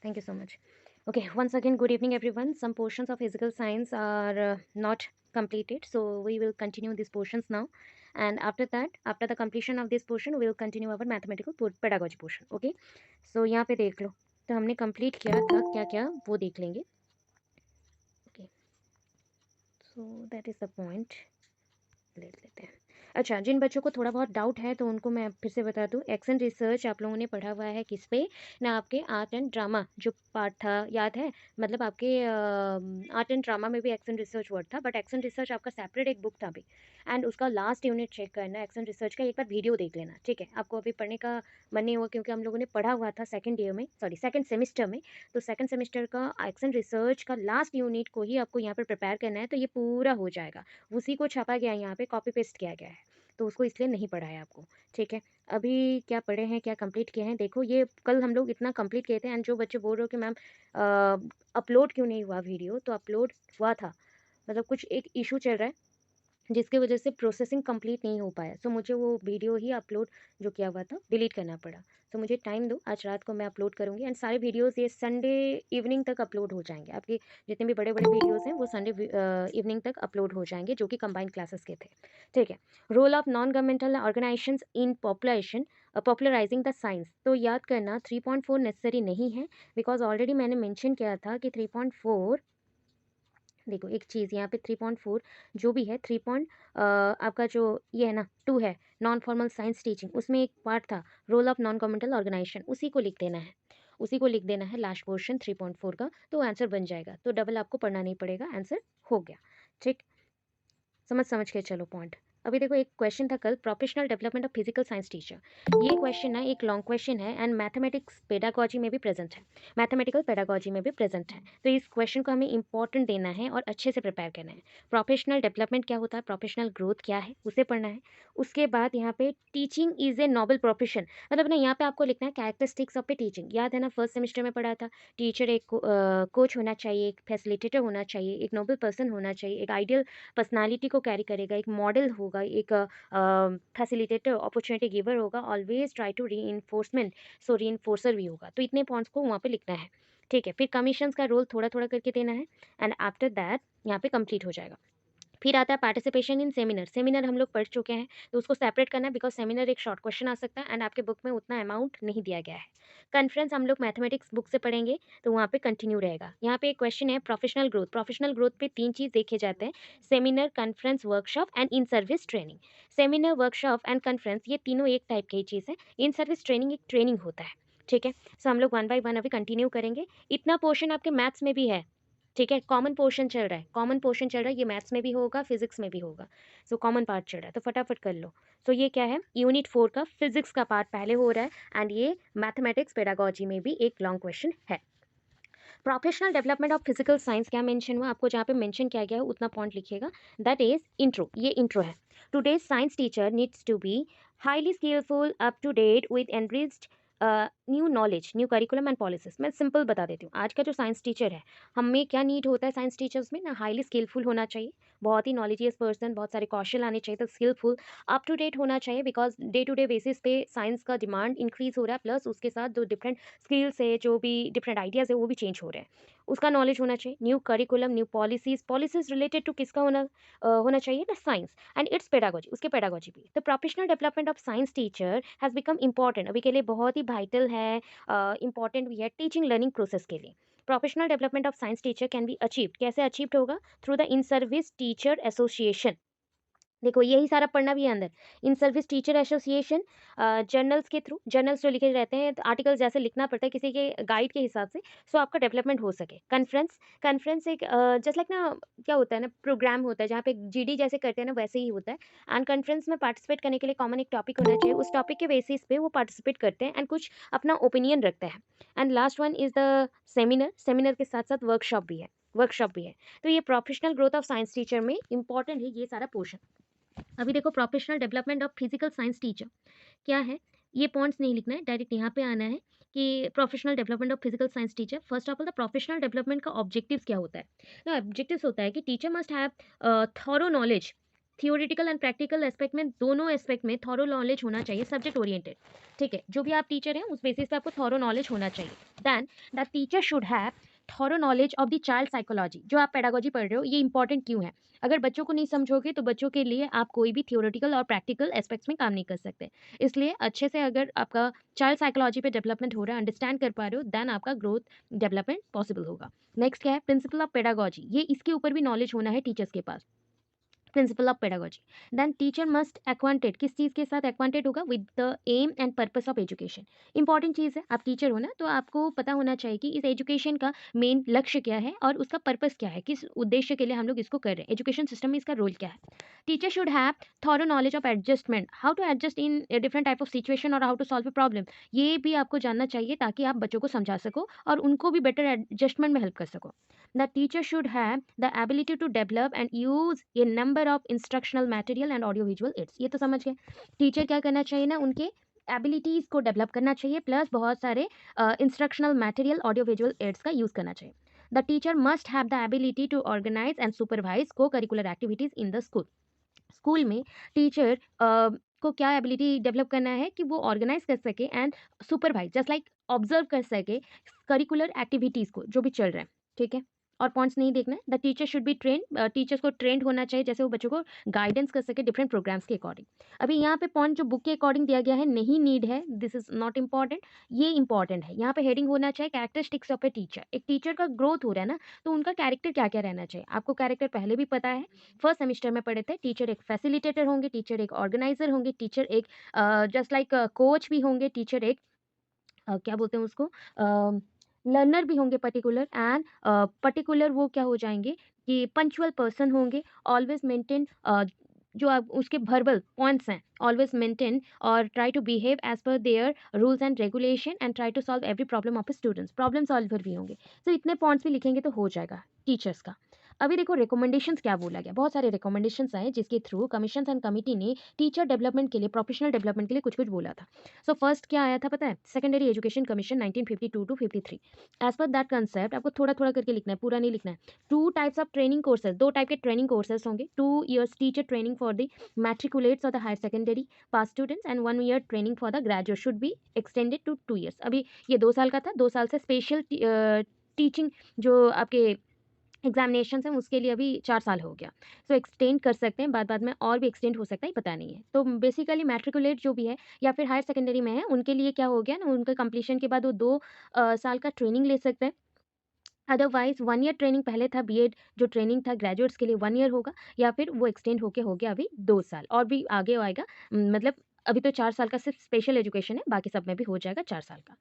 Thank you so much. Okay, once again, good evening, everyone. Some portions of physical science are not completed, so we will continue these portions now. And after that, after the completion of this portion, we will continue our mathematical pedagogy portion. Okay, so यहाँ पे देख लो, तो हमने complete किया था क्या क्या वो देख लेंगे. Okay, so that is the point. ले लेते हैं. अच्छा, जिन बच्चों को थोड़ा बहुत डाउट है तो उनको मैं फिर से बता दूं, एक्शन रिसर्च आप लोगों ने पढ़ा हुआ है किस पे ना, आपके आर्ट एंड ड्रामा जो पार्ट था, याद है? मतलब आपके आर्ट एंड ड्रामा में भी एक्शन रिसर्च वर्ड था, बट एक्शन रिसर्च आपका सेपरेट एक बुक था अभी. एंड उसका लास्ट यूनिट चेक करना एक्शन रिसर्च का, एक बार वीडियो देख लेना, ठीक है? आपको अभी पढ़ने का मन नहीं हुआ क्योंकि हम लोगों ने पढ़ा हुआ था सेकेंड ईयर में, सॉरी सेकेंड सेमिस्टर में. तो सेकेंड सेमिस्टर का एक्शन रिसर्च का लास्ट यूनिट को ही आपको यहाँ पर प्रिपेयर करना है, तो ये पूरा हो जाएगा. उसी को छापा गया है यहाँ पे, कॉपी पेस्ट किया गया है, तो उसको इसलिए नहीं पढ़ा है आपको, ठीक है? अभी क्या पढ़े हैं, क्या कंप्लीट किए हैं, देखो ये कल हम लोग इतना कंप्लीट किए थे. एंड जो बच्चे बोल रहे हो कि मैम अपलोड क्यों नहीं हुआ वीडियो, तो अपलोड हुआ था, मतलब कुछ एक इशू चल रहा है जिसकी वजह से प्रोसेसिंग कंप्लीट नहीं हो पाया. सो मुझे वो वीडियो ही अपलोड जो किया हुआ था डिलीट करना पड़ा. तो मुझे टाइम दो, आज रात को मैं अपलोड करूँगी. एंड सारे वीडियोस ये संडे इवनिंग तक अपलोड हो जाएंगे. आपके जितने भी बड़े बड़े वीडियोस हैं वो संडे इवनिंग तक अपलोड हो जाएंगे, जो कि कंबाइंड क्लासेस के थे, ठीक है? Role of non governmental organisations in population popularising the science. तो याद करना 3.4 नेसेसरी नहीं है, बिकॉज ऑलरेडी मैंने मेंशन किया था कि 3.4, देखो एक चीज़ यहाँ पे 3.4 जो भी है, आपका जो ये है ना 2 है नॉन फॉर्मल साइंस टीचिंग, उसमें एक पार्ट था role of non governmental organisation, उसी को लिख देना है, उसी को लिख देना है लास्ट पोर्शन 3.4 का, तो आंसर बन जाएगा. तो डबल आपको पढ़ना नहीं पड़ेगा, आंसर हो गया, ठीक? समझ के चलो पॉइंट. अभी देखो एक क्वेश्चन था कल, professional development of physical science teacher. ये क्वेश्चन ना एक लॉन्ग क्वेश्चन है एंड मैथमेटिक्स पेडागोजी में भी प्रेजेंट है, मैथमेटिकल पेडागोजी में भी प्रेजेंट है. तो इस क्वेश्चन को हमें इंपॉर्टेंट देना है और अच्छे से प्रिपेयर करना है. प्रोफेशनल डेवलपमेंट क्या होता है, प्रोफेशनल ग्रोथ क्या है, उसे पढ़ना है. उसके बाद यहाँ पे teaching is a noble profession, मतलब ना यहाँ पे आपको लिखना है कैरेक्टरिस्टिक्स ऑफ ए टीचिंग. याद है ना, फर्स्ट सेमेस्टर में पढ़ा था, टीचर एक कोच होना चाहिए, एक फैसिलिटेटर होना चाहिए, एक नोबल पर्सन होना चाहिए, एक आइडियल पर्सनालिटी को कैरी करेगा, एक मॉडल होगा, एक फैसिलिटेटर अपॉर्चुनिटी गिवर होगा, always try to reinforcement, so reinforcer भी होगा. तो इतने पॉइंट्स को वहाँ पे लिखना है, ठीक है? फिर कमीशंस का रोल थोड़ा थोड़ा करके देना है. एंड आफ्टर दैट यहाँ पे कंप्लीट हो जाएगा. फिर आता है पार्टिसिपेशन इन सेमिनार. सेमिनार हम लोग पढ़ चुके हैं, तो उसको सेपरेट करना है, बिकॉज सेमिनार एक शॉर्ट क्वेश्चन आ सकता है एंड आपके बुक में उतना अमाउंट नहीं दिया गया है. कॉन्फ्रेंस हम लोग मैथमेटिक्स बुक से पढ़ेंगे, तो वहाँ पे कंटिन्यू रहेगा. यहाँ पे एक क्वेश्चन है प्रोफेशनल ग्रोथ. प्रोफेशनल ग्रोथ पे 3 चीज़ देखे जाते हैं, seminar, conference, workshop and in service training. Seminar, workshop and conference ये तीनों एक टाइप की चीज़ है. इन सर्विस ट्रेनिंग एक ट्रेनिंग होता है, ठीक है? सो हम लोग वन बाई वन अभी कंटिन्यू करेंगे. इतना पोर्शन आपके मैथ्स में भी है, ठीक है? कॉमन पोर्शन चल रहा है, कॉमन पोर्शन चल रहा है, ये मैथ्स में भी होगा, फिजिक्स में भी होगा. सो कॉमन पार्ट चल रहा है, तो फटाफट कर लो. सो ये क्या है, यूनिट 4 का फिजिक्स का पार्ट पहले हो रहा है एंड ये मैथमेटिक्स पेडागोजी में भी एक लॉन्ग क्वेश्चन है. Professional development of physical science क्या मेंशन हुआ, आपको जहाँ पे मेंशन किया गया है उतना पॉइंट लिखिएगा. दैट इज इंट्रो, ये इंट्रो है. Today's science teacher needs to be highly skilful, up to date with enriched new knowledge, new curriculum and policies. मैं सिंपल बता देती हूँ, आज का जो साइंस टीचर है, हमें क्या नीड होता है साइंस टीचर्स में ना, हाईली स्किलफुल होना चाहिए, बहुत ही नॉलेजियस पर्सन, बहुत सारे कौशल आने चाहिए, तो स्किलफुल, अप टू डेट होना चाहिए, because day to day basis पे साइंस का डिमांड इंक्रीज हो रहा है, प्लस उसके साथ जो डिफरेंट स्किल्स है, जो भी डिफरेंट आइडियाज़ है, वो भी चेंज हो रहे हैं. उसका नॉलेज होना चाहिए. New curriculum, new policies, policies related to किसका होना चाहिए ना, साइंस एंड इट्स पेडागोजी, उसके पेडागोजी भी. तो professional development of science teacher has become important, अभी के लिए बहुत ही वाइटल है, इंपॉर्टेंट भी है टीचिंग लर्निंग प्रोसेस के लिए. Professional development of science teacher can be achieved, कैसे अचीव्ड होगा, through the in service teacher association. देखो यही सारा पढ़ना भी है अंदर. In service teacher association, journals के थ्रू, जर्नल्स जो लिखे रहते हैं, आर्टिकल्स जैसे लिखना पड़ता है किसी के गाइड के हिसाब से, सो आपका डेवलपमेंट हो सके. कॉन्फ्रेंस, कॉन्फ्रेंस एक जस्ट लाइक ना, क्या होता है ना, प्रोग्राम होता है जहाँ पे जीडी जैसे करते हैं ना, वैसे ही होता है. एंड कॉन्फ्रेंस में पार्टिसिपेट करने के लिए कॉमन एक टॉपिक होना चाहिए, उस टॉपिक के बेसिस पे वो पार्टिसिपेट करते हैं एंड कुछ अपना ओपिनियन रखते हैं. And last one is the seminar. Seminar के साथ साथ वर्कशॉप भी है, वर्कशॉप भी है. तो ये professional growth of science teacher में इंपॉर्टेंट है ये सारा पोर्शन. अभी देखो professional development of physical science teacher क्या है, ये पॉइंट्स नहीं लिखना है, डायरेक्ट यहाँ पे आना है कि professional development of physical science teacher. First of all the professional development का ऑब्जेक्टिव्स क्या होता है ना, ऑब्जेक्टिव्स होता है कि teacher must have thorough knowledge theoretical and practical aspect में, दोनों एस्पेक्ट में थॉरो नॉलेज होना चाहिए, सब्जेक्ट ओरिएंटेड। ठीक है, जो भी आप टीचर हैं उस बेसिस पे आपको थॉरो नॉलेज होना चाहिए। Then the teacher should have thorough knowledge of the child psychology. जो आप पेडागोजी पढ़ रहे हो ये इंपॉर्टेंट क्यों है? अगर बच्चों को नहीं समझोगे तो बच्चों के लिए आप कोई भी थियोरेटिकल और प्रैक्टिकल एस्पेक्ट्स में काम नहीं कर सकते। इसलिए अच्छे से अगर आपका चाइल्ड साइकोलॉजी पे डेवलपमेंट हो रहा है, अंडरस्टैंड कर पा रहे हो, देन आपका ग्रोथ डेवलपमेंट पॉसिबल होगा। नेक्स्ट क्या है? Principle of pedagogy. ये इसके ऊपर भी नॉलेज होना है टीचर्स के पास। Principle of pedagogy. Then teacher must acquainted, किस चीज़ के साथ एक्वांटेड होगा? With the aim and purpose of education. Important चीज़ है, आप टीचर हो ना, तो आपको पता होना चाहिए कि इस एजुकेशन का मेन लक्ष्य क्या है और उसका पर्पस क्या है, किस उद्देश्य के लिए हम लोग इसको कर रहे हैं, एजुकेशन सिस्टम में इसका रोल क्या है। Teacher should have thorough knowledge of adjustment, how to adjust in different type of situation और how to solve a problem. ये भी आपको जानना चाहिए ताकि आप बच्चों को समझा सको और उनको भी बेटर एडजस्टमेंट में हेल्प कर सको। The teacher should have the ability to develop and use a number of instructional material and audiovisual aids। ये तो समझ गए। टीचर क्या करना चाहिए ना, उनके एबिलिटीज़ को डेवलप करना चाहिए, प्लस बहुत सारे instructional material, audio visual aids का यूज़ करना चाहिए। The teacher must have the ability to organise and supervise co curricular activities in the school. School में टीचर को क्या एबिलिटी डेवलप करना है कि वो ऑर्गेनाइज कर सके and supervise, just like observe कर सके करिकुलर एक्टिविटीज़ को जो भी चल रहा है। ठीक है, और पॉइंट्स नहीं देखना है। The teacher should be train, teachers को ट्रेंड होना चाहिए जैसे वो बच्चों को गाइडेंस कर सके डिफरेंट प्रोग्राम्स के अकॉर्डिंग। अभी यहाँ पे पॉइंट जो बुक के अकॉर्डिंग दिया गया है नहीं नीड है, दिस इज नॉट इम्पॉर्टेंट, ये इंपॉर्टेंट है। यहाँ पे हेडिंग होना चाहिए कैरेक्टरिस्टिक्स ऑफ ए टीचर। एक टीचर का ग्रोथ हो रहा है ना, तो उनका कैरेक्टर क्या क्या रहना चाहिए। आपको कैरेक्टर पहले भी पता है, फर्स्ट सेमिस्टर में पढ़े थे। टीचर एक फैसिलिटेटर होंगे, टीचर एक ऑर्गेनाइजर होंगे, टीचर एक जस्ट लाइक कोच भी होंगे, टीचर एक क्या बोलते हैं उसको, लर्नर भी होंगे पर्टिकुलर, एंड पर्टिकुलर वो क्या हो जाएंगे कि पंक्चुअल पर्सन होंगे, ऑलवेज मेंटेन जो आप उसके वर्बल पॉइंट्स हैं, ऑलवेज मेंटेन और try to behave as per their rules and regulation and try to solve every problem of students, problem solver भी होंगे। तो इतने पॉइंट्स भी लिखेंगे तो हो जाएगा टीचर्स का। अभी देखो रिकमेंडेशंस क्या बोला गया, बहुत सारे रिकमेंडेशंस आए जिसके थ्रू कमीशन एंड कमिटी ने टीचर डेवलपमेंट के लिए, प्रोफेशनल डेवलपमेंट के लिए कुछ कुछ बोला था। सो फर्स्ट क्या आया था पता है? Secondary education commission 1952 to 53। As per that concept आपको थोड़ा थोड़ा करके लिखना है, पूरा नहीं लिखना है। Two types of training courses, दो टाइप के ट्रेनिंग कोर्सेज होंगे। 2 years teacher training for the matriculates और the higher secondary pass students and 1 year training for the graduate should be extended to 2 years। अभी ये 2 साल का था, 2 साल से स्पेशल टीचिंग जो आपके एग्जामिनेशन है उसके लिए अभी 4 साल हो गया। सो एक्सटेंड कर सकते हैं, बाद बाद में और भी एक्सटेंड हो सकता है, पता नहीं है। तो बेसिकली मैट्रिकुलेट जो भी है या फिर हायर सेकेंडरी में है उनके लिए क्या हो गया ना, उनका कंप्लीशन के बाद वो 2 साल का ट्रेनिंग ले सकते हैं। अदरवाइज 1 year ट्रेनिंग पहले था, बीएड जो ट्रेनिंग था ग्रेजुएट्स के लिए 1 year होगा, या फिर वो एक्सटेंड होके हो गया अभी 2 साल, और भी आगे आएगा। मतलब अभी तो 4 साल का सिर्फ स्पेशल एजुकेशन है, बाकी सब में भी हो जाएगा 4 साल का।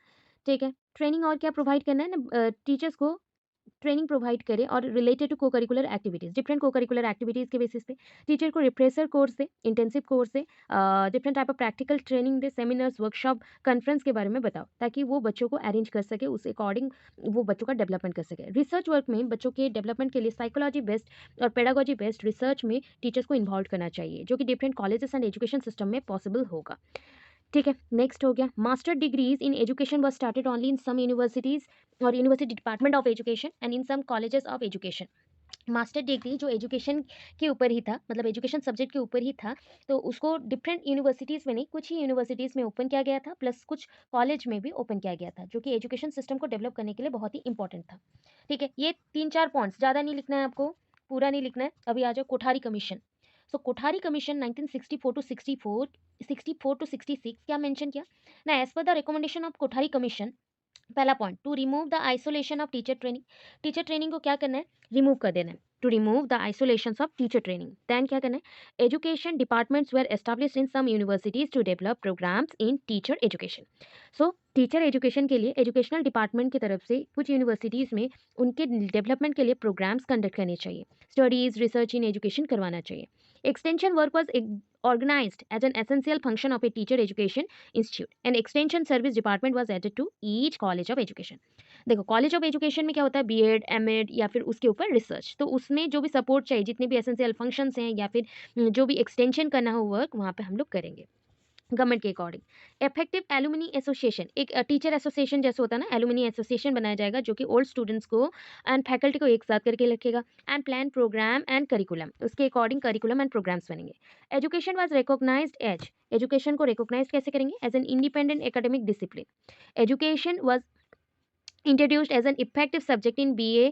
ठीक है, ट्रेनिंग और क्या प्रोवाइड करना है ना, टीचर्स को ट्रेनिंग प्रोवाइड करें और रिलेटेड टू को करिकुलर एक्टिविटीज़, डिफरेंट को करिकुलर एक्टिविटीज़ के बेसिस पे टीचर को refresher course they, intensive course they, different type of practical training they, seminars, workshop, conference के बारे में बताओ ताकि वो बच्चों को अरेंज कर सके, उस अकॉर्डिंग वो बच्चों का डेवलपमेंट कर सके। रिसर्च वर्क में बच्चों के डेवलपमेंट के लिए साइकोलॉजी बेस्ड और पेडागोजी बेस्ड रिसर्च में टीचर्स को इन्वॉल्व करना चाहिए, जो कि different colleges and education system में पॉसिबल होगा। ठीक है, नेक्स्ट हो गया master degrees in education was started only in some universities और university department of education and in some colleges of education. Master degree जो एजुकेशन के ऊपर ही था, मतलब एजुकेशन सब्जेक्ट के ऊपर ही था, तो उसको डिफरेंट यूनिवर्सिटीज़ में नहीं, कुछ ही यूनिवर्सिटीज़ में ओपन किया गया था, प्लस कुछ कॉलेज में भी ओपन किया गया था, जो कि एजुकेशन सिस्टम को डेवलप करने के लिए बहुत ही इंपॉर्टेंट था। ठीक है, ये 3-4 पॉइंट्स, ज़्यादा नहीं लिखना है आपको, पूरा नहीं लिखना है। अभी आ जाओ Kothari commission. So Kothari commission 1964 to 66 क्या मेंशन किया ना, as per the recommendation of Kothari commission, पहला point, to remove the isolation of teacher training. Teacher training को क्या करना है? रिमूव कर देना है, to remove the isolation of teacher training. Then क्या करना है? Education departments were established in some universities to develop programmes in teacher education. So teacher education के लिए एजुकेशनल डिपार्टमेंट की तरफ से कुछ यूनिवर्सिटीज़ में उनके डेवलपमेंट के लिए प्रोग्राम्स कंडक्ट करने चाहिए, स्टडीज रिसर्च इन एजुकेशन करवाना चाहिए। Extension work was organized as an essential function of a teacher education institute. An extension service department was added to each college of education. देखो college of education में क्या होता है, BEd, MEd या फिर उसके ऊपर रिसर्च, तो उसमें जो भी सपोर्ट चाहिए, जितने भी एसेंशियल फंक्शंस हैं या फिर जो भी एक्सटेंशन करना हो वर्क, वहाँ पे हम लोग करेंगे। गवर्नमेंट के अकॉर्डिंग। इफेक्टिव एलुमनी एसोसिएशन, एक टीचर एसोसिएशन जैसे होता है ना, एलुमनी एसोसिएशन बनाया जाएगा जो कि ओल्ड स्टूडेंट्स को एंड फैकल्टी को एक साथ करके रखेगा। And plan program and curriculum, उसके अकॉर्डिंग करिकुलम एंड प्रोग्राम्स बनेंगे। Education was recognised as, education को रिकॉग्नाइज कैसे करेंगे, as an independent academic discipline. Education was introduced as an effective subject in BA,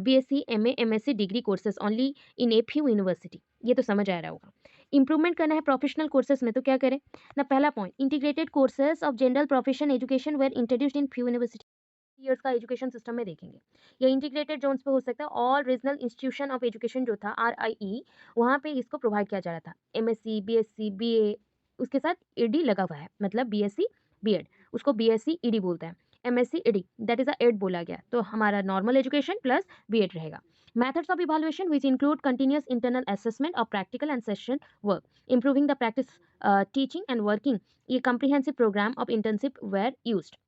BSc, MA, MSc degree courses only in a few university। ये तो समझ आ रहा होगा। Improvement करना है प्रोफेशनल कोर्सेज में, तो क्या करें ना, पहला point, integrated courses of general profession education were introduced in few university. Years का एजुकेशन सिस्टम में देखेंगे, या इंटीग्रेटेड जोन्स पे हो सकता है। All regional institution of education जो था RIE, वहाँ पे इसको प्रोवाइड किया जा रहा था। MSc, BSc, BA, उसके साथ ED लगा हुआ है, मतलब BSc BEd, उसको BSc ED बोलते हैं। MSc ED, that is ed बोला गया, तो हमारा नॉर्मल एजुकेशन प्लस BEd रहेगा। Methods of evaluation which include continuous internal assessment of practical and session work, improving the practice teaching and working, ये comprehensive program of internship were used।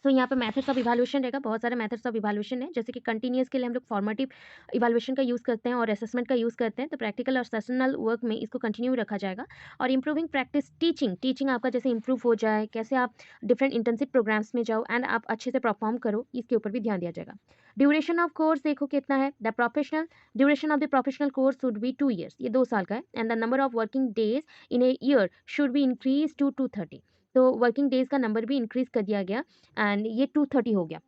सो यहाँ पे methods of evaluation रहेगा, बहुत सारे methods of evaluation है, जैसे कि continuous के लिए हम लोग फॉर्मेटिव इवैल्यूएशन का यूज़ करते हैं और असेसमेंट का यूज़ करते हैं, तो प्रैक्टिकल और सेशनल वर्क में इसको कंटिन्यू रखा जाएगा। और इंप्रूविंग प्रैक्टिस टीचिंग आपका जैसे इंप्रूव हो जाए, कैसे आप डिफरेंट इंटर्नशिप प्रोग्राम्स में जाओ एंड आप अच्छे से परफॉर्म करो, इसके ऊपर भी ध्यान दिया जाएगा। ड्यूरेशन ऑफ कोर्स देखो कितना है, the professional duration of the professional course should be 2 years, ये 2 साल का है। And the number of working days in a year should be increase to 230, तो वर्किंग डेज का नंबर भी इंक्रीज कर दिया गया एंड ये 230 हो गया,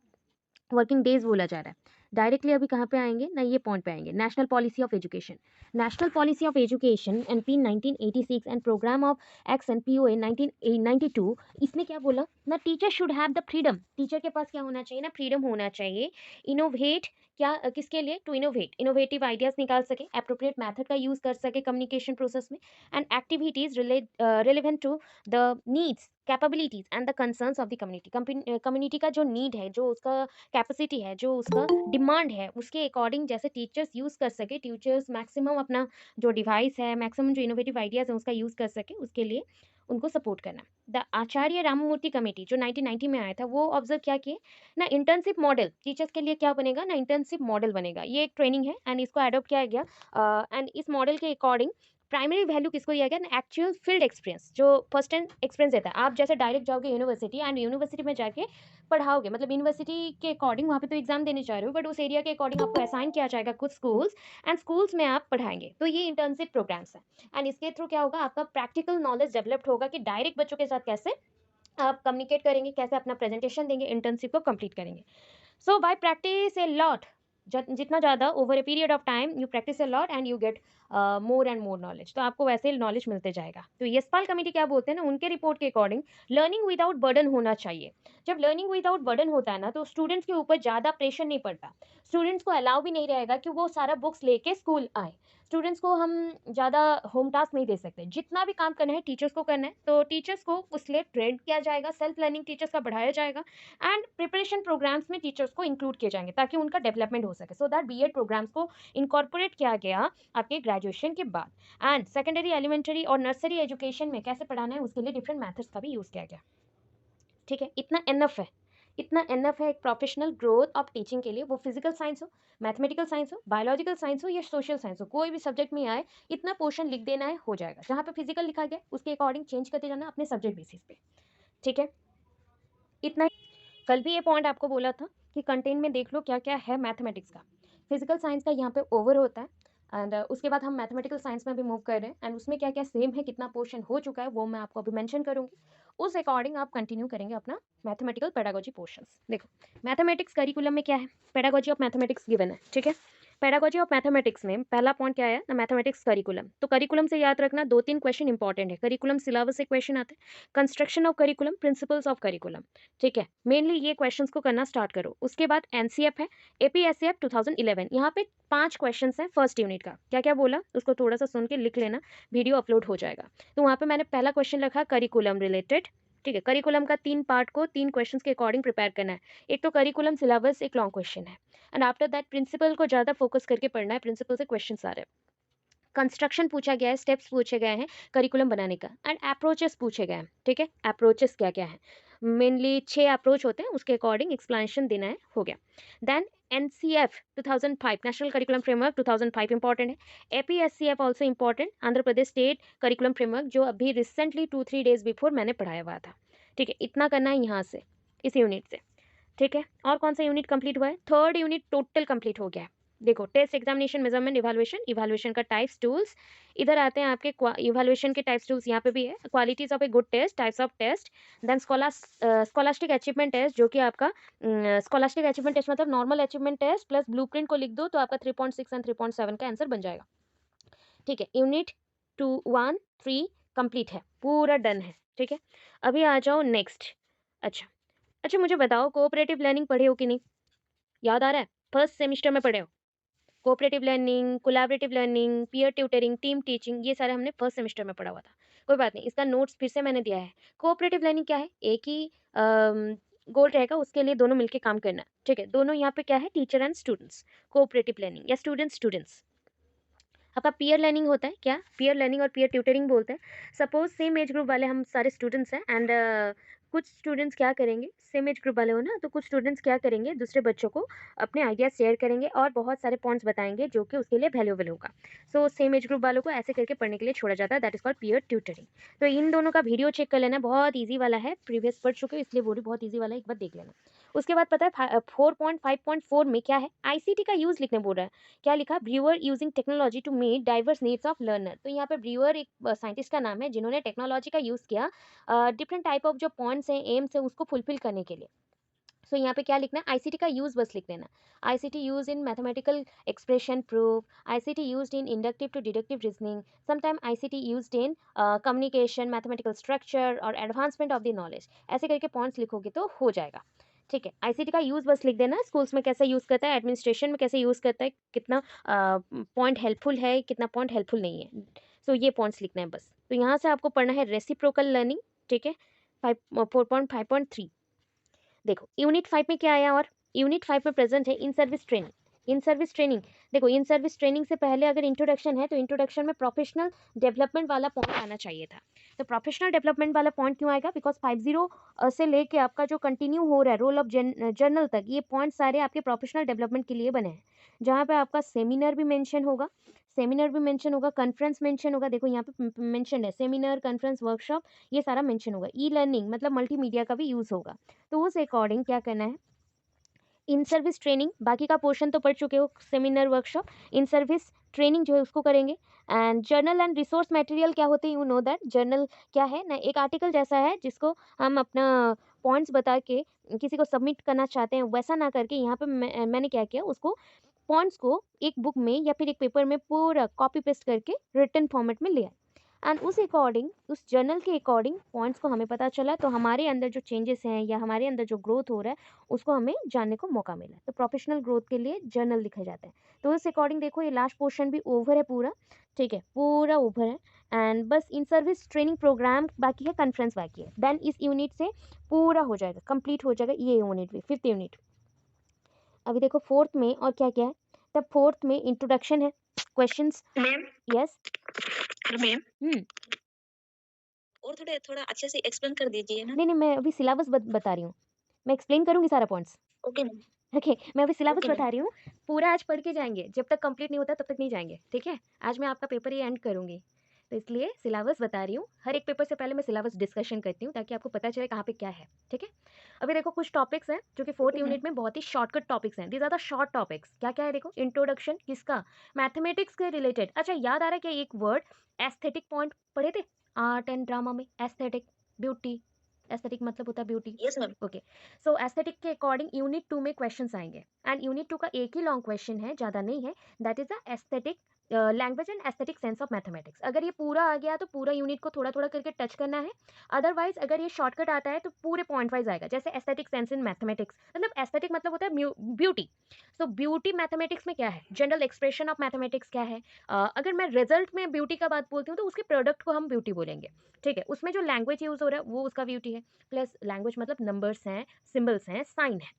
वर्किंग डेज बोला जा रहा है। डायरेक्टली अभी कहाँ पे आएंगे ना, ये पॉइंट पे आएंगे। National policy of education, national policy of education NP 1986 and program of action POA 1992, इसमें क्या बोला ना, teacher should have the freedom, teacher के पास क्या होना चाहिए ना, फ्रीडम होना चाहिए। इनोवेट, क्या किसके लिए, टू इनोवेट, इनोवेटिव आइडियाज निकाल सके, अप्रोप्रिएट मेथड का यूज कर सके कम्युनिकेशन प्रोसेस में, and activities relevant to the needs, capabilities and the concerns of the community. Community का जो नीड है, जो उसका कैपेसिटी है, जो उसका डिमांड है, उसके अकॉर्डिंग जैसे टीचर्स यूज़ कर सके, टीचर्स मैक्सिमम अपना जो डिवाइस है, मैक्सिमम जो इनोवेटिव आइडियाज़ हैं उसका यूज़ कर सके, उसके लिए उनको सपोर्ट करना। द आचार्य राममूर्ति कमेटी जो 1990 में आया था, वो ऑब्जर्व क्या किए ना, इंटर्नशिप मॉडल टीचर्स के लिए क्या बनेगा ना, इंटर्नशिप मॉडल बनेगा। ये एक ट्रेनिंग है एंड इसको अडॉप्ट किया गया एंड इस मॉडल के अकॉर्डिंग प्राइमरी वैल्यू किसको दिया गया ना, एक्चुअल फील्ड एक्सपीरियंस, जो फर्स्ट हैंड एक्सपीरियंस देता है। आप जैसे डायरेक्ट जाओगे यूनिवर्सिटी एंड यूनिवर्सिटी में जाके पढ़ाओगे, मतलब यूनिवर्सिटी के अकॉर्डिंग वहाँ पे तो एग्जाम देने जा रहे हो, बट उस एरिया के अकॉर्डिंग आपको असाइन किया जाएगा कुछ स्कूल्स एंड स्कूल्स में आप पढ़ाएंगे, तो ये इंटर्नशिप प्रोग्राम्स हैं। एंड इसके थ्रू क्या होगा, आपका प्रैक्टिकल नॉलेज डेवलप्ड होगा कि डायरेक्ट बच्चों के साथ कैसे आप कम्युनिकेट करेंगे, कैसे अपना प्रेजेंटेशन देंगे, इंटर्नशिप को कंप्लीट करेंगे। सो बाय प्रैक्टिस ए लॉट, जितना ज़्यादा over a period of time you practice a lot and you get more and more knowledge, तो आपको वैसे नॉलेज मिलते जाएगा। तो यशपाल कमेटी क्या बोलते हैं ना, उनके रिपोर्ट के अकॉर्डिंग लर्निंग विदाउट बर्डन होना चाहिए। जब लर्निंग विदाउट बर्डन होता है ना, तो स्टूडेंट्स के ऊपर ज़्यादा प्रेशर नहीं पड़ता, स्टूडेंट्स को अलाउ भी नहीं रहेगा कि वो सारा बुक्स लेके स्कूल आए। स्टूडेंट्स को हम ज़्यादा होम टास्क नहीं दे सकते, जितना भी काम करना है टीचर्स को करना है, तो टीचर्स को उसके ट्रेन किया जाएगा, सेल्फ लर्निंग टीचर्स का बढ़ाया जाएगा एंड प्रिपरेशन प्रोग्राम्स में टीचर्स को इंक्लूड किए जाएंगे ताकि उनका डेवलपमेंट हो सके। सो दैट BEd प्रोग्राम्स को इनकॉर्पोरेट किया गया आपके ग्रेजुएशन के बाद। एंड सेकेंडरी, एलिमेंट्री और नर्सरी एजुकेशन में कैसे पढ़ाना है, उसके लिए डिफरेंट मेथड्स का भी यूज़ किया गया। ठीक है, इतना एनफ है, इतना एनफ है एक प्रोफेशनल ग्रोथ ऑफ टीचिंग के लिए, वो फिजिकल साइंस हो, मैथमेटिकल साइंस हो, बायोलॉजिकल साइंस हो या सोशल साइंस हो, कोई भी सब्जेक्ट में आए, इतना पोर्शन लिख देना है, हो जाएगा। जहाँ पे फिजिकल लिखा गया उसके अकॉर्डिंग चेंज करते जाना अपने सब्जेक्ट बेसिस पे। ठीक है, इतना ही। कल भी ये पॉइंट आपको बोला था कि कंटेंट में देख लो क्या क्या है मैथमेटिक्स का। फिजिकल साइंस का यहाँ पे ओवर होता है एंड उसके बाद हम मैथमेटिकल साइंस में भी मूव कर रहे हैं एंड उसमें क्या क्या सेम है, कितना पोर्शन हो चुका है, वो मैं आपको अभी मेंशन करूंगी। उस अकॉर्डिंग आप कंटिन्यू करेंगे अपना मैथमेटिकल पेडागोजी पोर्शंस। देखो, मैथमेटिक्स करिकुलम में क्या है, पेडागोजी ऑफ मैथमेटिक्स गिवन है। ठीक है, पेडागोजी ऑफ मैथमेटिक्स में पहला पॉइंट क्या है ना, मैथमेटिक्स करिकुलम। तो करिकुलम से याद रखना 2-3 क्वेश्चन इंपॉर्टेंट है, करिकुलम सिलेबस से क्वेश्चन आते हैं, construction of curriculum, principles of curriculum. ठीक है, मेनली ये क्वेश्चंस को करना स्टार्ट करो। उसके बाद NCF है, APSCF 2011, यहाँ पे 5 क्वेश्चंस हैं फर्स्ट यूनिट का। क्या क्या बोला उसको थोड़ा सा सुन के लिख लेना, वीडियो अपलोड हो जाएगा। तो वहाँ पे मैंने पहला क्वेश्चन रखा करिकुलम रिलेटेड। ठीक है, करिकुलम का 3 पार्ट को 3 क्वेश्चंस के अकॉर्डिंग प्रिपेयर करना है। एक तो करिकुलम सिलेबस, एक लॉन्ग क्वेश्चन है एंड आफ्टर दैट प्रिंसिपल को ज़्यादा फोकस करके पढ़ना है, प्रिंसिपल से क्वेश्चन आ रहे हैं। कंस्ट्रक्शन पूछा गया है, स्टेप्स पूछे गए हैं करिकुलम बनाने का एंड अप्रोचेस पूछे गए हैं। ठीक है, अप्रोचेस क्या क्या है, मेनली 6 अप्रोच होते हैं, उसके अकॉर्डिंग एक्सप्लेनेशन देना है, हो गया। Then NCF 2005 national curriculum framework 2005 important है। APSCF also important, Andhra Pradesh state curriculum framework, जो अभी रिसेंटली 2-3 डेज बिफोर मैंने पढ़ाया हुआ था। ठीक है, इतना करना है यहाँ से, इस यूनिट से। ठीक है, और कौन सा यूनिट कंप्लीट हुआ है? थर्ड यूनिट टोटल कंप्लीट हो गया है। देखो, test, examination, measurement, evaluation, evaluation का टाइप्स, टूल्स, इधर आते हैं आपके इवैल्यूएशन के टाइप्स, टूल्स यहाँ पे भी है। Qualities of a good test, types of test, then scholastic achievement test, जो कि आपका स्कॉलास्टिक अचीवमेंट टेस्ट मतलब normal achievement test plus blueprint को लिख दो तो आपका 3.6 एंड 3.7 का आंसर बन जाएगा। ठीक है, यूनिट 2-1-3 कंप्लीट है, पूरा डन है। ठीक है, अभी आ जाओ नेक्स्ट। अच्छा अच्छा, मुझे बताओ, कोऑपरेटिव लर्निंग पढ़े हो कि नहीं? याद आ रहा है? फर्स्ट सेमेस्टर में पढ़े हो? Cooperative learning, collaborative learning, peer tutoring, team teaching, ये सारे हमने फर्स्ट सेमेस्टर में पढ़ा हुआ था। कोई बात नहीं, इसका नोट्स फिर से मैंने दिया है। कोऑपरेटिव लर्निंग क्या है? एक ही गोल रहेगा, उसके लिए दोनों मिलकर काम करना। ठीक है, दोनों यहाँ पे क्या है? Teacher and students. Cooperative learning या स्टूडेंट्स स्टूडेंट्स। आपका पीयर लर्निंग होता है क्या? पीयर लर्निंग और पीयर ट्यूटरिंग बोलते हैं। सपोज सेम एज ग्रुप वाले हम सारे स्टूडेंट्स हैं एंड कुछ स्टूडेंट्स क्या करेंगे, सेम एज ग्रुप वाले हो ना, तो कुछ स्टूडेंट्स क्या करेंगे, दूसरे बच्चों को अपने आइडियाज शेयर करेंगे और बहुत सारे पॉइंट्स बताएंगे जो कि उसके लिए वैल्यूएबल होगा। सो सेम एज ग्रुप वालों को ऐसे करके पढ़ने के लिए छोड़ा जाता है, that is called peer tutoring. तो इन दोनों का वीडियो चेक कर लेना, बहुत ईजी वाला है, प्रीवियस पढ़ चुके हो इसलिए बोली बहुत ईजी वाला है, एक बार देख लेना। उसके बाद पता है 4.5.4 में क्या है? आईसीटी का यूज लिखने बोल रहा है। क्या लिखा? Brewer using technology to meet diverse needs of learner. तो यहाँ पे ब्रीवर एक साइंटिस्ट का नाम है जिन्होंने टेक्नोलॉजी का यूज किया डिफरेंट टाइप ऑफ जो पॉइंट्स हैं, एम्स है, उसको फुलफिल करने के लिए। सो यहाँ पे क्या लिखना है? आईसीटी का यूज बस लिख देना। ICT use in mathematical expression proof, ICT used in inductive to deductive reasoning, sometime ICT used in communication, mathematical structure और एडवांसमेंट ऑफ द नॉलेज। ऐसे करके पॉइंट्स लिखोगे तो हो जाएगा। ठीक है, आईसीटी का यूज बस लिख देना। स्कूल्स में कैसे यूज करता है, एडमिनिस्ट्रेशन में कैसे यूज करता है, कितना पॉइंट हेल्पफुल है, कितना पॉइंट हेल्पफुल नहीं है। सो ये पॉइंट्स लिखना है बस। तो यहाँ से आपको पढ़ना है रेसिप्रोकल लर्निंग। ठीक है, 4.5.3। देखो यूनिट 5 में क्या आया, और यूनिट 5 में प्रेजेंट है इन सर्विस ट्रेनिंग। इन सर्विस ट्रेनिंग, देखो इन सर्विस ट्रेनिंग से पहले अगर इंट्रोडक्शन है तो इंट्रोडक्शन में प्रोफेशनल डेवलपमेंट वाला पॉइंट आना चाहिए था। तो प्रोफेशनल डेवलपमेंट वाला पॉइंट क्यों आएगा? बिकॉज 50 से लेके आपका जो कंटिन्यू हो रहा है रोल ऑफ जर्नल तक, ये पॉइंट सारे आपके प्रोफेशनल डेवलपमेंट के लिए बने हैं। जहाँ पे आपका सेमिनार भी मेंशन होगा, कॉन्फ्रेंस मेंशन होगा। देखो यहाँ पे मेंशन है सेमिनार, कॉन्फ्रेंस, वर्कशॉप, ये सारा मेंशन होगा। ई लर्निंग मतलब मल्टीमीडिया का भी यूज होगा। तो उस अकॉर्डिंग क्या करना है? इन सर्विस ट्रेनिंग, बाकी का पोर्शन तो पढ़ चुके हो, सेमिनार, वर्कशॉप, इन सर्विस ट्रेनिंग जो है उसको करेंगे। And journal and resource material क्या होते हैं? यू नो दैट जर्नल क्या है ना, एक आर्टिकल जैसा है जिसको हम अपना पॉइंट्स बता के किसी को सबमिट करना चाहते हैं, वैसा ना करके यहाँ पे मैंने क्या किया, उसको पॉइंट्स को एक बुक में या फिर एक पेपर में पूरा कॉपी पेस्ट करके रिटन फॉर्मेट में लिया। एंड उस अकॉर्डिंग, उस जर्नल के अकॉर्डिंग पॉइंट्स को हमें पता चला, तो हमारे अंदर जो चेंजेस हैं या हमारे अंदर जो ग्रोथ हो रहा है उसको हमें जानने को मौका मिला। तो प्रोफेशनल ग्रोथ के लिए जर्नल लिखा जाता है। तो उस अकॉर्डिंग देखो ये लास्ट पोर्शन भी ओवर है पूरा। ठीक है, पूरा ओवर है। एंड बस इन सर्विस ट्रेनिंग प्रोग्राम बाकी है, कॉन्फ्रेंस बाकी है। देन इस यूनिट से पूरा हो जाएगा, कंप्लीट हो जाएगा ये यूनिट भी, 5th यूनिट। अभी देखो 4th में और क्या क्या है? तब 4th में इंट्रोडक्शन है, questions. Ma'am. Yes. Hello ma'am. और थोड़ा थोड़ा अच्छे से एक्सप्लेन कर दीजिए ना। नहीं नहीं, मैं अभी सिलेबस बता रही हूँ, मैं एक्सप्लेन करूंगी सारा पॉइंट्स। Okay ma'am. ओके, मैं अभी सिलेबस ओके बता मैम। रही हूँ। पूरा आज पढ़ के जाएंगे, जब तक कंप्लीट नहीं होता तब तक नहीं जाएंगे। ठीक है, आज मैं आपका पेपर ही एंड करूंगी, तो इसलिए सिलेबस बता रही हूँ। हर एक पेपर से पहले मैं सिलेबस डिस्कशन करती हूँ ताकि आपको पता चले कहाँ पे क्या है। ठीक है, अभी देखो कुछ टॉपिक्स हैं जो कि 4th ओके मैम। यूनिट में बहुत ही शॉर्टकट टॉपिक्स हैं। These are the short topics. क्या क्या है देखो? इंट्रोडक्शन किसका? मैथमेटिक्स के रिलेटेड। अच्छा, याद आ रहा है क्या एक वर्ड? एस्थेटिक पॉइंट पढ़े थे आर्ट एंड ड्रामा में। Aesthetic, beauty. एस्थेटिक मतलब होता है beauty. Yes ma'am. Okay, so aesthetic के अकॉर्डिंग यूनिट 2 में क्वेश्चंस आएंगे। एंड यूनिट 2 का एक ही लॉन्ग क्वेश्चन है, ज़्यादा नहीं है। That is the aesthetic language and aesthetic sense of mathematics. अगर ये पूरा आ गया तो पूरा यूनिट को थोड़ा थोड़ा करके टच करना है। अदरवाइज अगर ये शॉर्टकट आता है तो पूरे पॉइंट वाइज आएगा। जैसे एस्थेटिक सेंस इन मैथमेटिक्स, मतलब एस्थेटिक मतलब होता है ब्यूटी। सो ब्यूटी मैथमेटिक्स में क्या है? जनरल एक्सप्रेशन ऑफ मैथमेटिक्स क्या है? अगर मैं रिजल्ट में ब्यूटी का बात बोलती हूँ तो उसके प्रोडक्ट को हम ब्यूटी बोलेंगे। ठीक है, उसमें जो लैंग्वेज यूज हो रहा है वो उसका ब्यूटी है। प्लस लैंग्वेज मतलब नंबर्स हैं, सिंबल्स हैं, साइन है।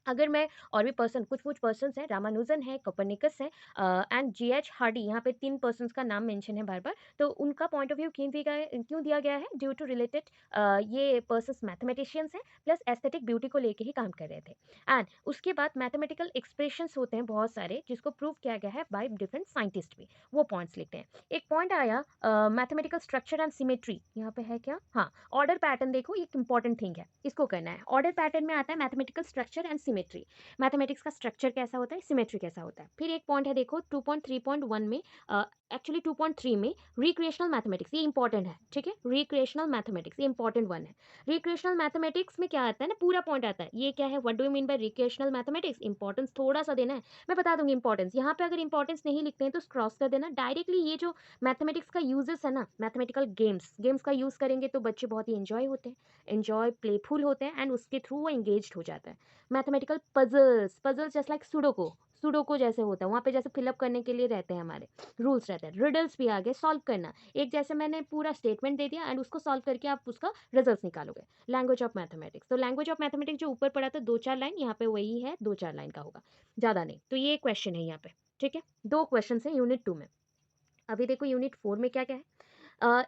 अगर मैं और भी पर्सन कुछ-कुछ पर्सन्स हैं, रामानुजन है, कोपर्निकस है एंड जीएच हार्डी, यहाँ पे 3 पर्सन्स का नाम मेंशन है बार-बार। तो उनका पॉइंट ऑफ व्यू क्यों दिया गया है? ड्यू टू रिलेटेड ये पर्सन्स मैथमेटिशियंस हैं, प्लस एस्थेटिक ब्यूटी को लेके ही काम कर रहे थे। एंड उसके बाद मैथमेटिकल एक्सप्रेशंस होते हैं बहुत सारे, जिसको प्रूव किया गया है बाय डिफरेंट साइंटिस्ट भी, वो पॉइंट्स लिखते हैं। एक पॉइंट आया मैथमेटिकल स्ट्रक्चर एंड सिमेट्री, यहाँ पे है क्या? हाँ, ऑर्डर पैटर्न देखो, ये एक इंपॉर्टेंट थिंग है, इसको करना है। ऑर्डर पैटर्न में आता है mathematical structure and symmetry. Mathematics का स्ट्रक्चर कैसा होता है, सिमेट्री कैसा होता है। फिर एक पॉइंट है देखो 2.3.1 में, एक्चुअली 2.3 में रिक्रिएशनल मैथमेटिक्स, ये इंपॉर्टेंट है, ठीक है। रिक्रिएशनल मैथमेटिक्स, ये इंपॉर्टेंट वन है। रिक्रिएशनल मैथमेटिक्स में क्या आता है ना, पूरा पॉइंट आता है, ये क्या है, what do you mean by recreational mathematics. Importance थोड़ा सा देना है, मैं बता दूंगी इंपॉर्टेंस। यहाँ पे अगर इंपॉर्टेंस नहीं लिखते हैं तो क्रॉस कर देना डायरेक्टली। ये जो मैथमेटिक्स का यूजेस है ना, मैथमेटिकल गेम्स का यूज करेंगे तो बच्चे बहुत ही इंजॉय होते हैं, इंजॉय प्लेफुल होते हैं, एंड उसके थ्रू वो एंगेज हो जाता है। Mathematical puzzles just like Sudoku जैसे होता है, वहाँ पे जैसे फिलअप करने के लिए रहते हैं, हमारे रूल्स रहते हैं। रिडल्स भी आगे सॉल्व करना, एक जैसे मैंने पूरा स्टेटमेंट दे दिया एंड उसको सॉल्व करके आप उसका रिजल्ट निकालोगे। लैंग्वेज ऑफ मैथमेटिक्स, तो लैंग्वेज ऑफ मैथमेटिक्स जो ऊपर पड़ा था 2-4 लाइन, यहाँ पे वही है, 2-4 लाइन का होगा, ज़्यादा नहीं। तो ये क्वेश्चन है यहाँ पे, ठीक है। 2 क्वेश्चन है यूनिट 2 में। अभी देखो यूनिट 4 में क्या क्या है।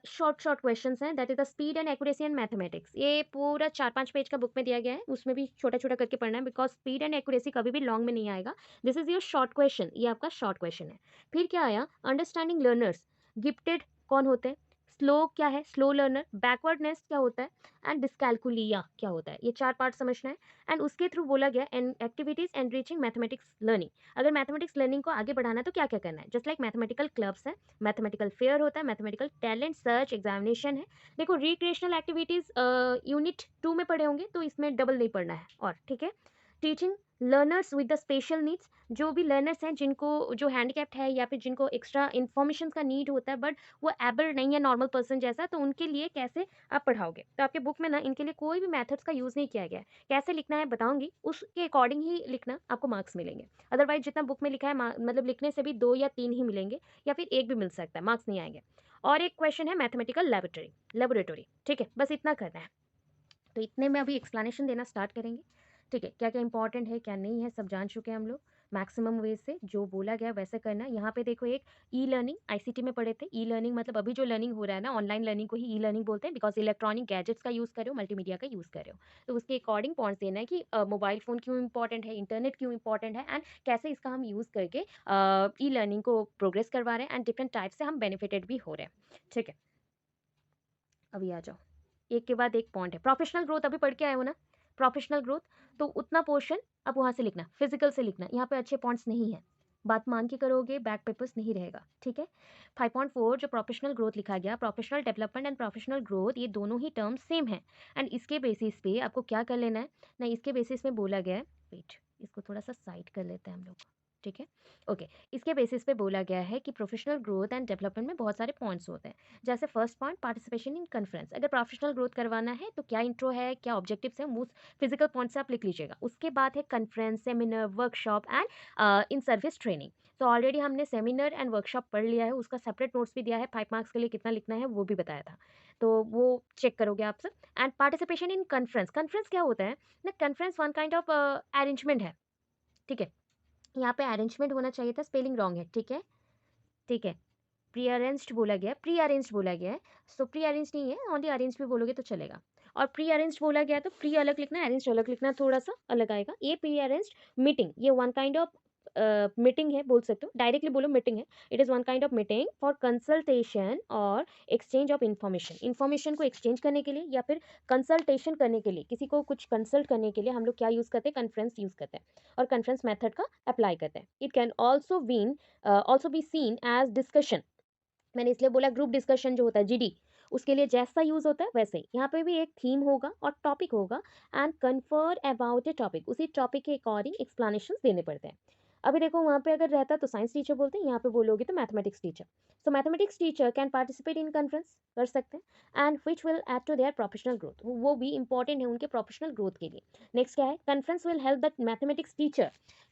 शॉर्ट क्वेश्चंस हैं, that is the speed and accuracy in mathematics. ये पूरा 4-5 पेज का बुक में दिया गया है, उसमें भी छोटा छोटा करके पढ़ना है, बिकॉज स्पीड एंड एक्यूरेसी कभी भी लॉन्ग में नहीं आएगा। This is your short question, ये आपका शॉर्ट क्वेश्चन है। फिर क्या आया, अंडरस्टैंडिंग लर्नर्स, गिफ्टेड कौन होते हैं, स्लो क्या है, स्लो लर्नर, बैकवर्डनेस क्या होता है, एंड डिस्कैलकुलिया क्या होता है, ये 4 पार्ट समझना है। एंड उसके थ्रू बोला गया and activities enriching mathematics learning. अगर मैथमेटिक्स लर्निंग को आगे बढ़ाना है तो क्या क्या करना है, जस्ट लाइक मैथमेटिकल क्लब्स है, मैथमेटिकल फेयर होता है, मैथमेटिकल टैलेंट सर्च एग्जामिनेशन है। देखो रिक्रिएशनल एक्टिविटीज यूनिट 2 में पढ़े होंगे, तो इसमें डबल नहीं पढ़ना है, और ठीक है। Teaching learners with the special needs, जो भी लर्नर्स हैं जिनको, जो हैंडीकैप्ड है या फिर जिनको एक्स्ट्रा इन्फॉर्मेशन का नीड होता है, बट वो एबल नहीं है नॉर्मल पर्सन जैसा, तो उनके लिए कैसे आप पढ़ाओगे। तो आपके बुक में ना इनके लिए कोई भी मेथड्स का यूज़ नहीं किया गया है। कैसे लिखना है बताऊंगी, उसके अकॉर्डिंग ही लिखना, आपको मार्क्स मिलेंगे। अदरवाइज जितना बुक में लिखा है, मतलब लिखने से भी 2 या 3 ही मिलेंगे, या फिर 1 भी मिल सकता है, मार्क्स नहीं आएंगे। और एक क्वेश्चन है मैथमेटिकल लेबोरेटरी, ठीक है, बस इतना करना है। तो इतने में अभी एक्सप्लेनेशन देना स्टार्ट करेंगे, ठीक है। क्या क्या इंपॉर्टेंट है क्या नहीं है सब जान चुके हैं हम लोग। मैक्सिमम वे से जो बोला गया वैसे करना है। यहाँ पे देखो एक ई लर्निंग, आईसीटी में पढ़े थे। ई लर्निंग मतलब अभी जो लर्निंग हो रहा है ना, ऑनलाइन लर्निंग को ही ई लर्निंग बोलते हैं, बिकॉज इलेक्ट्रॉनिक गैजेट्स का यूज़ कर रहे हो, मल्टीमीडिया का यूज़ कर रहे हो। तो उसके अकॉर्डिंग पॉइंट्स देना है कि मोबाइल फ़ोन क्यों इंपॉर्टेंट है, इंटरनेट क्यों इंपॉर्टेंट है, एंड कैसे इसका हम यूज़ करके ई लर्निंग को प्रोग्रेस करवा रहे हैं, एंड डिफरेंट टाइप से हम बेनिफिटेड भी हो रहे हैं, ठीक है। अभी आ जाओ, एक के बाद एक पॉइंट है। प्रोफेशनल ग्रोथ अभी पढ़ के आए हो ना, प्रोफेशनल ग्रोथ, तो उतना पोर्शन अब वहाँ से लिखना, फिजिकल से लिखना, यहाँ पे अच्छे पॉइंट्स नहीं है, बात मान के करोगे बैक पेपर्स नहीं रहेगा, ठीक है। 5.4 जो प्रोफेशनल ग्रोथ लिखा गया, professional development and professional growth, ये दोनों ही टर्म सेम है। एंड इसके बेसिस पे आपको क्या कर लेना है ना, इसके बेसिस में बोला गया है, वेट इसको थोड़ा सा साइड कर लेते हैं हम लोग, ठीक है। ओके, इसके बेसिस पे बोला गया है कि प्रोफेशनल ग्रोथ एंड डेवलपमेंट में बहुत सारे पॉइंट्स होते हैं। जैसे first point, participation in conference. अगर प्रोफेशनल ग्रोथ करवाना है तो क्या इंट्रो है, क्या ऑब्जेक्टिव्स है, मोस्ट फिजिकल पॉइंट्स आप लिख लीजिएगा। उसके बाद है conference, seminar, workshop and in service training. तो ऑलरेडी हमने सेमिनार एंड वर्कशॉप पढ़ लिया है, उसका सेपरेट नोट्स भी दिया है, 5 मार्क्स के लिए कितना लिखना है वो भी बताया था, तो वो चेक करोगे आप सब। And participation in conference, conference क्या होता है ना, conference one kind of arrangement है, ठीक है। यहाँ पे अरेंजमेंट होना चाहिए था, स्पेलिंग रॉन्ग है, ठीक है, ठीक है। प्री अरेंज्ड बोला गया है, प्री अरेंज्ड बोला गया है, सो प्री अरेंज्ड नहीं है, ओनली अरेंज भी बोलोगे तो चलेगा। और प्री अरेंज्ड बोला गया तो प्री अलग लिखना है, अरेंज्ड अलग लिखना, थोड़ा सा अलग आएगा। ये प्री अरेंज्ड मीटिंग, ये वन काइंड ऑफ मीटिंग है, बोल सकते हो, डायरेक्टली बोलो मीटिंग है। It is one kind of meeting for consultation और एक्सचेंज ऑफ इन्फॉर्मेशन। इन्फॉर्मेशन को एक्सचेंज करने के लिए या फिर कंसल्टेशन करने के लिए, किसी को कुछ कंसल्ट करने के लिए हम लोग क्या यूज़ करते हैं, कॉन्फ्रेंस यूज़ करते हैं, और कॉन्फ्रेंस मेथड का अप्लाई करते हैं। It can also be seen as discussion. मैंने इसलिए बोला ग्रुप डिस्कशन जो होता है जीडी, उसके लिए जैसा यूज होता है वैसे ही यहाँ पे भी एक थीम होगा और टॉपिक होगा, and confer about A topic, उसी टॉपिक के अकॉर्डिंग एक्सप्लेनेशन देने पड़ते हैं। अभी देखो वहाँ पे अगर रहता तो साइंस टीचर बोलते हैं, यहाँ पे बोलोगे तो mathematics teacher. So mathematics teacher can participate in conference, कर सकते हैं, and which will add to their professional growth, वो भी इंपॉर्टेंट है उनके प्रोफेशनल ग्रोथ के लिए। नेक्स्ट क्या है, conference will help the mathematics teacher.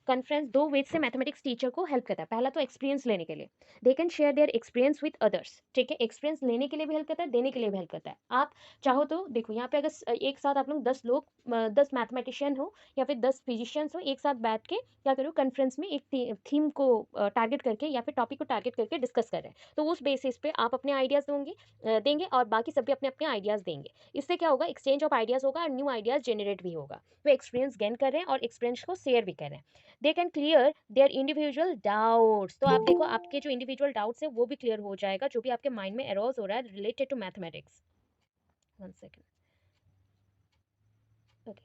Conference दो वेज से मैथमेटिक्स टीचर को हेल्प करता है। पहला तो एक्सपीरियंस लेने के लिए, they can share their experience with others, ठीक है, एक्सपीरियंस लेने के लिए भी हेल्प करता है, देने के लिए भी हेल्प करता है। आप चाहो तो देखो यहाँ पे अगर एक साथ आप लोग 10 लोग, 10 मैथमेटिशियन हो या फिर 10 फिजिशियंस हो, एक साथ बैठ के क्या करो, कॉन्फ्रेंस में एक थीम को टारगेट करके या फिर टॉपिक को टारगेट करके डिस्कस कर रहे हैं, तो उस बेसिस पे आप अपने आइडियाज़ देंगे और बाकी सब भी अपने अपने आइडियाज़ देंगे। इससे क्या होगा, एक्सचेंज ऑफ आइडियाज़ होगा और न्यू आइडियाज़ जनरेट भी होगा। वो एक्सपीरियंस गेन कर रहे हैं और एक्सपीरियंस को शेयर भी कर रहे हैं। They can clear their individual doubts, तो आप देखो आपके जो इंडिविजुअल डाउट्स हैं वो भी क्लियर हो जाएगा, जो भी आपके माइंड में एरोज हो रहा है related to mathematics. 1 second. Okay,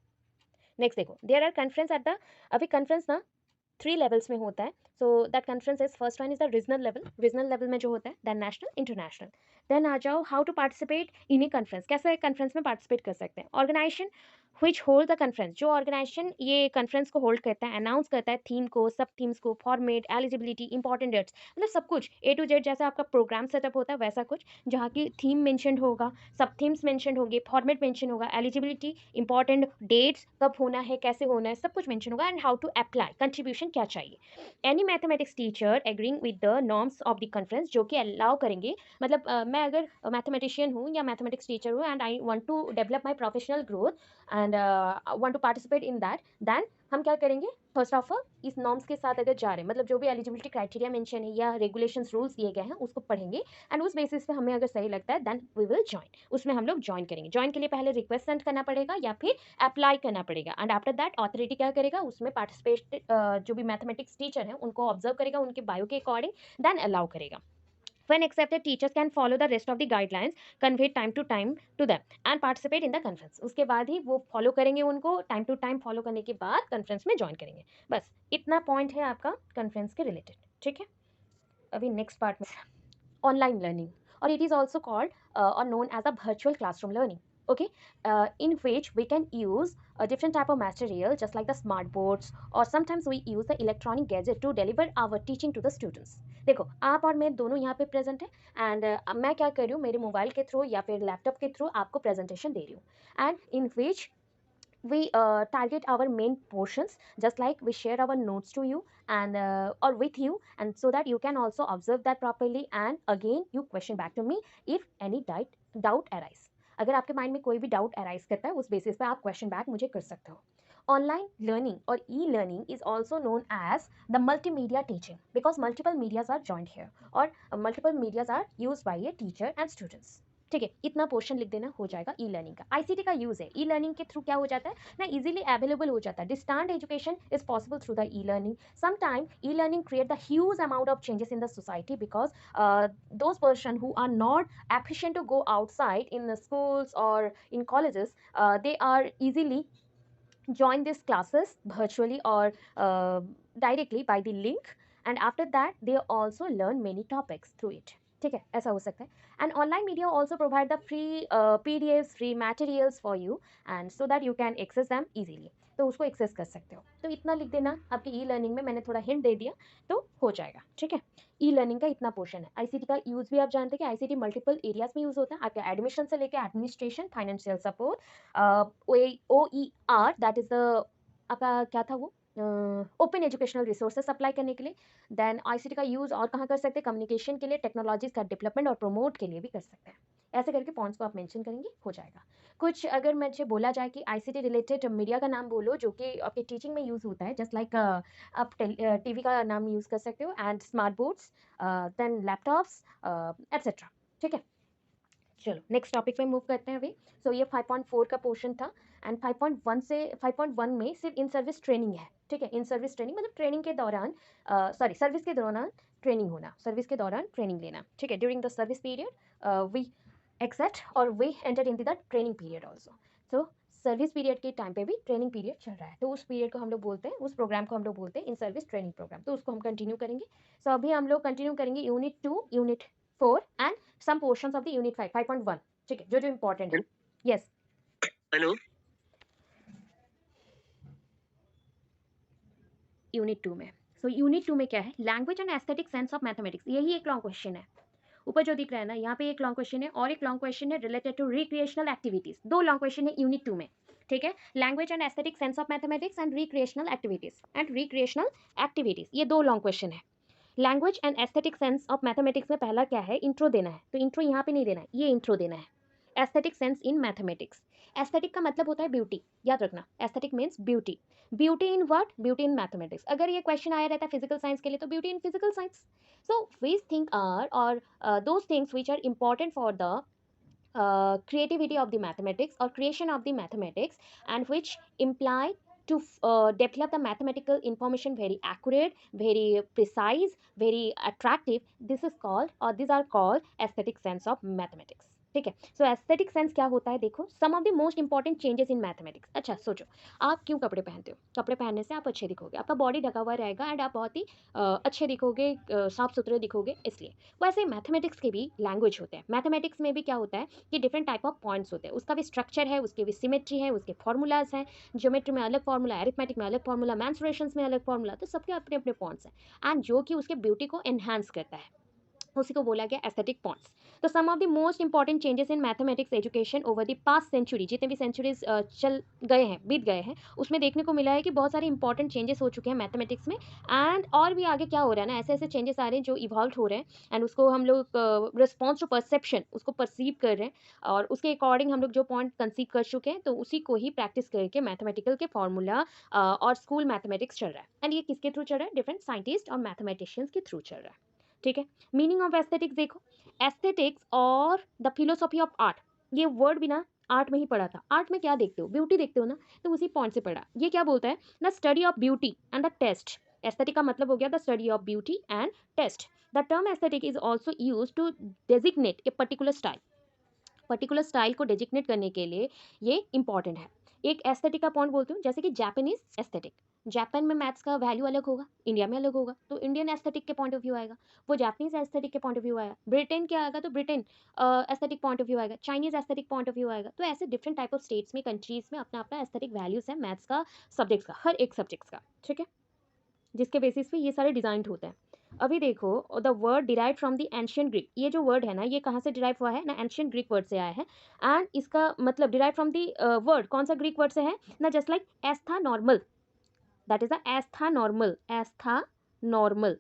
next देखो, there are conference at the, अभी कॉन्फ्रेंस ना 3 लेवल्स में होता है। So that conference is, first one is the regional level, regional level में जो होता है, देन नेशनल, इंटरनेशनल। देन आ जाओ how to participate in a conference, कैसे कॉन्फ्रेंस में पार्टिसिपेट कर सकते हैं। Organisation which hold the conference, जो ऑर्गेनाइजेशन ये कॉन्फ्रेंस को होल्ड करता है, अनाउंस करता है थीम को, सब थीम्स को, फॉर्मेट, एलिजिबिलिटी, इंपॉर्टेंट डेट्स, मतलब सब कुछ ए टू जेड, जैसा आपका प्रोग्राम सेटअप होता है वैसा कुछ, जहाँ की थीम मेंशन होगा, सब थीम्स मेंशन होंगे, फॉर्मेट मेंशन होगा, एलिजिबिलिटी, इंपॉर्टेंट डेट्स, कब होना है, कैसे होना है, सब कुछ मेंशन होगा, and how to apply, contribution क्या चाहिए। Any mathematics teacher agreeing with the norms of the conference, जो कि अलाउ करेंगे, मतलब मैं अगर मैथमेटिशियन हूँ या मैथमेटिक्स टीचर हूँ and I want to develop my professional growth and want to participate in that, then हम क्या करेंगे, फर्स्ट ऑफ ऑल इस नॉर्म्स के साथ अगर जा रहे हैं, मतलब जो भी एलिजिबिलिटी क्राइटेरिया मेंशन है या रेगुलेशंस रूल्स दिए गए हैं उसको पढ़ेंगे, एंड उस बेसिस पे हमें अगर सही लगता है देन वी विल ज्वाइन, उसमें हम लोग ज्वाइन करेंगे। ज्वाइन के लिए पहले रिक्वेस्ट सेंड करना पड़ेगा या फिर अप्लाई करना पड़ेगा, एंड आफ्टर दैट अथॉरिटी क्या करेगा, उसमें पार्टिसिपेट जो भी मैथमेटिक्स टीचर हैं उनको ऑब्जर्व करेगा, उनके बायो के अकॉर्डिंग, देन अलाउ करेगा। When accepted, teachers can follow the rest of the guidelines conveyed time to time to them and participate in the conference. उसके बाद ही वो फॉलो करेंगे, उनको टाइम टू टाइम फॉलो करने के बाद कॉन्फ्रेंस में ज्वाइन करेंगे। बस इतना पॉइंट है आपका कॉन्फ्रेंस के रिलेटेड, ठीक है। अभी नेक्स्ट पार्ट में online learning, or it is also called or known as a virtual classroom learning, okay, in which we can use a different type of material just like the smart boards, or sometimes we use the electronic gadget to deliver our teaching to the students। देखो आप और मैं दोनों यहाँ पे present है, and मैं क्या कर रही हूँ, मेरे मोबाइल के थ्रू या फिर लैपटॉप के थ्रू आपको प्रेजेंटेशन दे रही हूँ, and in which we target our main portions, just like we share our notes to you and or with you, and so that you can also observe that properly, and again you question back to me if any doubt arise। अगर आपके mind में कोई भी doubt arise करता है उस basis पे आप क्वेश्चन बैक मुझे कर सकते हो। Online learning or e-learning is also known as the multimedia teaching because multiple medias are joined here, or multiple medias are used by a teacher and students। ठीक है, इतना पोर्शन लिख देना, हो जाएगा ई लर्निंग का। आईसीटी का use है, ई लर्निंग के थ्रू क्या हो जाता है ना, इजीली अवेलेबल हो जाता है। Distant education is possible through the e learning. Sometime e learning create the huge amount of changes in the society because those person who are not efficient to go outside in the schools or in colleges, they are easily join these classes virtually or directly by the link, and after that they also learn many topics through it। ठीक है, ऐसा हो सकता है। And online media also provide the free PDF, free materials for you, and so that you can access them easily, तो उसको access कर सकते हो। तो इतना लिख देना, आपकी ई लर्निंग में मैंने थोड़ा हिंट दे दिया तो हो जाएगा, ठीक है। ई लर्निंग का इतना पोर्शन है। आईसीटी का यूज भी आप जानते हैं कि आईसीटी मल्टीपल एरियाज में यूज होता है, आपके एडमिशन से लेकर administration, financial support, OER, that is the आपका क्या था वो, ओपन एजुकेशनल रिसोर्सेज सप्लाई करने के लिए। देन आईसीटी का यूज़ और कहाँ कर सकते हैं, कम्युनिकेशन के लिए, टेक्नोलॉजीज का डेवलपमेंट और प्रमोट के लिए भी कर सकते हैं। ऐसे करके पॉइंट्स को आप मेंशन करेंगे, हो जाएगा। कुछ अगर मुझे बोला जाए कि आईसीटी रिलेटेड मीडिया का नाम बोलो जो कि आपके टीचिंग में यूज़ होता है, जस्ट लाइक आप टीवी का नाम यूज़ कर सकते हो, and smart boards, then laptops etcetera, ठीक है। चलो नेक्स्ट टॉपिक पे मूव करते हैं अभी। सो ये 5.4 का पोर्शन था, एंड 5.1 से 5.1 में सिर्फ इन सर्विस ट्रेनिंग है, ठीक है। इन सर्विस ट्रेनिंग मतलब ट्रेनिंग के दौरान, सॉरी सर्विस के दौरान ट्रेनिंग होना, सर्विस के दौरान ट्रेनिंग लेना, ठीक है। During the service period we accept और we enter in the training period also. So service period के टाइम पे भी ट्रेनिंग पीरियड चल रहा है, तो उस पीरियड को हम लोग बोलते हैं, उस प्रोग्राम को हम लोग बोलते हैं इन सर्विस ट्रेनिंग प्रोग्राम, तो उसको हम कंटिन्यू करेंगे। सो अभी हम लोग कंटिन्यू करेंगे unit 2, unit 4 and some portions of the unit 5, 5.1, ठीक है, जो जो इंपॉर्टेंट है। यस, हेलो, यूनिट 2 में सो यूनिट 2 में क्या है, language and aesthetic sense of mathematics, यही एक लॉन्ग क्वेश्चन है। ऊपर जो दिख रहा है ना, यहाँ पे एक लॉन्ग क्वेश्चन है और एक लॉन्ग क्वेश्चन है रिलेटेड टू रिक्रिएशनल एक्टिविटीज। दो लॉन्ग क्वेश्चन है यूनिट 2 में, ठीक है। Language and aesthetic sense of mathematics and recreational activities, ये दो लॉन्ग क्वेश्चन है। Language and aesthetic sense of mathematics में पहला क्या है, इंट्रो देना है, तो इंट्रो यहाँ पे नहीं देना है, ये इंट्रो देना है। Aesthetic sense in mathematics, aesthetic का मतलब होता है ब्यूटी, याद रखना, aesthetic means beauty. Beauty in what, beauty in mathematics. अगर ये क्वेश्चन आया रहता है फिजिकल साइंस के लिए, तो beauty in physical science. So these thing are और those things which are important for the creativity of the mathematics or creation of the mathematics, and which imply to develop the mathematical information very accurate, very precise, very attractive. This is called, or these are called, aesthetic sense of mathematics, ठीक है। So aesthetic sense क्या होता है, देखो, some of the most important changes in mathematics. अच्छा सोचो, आप क्यों कपड़े पहनते हो, कपड़े पहनने से आप अच्छे दिखोगे, आपका बॉडी ढका हुआ रहेगा एंड आप बहुत ही अच्छे दिखोगे, साफ सुथरे दिखोगे, इसलिए। वैसे मैथमेटिक्स के भी लैंग्वेज होते हैं, मैथमेटिक्स में भी क्या होता है कि डिफरेंट टाइप ऑफ पॉइंट्स होते हैं, उसका भी स्ट्रक्चर है, उसकी भी सिमेट्री है, उसके फॉर्मूलाज हैं, ज्योमेट्री में अलग फॉर्मूला, एरिथमेटिक में अलग फॉर्मूला, मेंसुरेशंस में अलग फॉर्मूला, तो सबके अपने अपने पॉइंट्स हैं एंड जो कि उसके ब्यूटी को एनहांस करता है, उसी को बोला गया एस्थेटिक पॉइंट्स। तो some of the most important changes in mathematics education over the past century, जितने भी सेंचुरीज चल गए हैं, बीत गए हैं, उसमें देखने को मिला है कि बहुत सारे इंपॉर्टेंट चेंजेस हो चुके हैं मैथमेटिक्स में। एंड और भी आगे क्या हो रहा है ना, ऐसे ऐसे चेंजेस आ रहे हैं जो इवॉल्व हो रहे हैं एंड उसको हम लोग रिस्पॉन्स टू परसेप्शन, उसको परसीव कर रहे हैं और उसके अकॉर्डिंग हम लोग जो पॉइंट कंसीव कर चुके हैं, तो उसी को ही प्रैक्टिस करके मैथमेटिकल के फॉर्मूला और स्कूल मैथमेटिक्स चल रहा है। एंड ये किसके थ्रू चल रहा है, डिफरेंट साइंटिस्ट और मैथमेटिशियंस के थ्रू चल रहा है, ठीक है। मीनिंग ऑफ एस्थेटिक्स देखो, एस्थेटिक्स और द फिलोसॉफी ऑफ आर्ट, ये वर्ड भी ना आर्ट में ही पढ़ा था। आर्ट में क्या देखते हो, ब्यूटी देखते हो ना, तो उसी पॉइंट से पढ़ा। ये क्या बोलता है, the study of beauty and the taste. Aesthetic का मतलब हो गया the study of beauty and taste. The term aesthetic is also use to designate a particular style, particular style को डेजिग्नेट करने के लिए ये इंपॉर्टेंट है। एक एस्थेटिक का पॉइंट बोलती हूँ, जैसे कि जापानीज एस्थेटिक, जापान में मैथ्स का वैल्यू अलग होगा, इंडिया में अलग होगा, तो इंडियन एस्थेटिक के पॉइंट ऑफ व्यू आएगा, वो जापानीज एस्थेटिक के पॉइंट ऑफ व्यू आएगा। ब्रिटेन क्या आएगा, तो Britain aesthetic point of view आएगा, Chinese aesthetic point of view आएगा। तो ऐसे डिफरेंट टाइप ऑफ स्टेट्स में, कंट्रीज में अपना अपना एस्थेटिक वैल्यूज है मैथ्स का, सब्जेक्ट्स का, हर एक सब्जेक्ट्स का, ठीक है, जिसके बेसिस पे ये सारे डिजाइन होते हैं। अभी देखो, the word derive from the ancient Greek, ये जो वर्ड है ना, ये कहाँ से डिराइव हुआ है ना, एंशियंट ग्रीक वर्ड से आया है। एंड इसका मतलब डिराइव फ्रॉम द वर्ड, कौन सा ग्रीक वर्ड से है ना, जस्ट लाइक एस्था नॉर्मल, दैट इज अ एस्था नॉर्मल, एस्था नॉर्मल,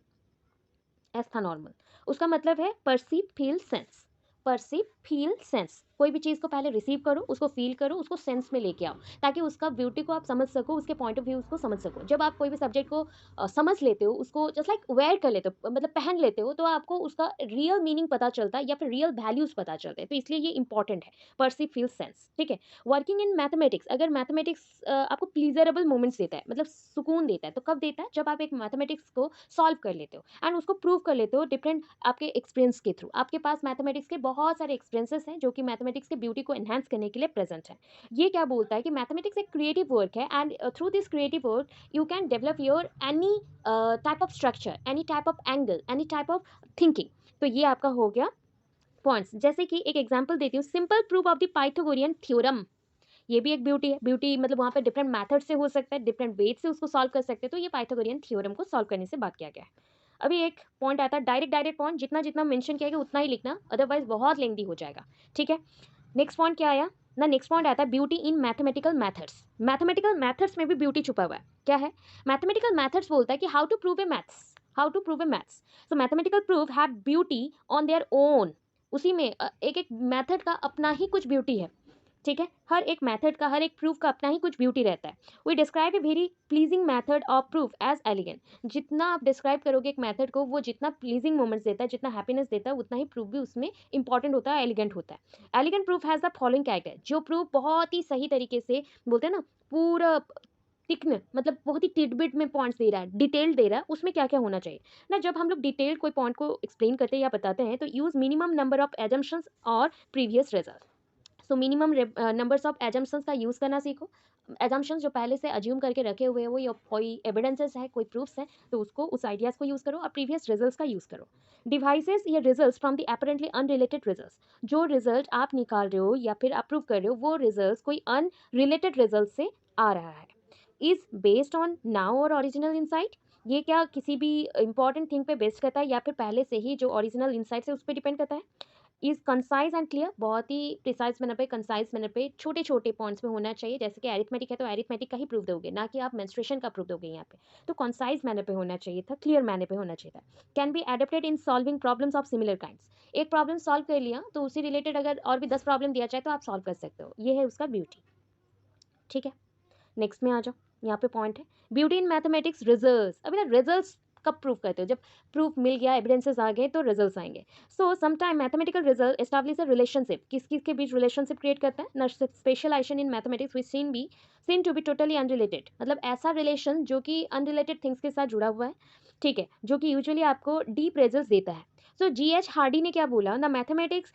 एस्था नॉर्मल, उसका मतलब है perceive feel sense, perceive feel sense. कोई भी चीज़ को पहले रिसीव करो, उसको फील करो, उसको सेंस में लेके आओ, ताकि उसका ब्यूटी को आप समझ सको, उसके पॉइंट ऑफ व्यू उसको समझ सको। जब आप कोई भी सब्जेक्ट को समझ लेते हो, उसको जस्ट लाइक वेयर कर लेते हो, मतलब पहन लेते हो, तो आपको उसका रियल मीनिंग पता चलता है या फिर रियल वैल्यूज पता चलते हैं। तो इसलिए ये इंपॉर्टेंट है, परसीव फील सेंस, ठीक है। वर्किंग इन मैथमेटिक्स, अगर मैथमेटिक्स आपको प्लीजरेबल मोमेंट्स देता है, मतलब सुकून देता है, तो कब देता है, जब आप एक मैथमेटिक्स को सॉल्व कर लेते हो एंड उसको प्रूव कर लेते हो डिफरेंट आपके एक्सपीरियंस के थ्रू। आपके पास मैथमेटिक्स के बहुत सारे एक्सपीरियंसेस हैं जो कि मैथमेटिक्स के ब्यूटी को एनहांस करने के लिए प्रेजेंट है। ये क्या बोलता है कि मैथमेटिक्स एक क्रिएटिव वर्क है and through this creative work you can develop your any type of structure, any type of angle, any type of thinking. तो ये आपका हो गया पॉइंट्स। जैसे कि एक एग्जांपल देती हूँ, simple proof of the Pythagorean theorem, ये भी एक ब्यूटी है। ब्यूटी मतलब वहाँ पे डिफरेंट मेथड से हो सकता है, डिफरेंट वेज से उसको सॉल्व कर सकते हैं। तो ये पाइथागोरियन थ्योरम को सॉल्व करने से बात किया गया है। अभी एक पॉइंट आता है डायरेक्ट पॉइंट, जितना जितना मेंशन किया गया उतना ही लिखना, अदरवाइज बहुत लेंदी हो जाएगा, ठीक है। नेक्स्ट पॉइंट क्या आया ना, नेक्स्ट पॉइंट आता है beauty in mathematical methods. Mathematical methods में भी ब्यूटी छुपा हुआ है। क्या है, मैथमेटिकल मैथड्स बोलता है कि how to prove a maths, how to prove a maths. So mathematical proof have beauty on their own, उसी में एक एक मैथड का अपना ही कुछ ब्यूटी है, ठीक है। हर एक मेथड का, हर एक प्रूफ का अपना ही कुछ ब्यूटी रहता है। We describe a very pleasing method of proof as elegant. जितना आप डिस्क्राइब करोगे एक मेथड को, वो जितना प्लीजिंग मोमेंट्स देता है, जितना हैप्पीनेस देता है, उतना ही प्रूफ भी उसमें इंपॉर्टेंट होता है, एलिगेंट होता है। Elegant proof has the following character, जो प्रूफ बहुत ही सही तरीके से, बोलते हैं ना पूरा तिक्न, मतलब बहुत ही टिडबिट में पॉइंट्स दे रहा है, डिटेल दे रहा है, उसमें क्या क्या होना चाहिए ना। जब हम लोग डिटेल कोई पॉइंट को एक्सप्लेन करते हैं या बताते हैं, तो use minimum number of assumptions और previous result. So minimum numbers of assumptions का यूज़ करना सीखो। एजम्पशंस जो पहले से अज्यूम करके रखे हुए हैं, वो या कोई एविडेंसेस है, कोई प्रूफ्स हैं, तो उसको, उस आइडियाज़ को यूज़ करो और प्रीवियस रिजल्ट्स का यूज़ करो। डिवाइसेस या results from the apparently unrelated results, जो रिजल्ट आप निकाल रहे हो या फिर अप्रूव कर रहे हो, वो रिजल्ट्स कोई अनरिलेटेड रिजल्ट से आ रहा है। इज बेस्ड ऑन नाउ और ओरिजिनल इंसाइट, ये क्या किसी भी इंपॉर्टेंट थिंग पे बेस्ड करता है या फिर पहले से ही जो ओरिजिनल इनसाइट्स है उस पे डिपेंड करता है? इज़ कंसाइज़ एंड क्लियर, बहुत ही प्रिसाइज़ मैनर पे, कंसाइज़ मैनर पे, छोटे-छोटे पॉइंट्स में होना चाहिए। जैसे कि अरिथमेटिक है तो अरिथमेटिक का ही प्रूफ दोगे, ना कि आप मेंस्ट्रुएशन का प्रूफ दोगे यहाँ पे। तो कंसाइज़ मैनर पे होना चाहिए था, क्लियर मैनर पे होना चाहिए था। Can be adapted in solving problems of similar kinds. एक प्रॉब्लम सॉल्व कर लिया तो उसी रिलेटेड अगर और भी 10 प्रॉब्लम दिया जाए तो आप सॉल्व कर सकते हो। ये है उसका ब्यूटी, ठीक है? नेक्स्ट में आ जाओ, यहाँ पे पॉइंट है ब्यूटी इन मैथमेटिक्स रिजल्ट्स। अभी ना रिजल्ट्स कब प्रूव करते हो? जब प्रूफ मिल गया, एविडेंसेस आ गए तो रिजल्ट्स आएंगे। So sometime mathematical result establish a relationship, किस किस के बीच रिलेशनशिप क्रिएट करता है ना, specialisation in mathematics which seen to be totally unrelated, मतलब ऐसा रिलेशन जो कि अनरिलेटेड थिंग्स के साथ जुड़ा हुआ है, ठीक है, जो कि यूजुअली आपको डीप रिजल्ट्स देता है। सो G.H. हार्डी ने क्या बोला, द मैथमेटिक्स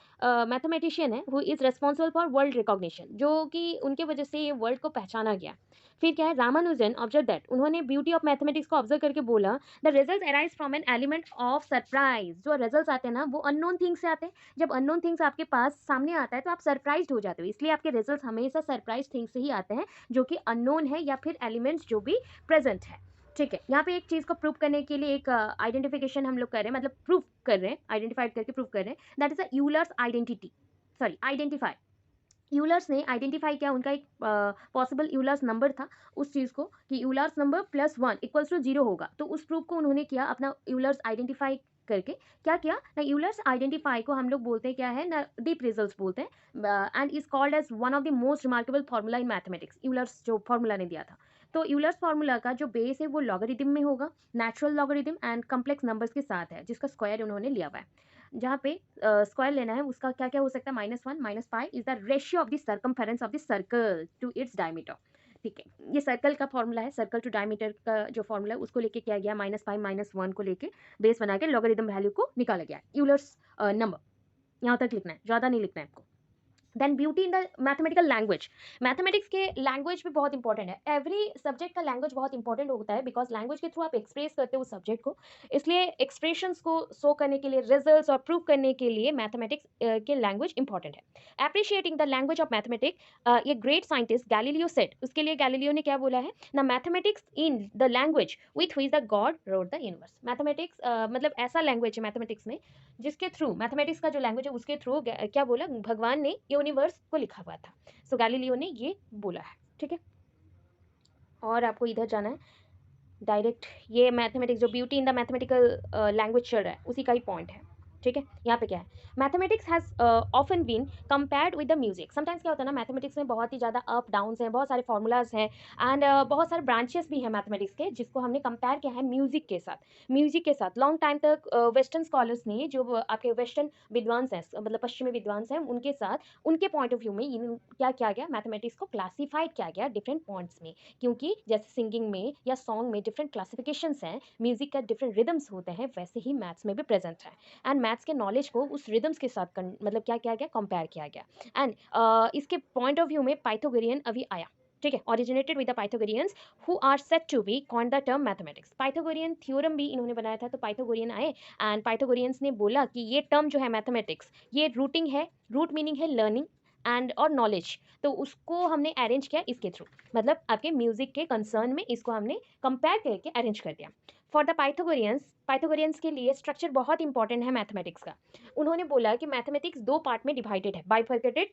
मैथमेटिशियन है who is responsible for world recognition, जो कि उनके वजह से ये वर्ल्ड को पहचाना गया। फिर क्या है, रामानुजन ऑब्जर्व दैट, उन्होंने ब्यूटी ऑफ मैथमेटिक्स को ऑब्जर्व करके बोला the result arise from an element of surprise. जो रिजल्ट्स आते हैं ना वो अननोन थिंग्स से आते हैं। जब अननोन थिंग्स आपके पास सामने आता है तो आप सरप्राइज हो जाते हो, इसलिए आपके रिजल्ट्स हमेशा सरप्राइज थिंग्स से ही आते हैं जो कि अननोन है या फिर एलिमेंट्स जो भी प्रेजेंट है, ठीक है। यहाँ पे एक चीज को प्रूव करने के लिए एक आइडेंटिफिकेशन हम लोग कर रहे हैं, मतलब प्रूव कर रहे हैं, आइडेंटिफाइड करके प्रूव कर रहे हैं, that is a Euler's identity, sorry identify. Euler's ने आइडेंटिफाई किया, उनका एक पॉसिबल यूलर्स नंबर था उस चीज़ को कि यूलर्स नंबर +1 इक्वल्स टू 0 होगा, तो उस प्रूफ को उन्होंने किया अपना यूलर्स आइडेंटिफाई करके। क्या किया ना, यूलर्स आइडेंटिफाई को हम लोग बोलते हैं क्या है ना, डीप रिजल्ट्स बोलते हैं, and is called as one of the most remarkable formula in mathematics. Euler's जो फार्मूला ने दिया था, तो यूलर्स फार्मूला का जो बेस है वो लॉगरिथम में होगा, natural logarithm and complex numbers के साथ है, जिसका स्क्वायर उन्होंने लिया हुआ है। जहाँ पे स्क्वायर लेना है उसका क्या क्या हो सकता है, -1 -5 is the ratio of the circumference of the circle to its diameter, ठीक है। ये सर्कल का फॉर्मूला है, सर्कल टू डायमीटर का जो फॉर्मूला है उसको लेके किया गया, -5 -1 को लेके बेस बना के लॉगरिथम वैल्यू को निकाला गया, यूलर्स नंबर। यहाँ तक लिखना है, ज़्यादा नहीं लिखना है आपको। Then beauty in the mathematical language, mathematics के लैंग्वेज भी बहुत इंपॉर्टेंट है। एवरी सब्जेक्ट का लैंग्वेज बहुत इंपॉर्टेंट होता है, बिकॉज लैंग्वेज के थ्रू आप एक्सप्रेस करते हो उस सब्जेक्ट को, इसलिए एक्सप्रेशंस को शो करने के लिए, रिजल्ट्स और प्रूव करने के लिए मैथमेटिक्स के लैंग्वेज इंपॉर्टेंट है। Appreciating the language of mathematics, ये ग्रेट साइंटिस्ट गैलीलियो सेट, उसके लिए गैलीलियो ने क्या बोला है ना, mathematics in the language with which the God wrote the universe. Mathematics मतलब ऐसा लैंग्वेज है मैथमेटिक्स में जिसके थ्रू, मैथमेटिक्स का जो लैंग्वेज है उसके थ्रू क्या बोला, भगवान ने यूनिवर्स को लिखा हुआ था। सो गैलीलियो ने ये बोला है, ठीक है। और आपको इधर जाना है डायरेक्ट, ये मैथमेटिक्स जो beauty in the mathematical language चल रहा है उसी का ही पॉइंट है, ठीक है। यहाँ पे क्या है, mathematics has often been compared with the music. Sometimes क्या होता है ना, मैथमेटिक्स में बहुत ही ज़्यादा अप डाउन्स हैं, बहुत सारे फॉर्मूलाज हैं, एंड बहुत सारे ब्रांचेस भी हैं मैथमेटिक्स के, जिसको हमने कंपेयर किया है म्यूजिक के साथ। म्यूजिक के साथ लॉन्ग टाइम तक वेस्टर्न स्कॉलर्स ने, जो आपके वेस्टर्न विद्वांस हैं, मतलब पश्चिमी विद्वांस हैं, उनके साथ, उनके पॉइंट ऑफ व्यू में क्या किया गया, मैथमेटिक्स को क्लासीफाइड किया गया डिफरेंट पॉइंट्स में, क्योंकि जैसे सिंगिंग में या सॉन्ग में डिफरेंट क्लासिफिकेशंस हैं, म्यूजिक का डिफरेंट रिदम्स होते हैं, वैसे ही मैथ्स में भी प्रेजेंट है। एंड मैथ्स के नॉलेज को उस रिदम्स के साथ मतलब क्या किया गया, कंपेयर किया गया। एंड इसके पॉइंट ऑफ व्यू में पाइथागोरियन अभी आया, ठीक है, originated with the Pythagoreans who are said to be coined the term mathematics. Pythagorean theorem भी इन्होंने बनाया था, तो पाइथागोरियन आए एंड पाइथागोरियंस ने बोला कि ये टर्म जो है मैथमेटिक्स, ये रूटिंग है, रूट मीनिंग है लर्निंग एंड और नॉलेज, तो उसको हमने अरेंज किया इसके थ्रू, मतलब आपके म्यूजिक के कंसर्न में इसको हमने कंपेयर करके अरेंज कर दिया। फॉर द पाइथागोरियंस के लिए स्ट्रक्चर बहुत इंपॉर्टेंट है मैथमेटिक्स का। उन्होंने बोला कि मैथमेटिक्स दो पार्ट में डिवाइडेड है, बाइफर्केटेड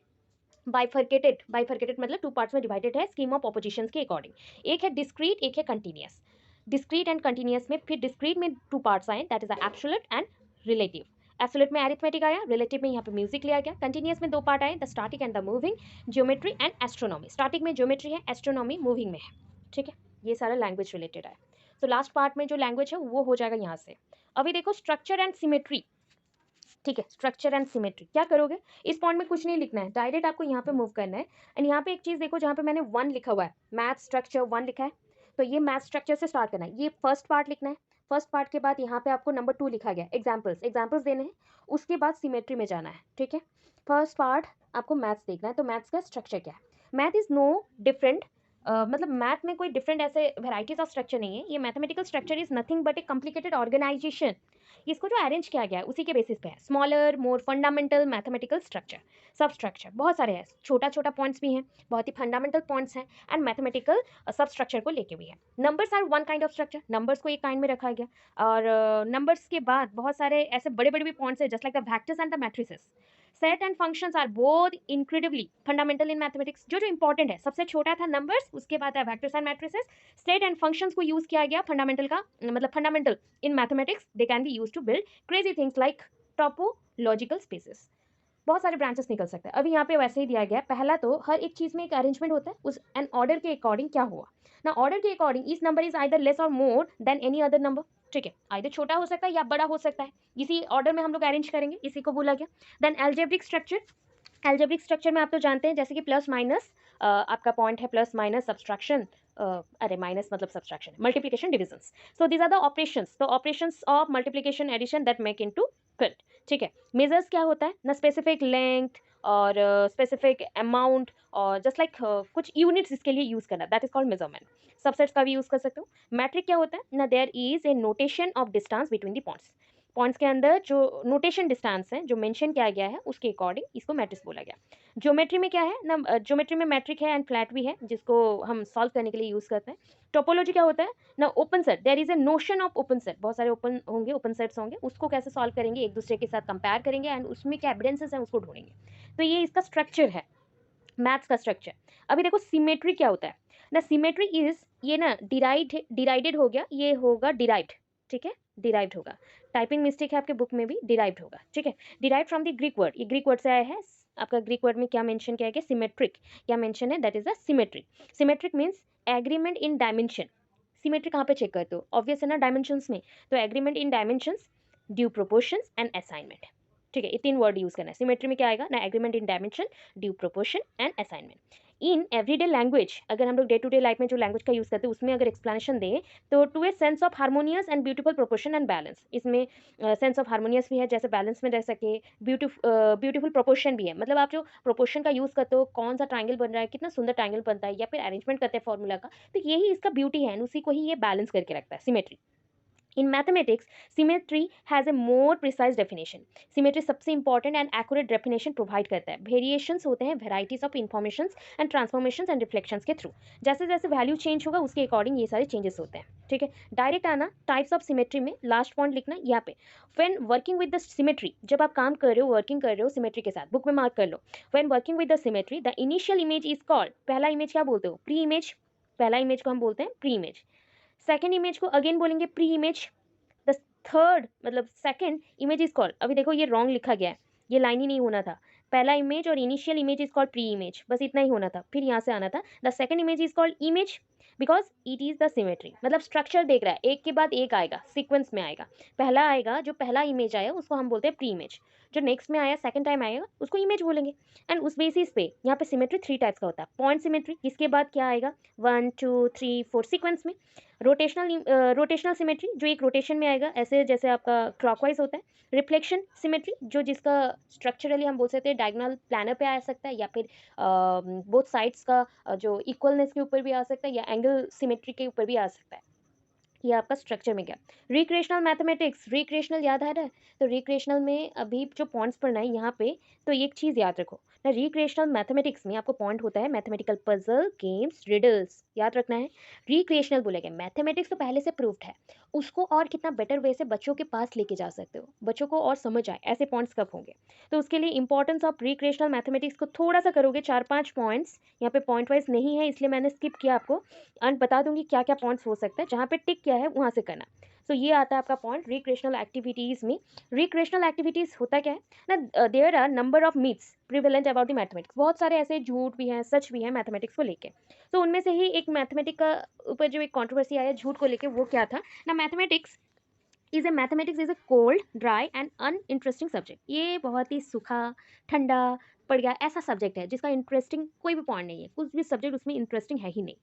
मतलब टू पार्ट्स में डिवाइडेड है स्कीम ऑफ ऑपोजिशंस के अकॉर्डिंग। एक है डिस्क्रीट, एक है कंटिन्यूअस। डिस्क्रीट एंड कंटिन्यूअस में, फिर डिस्क्रीट में टू पार्ट्स आए, that is the absolute and relative. Absolute में अरिथमेटिक आया, रिलेटिव में यहाँ पे म्यूजिक लिया गया। कंटिन्यूअस में दो पार्ट आए, the static and the moving, geometry and astronomy. Static में ज्योमेट्री है, एस्ट्रोनॉमी मूविंग में है, ठीक है। ये सारा लैंग्वेज रिलेटेड है। तो लास्ट पार्ट में जो लैंग्वेज है वो हो जाएगा यहाँ से। अभी देखो स्ट्रक्चर एंड सिमेट्री, ठीक है, स्ट्रक्चर एंड सिमेट्री क्या करोगे, इस पॉइंट में कुछ नहीं लिखना है, डायरेक्ट आपको यहाँ पे मूव करना है। एंड यहाँ पे एक चीज देखो, जहाँ पे मैंने 1 लिखा हुआ है, मैथ स्ट्रक्चर 1 लिखा है, तो ये मैथ स्ट्रक्चर से स्टार्ट करना है, ये फर्स्ट पार्ट लिखना है। फर्स्ट पार्ट के बाद यहाँ पे आपको नंबर 2 लिखा गया, एग्जाम्पल्स देने हैं, उसके बाद सिमेट्री में जाना है, ठीक है। फर्स्ट पार्ट आपको मैथ्स देखना है, तो मैथ्स का स्ट्रक्चर क्या है, मैथ इज नो डिफरेंट मतलब मैथ में कोई डिफरेंट ऐसे वेराइटीज ऑफ स्ट्रक्चर नहीं है। ये mathematical structure is nothing but a complicated organisation. इसको जो अरेंज किया गया है उसी के बेसिस पे है। Smaller more fundamental mathematical structure, substructure बहुत सारे हैं, छोटा छोटा पॉइंट्स भी हैं, बहुत ही फंडामेंटल पॉइंट्स हैं, एंड मैथमेटिकल सब स्ट्रक्चर को लेके भी है। Numbers are one kind of structure, numbers को एक काइंड में रखा गया। और नंबर्स के बाद बहुत सारे ऐसे बड़े बड़े भी पॉइंट्स है, just like the vectors and the matrices. Set and functions are both incredibly fundamental in mathematics. जो जो इंपॉर्टेंट है, सबसे छोटा था नंबर्स, उसके बाद है vectors and matrices. Set and functions को यूज किया गया फंडामेंटल का, मतलब fundamental in mathematics. They can be use to build crazy things like topological spaces. बहुत सारे ब्रांचेस निकल सकते हैं। अभी यहाँ पे वैसे ही दिया गया है। पहला तो हर एक चीज में एक अरेंजमेंट होता है, उस एन ऑर्डर के अकॉर्डिंग क्या हुआ ना, ऑर्डर के अकॉर्डिंग इस नंबर इज आइदर लेस और more than any other number. ठीक है, आइदर छोटा हो सकता है या बड़ा हो सकता है, इसी ऑर्डर में हम लोग अरेंज करेंगे, इसी को बोला गया। Then algebraic structure. Algebraic structure में आप तो जानते हैं, जैसे कि प्लस माइनस, आपका पॉइंट है प्लस माइनस सब्सट्रैक्शन, अरे माइनस मतलब subtraction, multiplication, divisions. So these are the operations, तो operations of multiplication addition that make into field. ठीक है, मेजर्स क्या होता है ना, स्पेसिफिक लेंथ और स्पेसिफिक अमाउंट, और जस्ट लाइक कुछ यूनिट्स इसके लिए यूज करना, that is called measurement. Subsets का भी यूज कर सकते हो। मैट्रिक क्या होता है ना, there is a notation of distance between the points. Points के अंदर जो नोटेशन डिस्टेंस है, जो मेंशन किया गया है, उसके अकॉर्डिंग इसको मैट्रिक्स बोला गया। ज्योमेट्री में क्या है ना, ज्योमेट्री में मैट्रिक है एंड फ्लैट भी है, जिसको हम सॉल्व करने के लिए यूज करते हैं। टोपोलॉजी क्या होता है ना, open set, there is a notion of open set, बहुत सारे ओपन होंगे, ओपन सेट्स होंगे, उसको कैसे सॉल्व करेंगे, एक दूसरे के साथ कंपेयर करेंगे एंड उसमें क्या एविडेंसेस हैं उसको ढूंढेंगे। तो ये इसका स्ट्रक्चर है, मैथ्स का स्ट्रक्चर। अभी देखो सिमेट्री क्या होता है ना, सिमेट्री इज, ये ना डिराइडेड हो गया, ये होगा डिराइव्ड। ठीक है, डिराइव्ड होगा, टाइपिंग मिस्टेक है आपके बुक में भी, डिराइव्ड होगा। ठीक है, derived from the Greek word, ये ग्रीक वर्ड से आया है। आपका ग्रीक वर्ड में क्या मेंशन किया गया, सिमेट्रिक, क्या मेंशन है, that is a symmetry. Symmetric means agreement in dimension. Symmetry कहाँ पे चेक करते हो, ऑब्वियस है ना, डायमेंशंस में। तो agreement in dimensions, due proportions and assignment. ठीक है, ये तीन वर्ड यूज करना है। सिमेट्री में क्या आएगा ना, agreement in dimension, due proportion and assignment. In everyday language, अगर हम लोग डे टू डे लाइफ में जो लैंग्वेज का यूज करते हैं उसमें अगर एक्सप्लेनेशन दें, तो to a sense of harmonious and beautiful proportion and balance, इसमें सेंस ऑफ हार्मोनियस भी है, जैसे बैलेंस में रह सके, ब्यूटीफुल प्रोपोर्शन भी है, मतलब आप जो प्रोपोर्शन का यूज करते हो, कौन सा ट्राइंगल बन रहा है, कितना सुंदर ट्राइंगल बनता है, या फिर अरेंजमेंट करते हैं फॉर्मूला का, तो यही इसका ब्यूटी है, उसी को ही ये बैलेंस करके रखता है, symmetry. In mathematics, symmetry has a more precise definition. Symmetry सबसे important and accurate definition provide करता है। Variations होते हैं varieties of informations and transformations and reflections के through। जैसे जैसे value change होगा उसके according ये सारे changes होते हैं। ठीक है, डायरेक्ट आना, टाइप्स ऑफ सिमेट्री में लास्ट पॉइंट लिखना यहाँ पे। When working with the symmetry, जब आप काम कर रहे हो, वर्किंग कर रहे हो सिमेट्री के साथ, बुक में मार्क कर लो। When working with the symmetry, the initial image is called, पहला इमेज क्या बोलते हो, प्री इमेज। पहला इमेज को हम बोलते हैं प्री इमेज। सेकेंड इमेज को अगेन बोलेंगे प्री इमेज। द थर्ड मतलब सेकेंड इमेज इज कॉल्ड, अभी देखो ये रॉन्ग लिखा गया है, ये लाइन ही नहीं होना था। पहला इमेज और initial image is called pre image, बस इतना ही होना था, फिर यहाँ से आना था the second image is called image because it is the symmetry. मतलब स्ट्रक्चर देख रहा है, एक के बाद एक आएगा, सीक्वेंस में आएगा। पहला आएगा, जो पहला इमेज आया उसको हम बोलते हैं प्री इमेज, जो नेक्स्ट में आया सेकंड टाइम आएगा उसको इमेज बोलेंगे। एंड उस बेसिस पे यहाँ पे सिमेट्री थ्री टाइप्स का होता है। पॉइंट सिमेट्री, इसके बाद क्या आएगा, 1 2 3 4 सीक्वेंस में। रोटेशनल सिमेट्री, जो एक रोटेशन में आएगा, ऐसे जैसे आपका क्लॉकवाइज होता है। रिफ्लेक्शन सिमेट्री, जो जिसका स्ट्रक्चरली हम बोल सकते हैं डायगोनल प्लानर पे आ सकता है, या फिर बोथ साइड्स का जो इक्वलनेस के ऊपर भी आ सकता है, या एंगल सिमेट्री के ऊपर भी आ सकता है। ये आपका स्ट्रक्चर में गया। रिक्रिएशनल मैथमेटिक्स, रिक्रिएशनल याद आ रहा है, तो रिक्रिएशनल में अभी जो पॉइंट्स पढ़ना है यहाँ पे, तो एक चीज़ याद रखो ना, रिक्रिएशनल मैथमेटिक्स में आपको पॉइंट होता है मैथमेटिकल पजल, गेम्स, रिडल्स, याद रखना है। रिक्रिएशनल बोलेंगे, मैथमेटिक्स तो पहले से प्रूव्ड है, उसको और कितना बेटर वे से बच्चों के पास लेके जा सकते हो, बच्चों को और समझ आए, ऐसे पॉइंट्स कब होंगे। तो उसके लिए इंपॉर्टेंस ऑफ रिक्रिएशनल मैथमेटिक्स को थोड़ा सा करोगे, 4-5 पॉइंट्स, यहाँ पे पॉइंट वाइज नहीं है इसलिए मैंने स्किप किया आपको, एंड बता दूंगी क्या क्या पॉइंट्स हो सकता है, जहाँ पे टिक किया है वहाँ से करना। सो ये आता है आपका पॉइंट रिक्रिएशनल एक्टिविटीज़ में। रिक्रिएशनल एक्टिविटीज़ होता क्या है ना, there are number of myths prevalent about the mathematics, बहुत सारे ऐसे झूठ भी हैं, सच भी हैं मैथमेटिक्स को लेके। तो उनमें से ही एक मैथमेटिक्स का ऊपर जो एक कंट्रोवर्सी आया झूठ को लेके, वो क्या था ना, mathematics is a cold, dry and uninteresting subject. ये बहुत ही सूखा, ठंडा पड़ गया ऐसा सब्जेक्ट है जिसका इंटरेस्टिंग कोई भी पॉइंट नहीं है, कुछ भी सब्जेक्ट उसमें इंटरेस्टिंग है ही नहीं।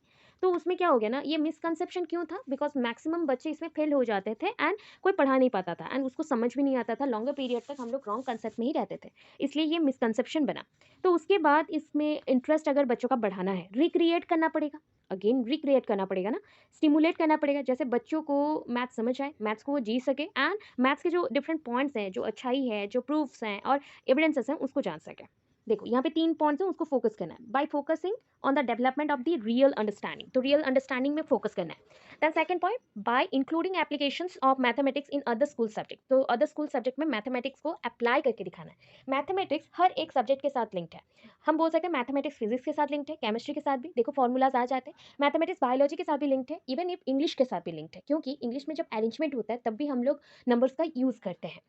तो उसमें क्या हो गया ना, ये मिसकंसेप्शन क्यों था, बिकॉज मैक्सिमम बच्चे इसमें फेल हो जाते थे एंड कोई पढ़ा नहीं पाता था एंड उसको समझ भी नहीं आता था, लॉन्गर पीरियड तक हम लोग रॉन्ग कंसेप्ट में ही रहते थे, इसलिए ये मिसकंसेप्शन बना। तो उसके बाद इसमें इंटरेस्ट अगर बच्चों का बढ़ाना है, रिक्रिएट करना पड़ेगा। अगेन रिक्रिएट करना पड़ेगा ना, स्टिमुलेट करना पड़ेगा, जैसे बच्चों को मैथ्स समझ आए, मैथ्स को वो जी सके एंड मैथ्स के जो डिफरेंट पॉइंट्स हैं, जो अच्छाई है, जो प्रूफ्स हैं और एविडेंसेस हैं, उसको जान सके। देखो यहाँ पे 3 पॉइंट्स हैं, उसको फोकस करना है by focusing on the development of the real understanding, तो रियल अंडरस्टैंडिंग में फोकस करना है। Then second point, by including applications of mathematics in other school subject, तो अदर स्कूल सब्जेक्ट में मैथमेटिक्स को अप्लाई करके दिखाना है। मैथमेटिक्स हर एक सब्जेक्ट के साथ लिंक्ड है, हम बोल सकते हैं मैथमेटिक्स फिजिक्स के साथ लिंक्ड है, केमिस्ट्री के साथ भी, देखो फॉर्मूलाज आ जाते हैं, मैथमेटिक्स बायोलॉजी के साथ भी लिंक्ड है, इवन इफ इंग्लिश के साथ भी लिंक्ड है, क्योंकि इंग्लिश में जब अरेंजमेंट होता है तब भी हम लोग नंबर्स का यूज करते हैं।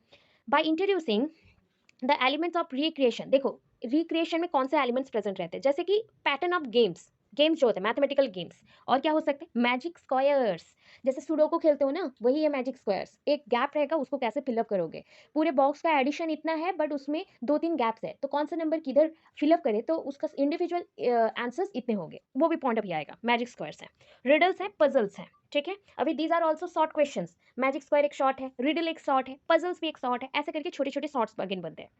By introducing the elements of recreation, देखो रिक्रिएशन में कौन से एलिमेंट्स प्रेजेंट रहते हैं, जैसे कि पैटर्न ऑफ गेम्स, गेम्स जो होते हैं मैथमेटिकल गेम्स, और क्या हो सकते हैं मैजिक स्क्वायर्स, जैसे सुडोको खेलते हो ना, वही है मैजिक स्क्वायर्स, एक गैप रहेगा उसको कैसे फिलअप करोगे, पूरे बॉक्स का एडिशन इतना है बट उसमें 2-3 गैप्स है, तो कौन सा नंबर किधर फिलअप करे तो उसका इंडिविजुअल आंसर्स इतने होंगे, वो भी पॉइंट अभी आएगा, मैजिक स्क्वायर्स हैं, रिडल्स हैं, पजल्स हैं, ठीक है। अभी these are also short questions, magic square एक शॉर्ट है, रिडल एक शॉर्ट है, पजल्स भी एक शॉर्ट है, ऐसे करके छोटे छोटे शॉर्ट्स अगेन बनते हैं।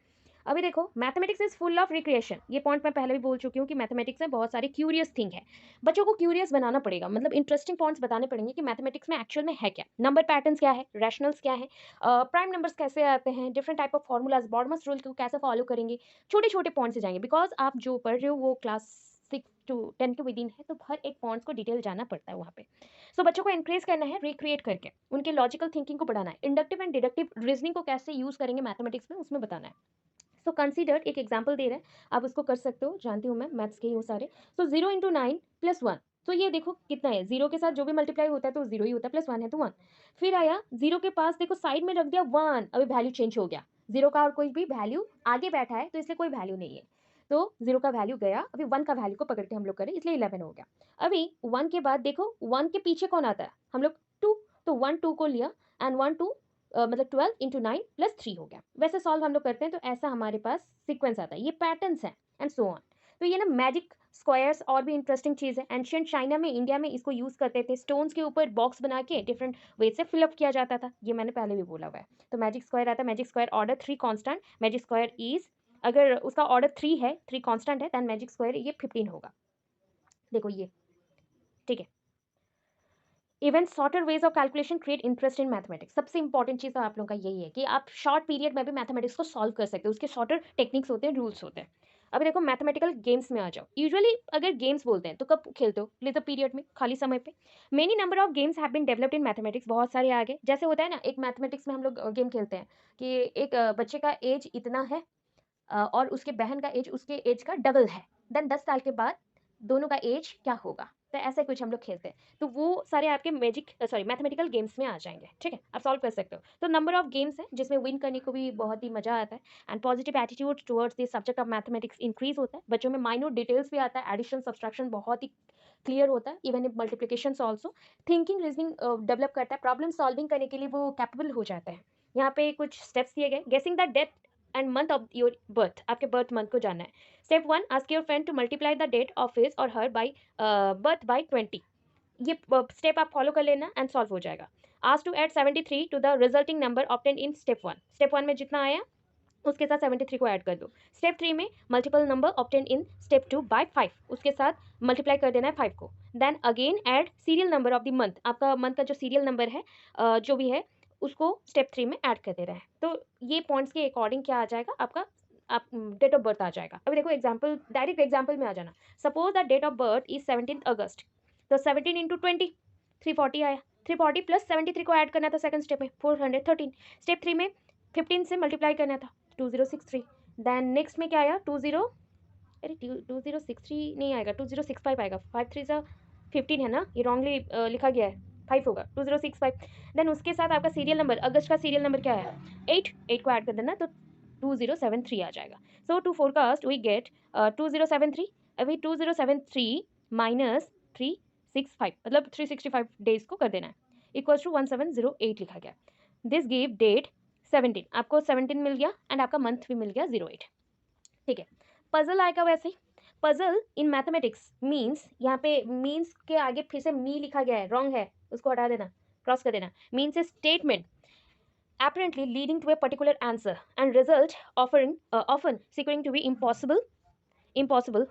अभी देखो mathematics is full of recreation, ये पॉइंट मैं पहले भी बोल चुकी हूँ कि मैथमेटिक्स में बहुत सारी क्यूरियस थिंग है, बच्चों को क्यूरियस बनाना पड़ेगा, मतलब इंटरेस्टिंग पॉइंट्स बताने पड़ेंगे कि मैथमेटिक्स में एक्चुअल में है क्या, नंबर पैटर्न्स क्या है, रैशनल्स क्या है, प्राइम नंबर्स कैसे आते हैं, different type of formulas, BODMAS rule को कैसे फॉलो करेंगे, छोटे छोटे पॉइंट्स से जाएंगे, बिकॉज आप जो पढ़ रहे हो वो क्लास 6 to 10 के विदिन है, तो हर एक पॉइंट्स को डिटेल जाना पड़ता है वहाँ पे। सो बच्चों को एनकरेज करना है रिक्रिएट करके, उनके लॉजिकल थिंकिंग को बढ़ाना है, इंडक्टिव एंड डिडक्टिव रीजनिंग को कैसे यूज करेंगे मैथमेटिक्स में उसमें बताना है। सो कंसीडर एक एग्जाम्पल दे रहे हैं, आप उसको कर सकते हो, जानती हूँ मैं मैथ्स के ही हूँ सारे। सो 0 × 9 + 1, तो ये देखो कितना है, जीरो के साथ जो भी मल्टीप्लाई होता है तो जीरो ही होता है, +1 है तो 1। फिर आया जीरो के पास, देखो साइड में रख दिया 1, अभी वैल्यू चेंज हो गया, जीरो का और कोई भी वैल्यू आगे बैठा है तो इसलिए कोई वैल्यू नहीं है, तो जीरो का वैल्यू गया, अभी 1 का वैल्यू को पकड़ के हम लोग करें इसलिए 11 हो गया। अभी 1 के बाद देखो 1 के पीछे कौन आता है, हम लोग 2, तो 1 2 को लिया एंड 1 2 मतलब 12 × 9 + 3 हो गया, वैसे सॉल्व हम लोग करते हैं तो ऐसा हमारे पास सीक्वेंस आता है, ये पैटर्न्स हैं एंड सो ऑन। तो ये ना मैजिक स्क्वायर्स और भी इंटरेस्टिंग चीज़ है, एंशियंट चाइना में, इंडिया में इसको यूज़ करते थे, स्टोन्स के ऊपर बॉक्स बना के डिफरेंट वे से फिलअप किया जाता था, ये मैंने पहले भी बोला हुआ है। तो मैजिक स्क्वायर आता है, magic square order 3 constant, magic square is, अगर उसका ऑर्डर 3 है, 3 कांस्टेंट है, देन मैजिक स्क्वायर ये 15 होगा, देखो ये, ठीक है। Even shorter ways of calculation create interest in mathematics, सबसे इंपॉर्टेंट चीज़ आप लोगों का यही है कि आप शॉर्ट पीरियड में भी मैथमेटिक्स को सॉल्व कर सकते हो, उसके शॉर्टर टेक्निक्स होते हैं, रूल्स होते हैं। अभी देखो मैथमेटिकल गेम्स में आ जाओ, यूजुअली अगर गेम्स बोलते हैं तो कब खेलते हो, लेजर पीरियड में, खाली समय पे। Many number of games have been developed in mathematics, बहुत सारे आगे, जैसे होता है ना एक मैथमेटिक्स में हम लोग गेम खेलते हैं कि एक बच्चे का एज इतना है और उसके बहन का एज उसके एज का डबल है, देन 10 साल के बाद दोनों का एज क्या होगा, तो ऐसे कुछ हम लोग खेलते हैं, तो वो सारे आपके मैजिक सॉरी मैथमेटिकल गेम्स में आ जाएंगे, ठीक है, आप सॉल्व कर सकते हो। तो नंबर ऑफ गेम्स हैं जिसमें विन करने को भी बहुत ही मजा आता है, and positive attitude towards the subject of mathematics increase होता है, बच्चों में माइन्यूट डिटेल्स भी आता है, एडिशन सब्सट्रैक्शन बहुत ही क्लियर होता है, even in multiplication also, thinking reasoning develop करता है, प्रॉब्लम सॉल्विंग करने के लिए वो कैपेबल हो जाता है। यहाँ पे कुछ स्टेप्स दिए गए, guessing the date and month of your birth, आपके बर्थ मंथ को जानना है। Step 1, ask your friend to multiply the date of his और हर बाई बर्थ बाई 20, ये स्टेप आप फॉलो कर लेना एंड सॉल्व हो जाएगा। Ask to add 73 to the resulting number obtain in step 1, step 1 में जितना आया उसके साथ 73 को ऐड कर दो। स्टेप 3 में multiple number obtain in step 2 by 5, उसके साथ मल्टीप्लाई कर देना है 5 को। Then again add serial number of the month, आपका मंथ का जो सीरियल नंबर है जो भी है उसको स्टेप 3 में ऐड कर दे रहा है, तो ये पॉइंट्स के अकॉर्डिंग क्या आ जाएगा आपका, आप डेट ऑफ बर्थ आ जाएगा। अभी देखो एग्जाम्पल, डायरेक्ट एग्जाम्पल में आ जाना, suppose the date of birth is 17 August, तो 17 × 20 340 आया, 340 + 73 को ऐड करना था सेकंड स्टेप में 413, स्टेप 3 में 15 से मल्टीप्लाई करना था 2063, देन नेक्स्ट में क्या आया 20, अरे 2063 नहीं आएगा, 2065 आएगा, 5 3 सा 15 है ना, ये रॉन्गली लिखा गया है, 5 होगा 2065। देन उसके साथ आपका सीरियल नंबर, अगस्त का सीरियल नंबर क्या है 8 को ऐड कर देना तो 2073 आ जाएगा। सो टू फोरकास्ट वी गेट 2073, अभी 2073 माइनस 365 मतलब 365 डेज को कर देना है, इक्वल्स टू 1708 लिखा गया। दिस गिव डेट 17, आपको 17 मिल गया एंड आपका मंथ भी मिल गया 08, ठीक है। पजल आएगा वैसे ही, पजल इन मैथमेटिक्स मीन्स, यहाँ पे मीन्स के आगे फिर से मी लिखा गया है, रॉन्ग है, उसको हटा देना, क्रॉस कर देना, means A statement apparently leading to a particular answer and result often seeming to be impossible,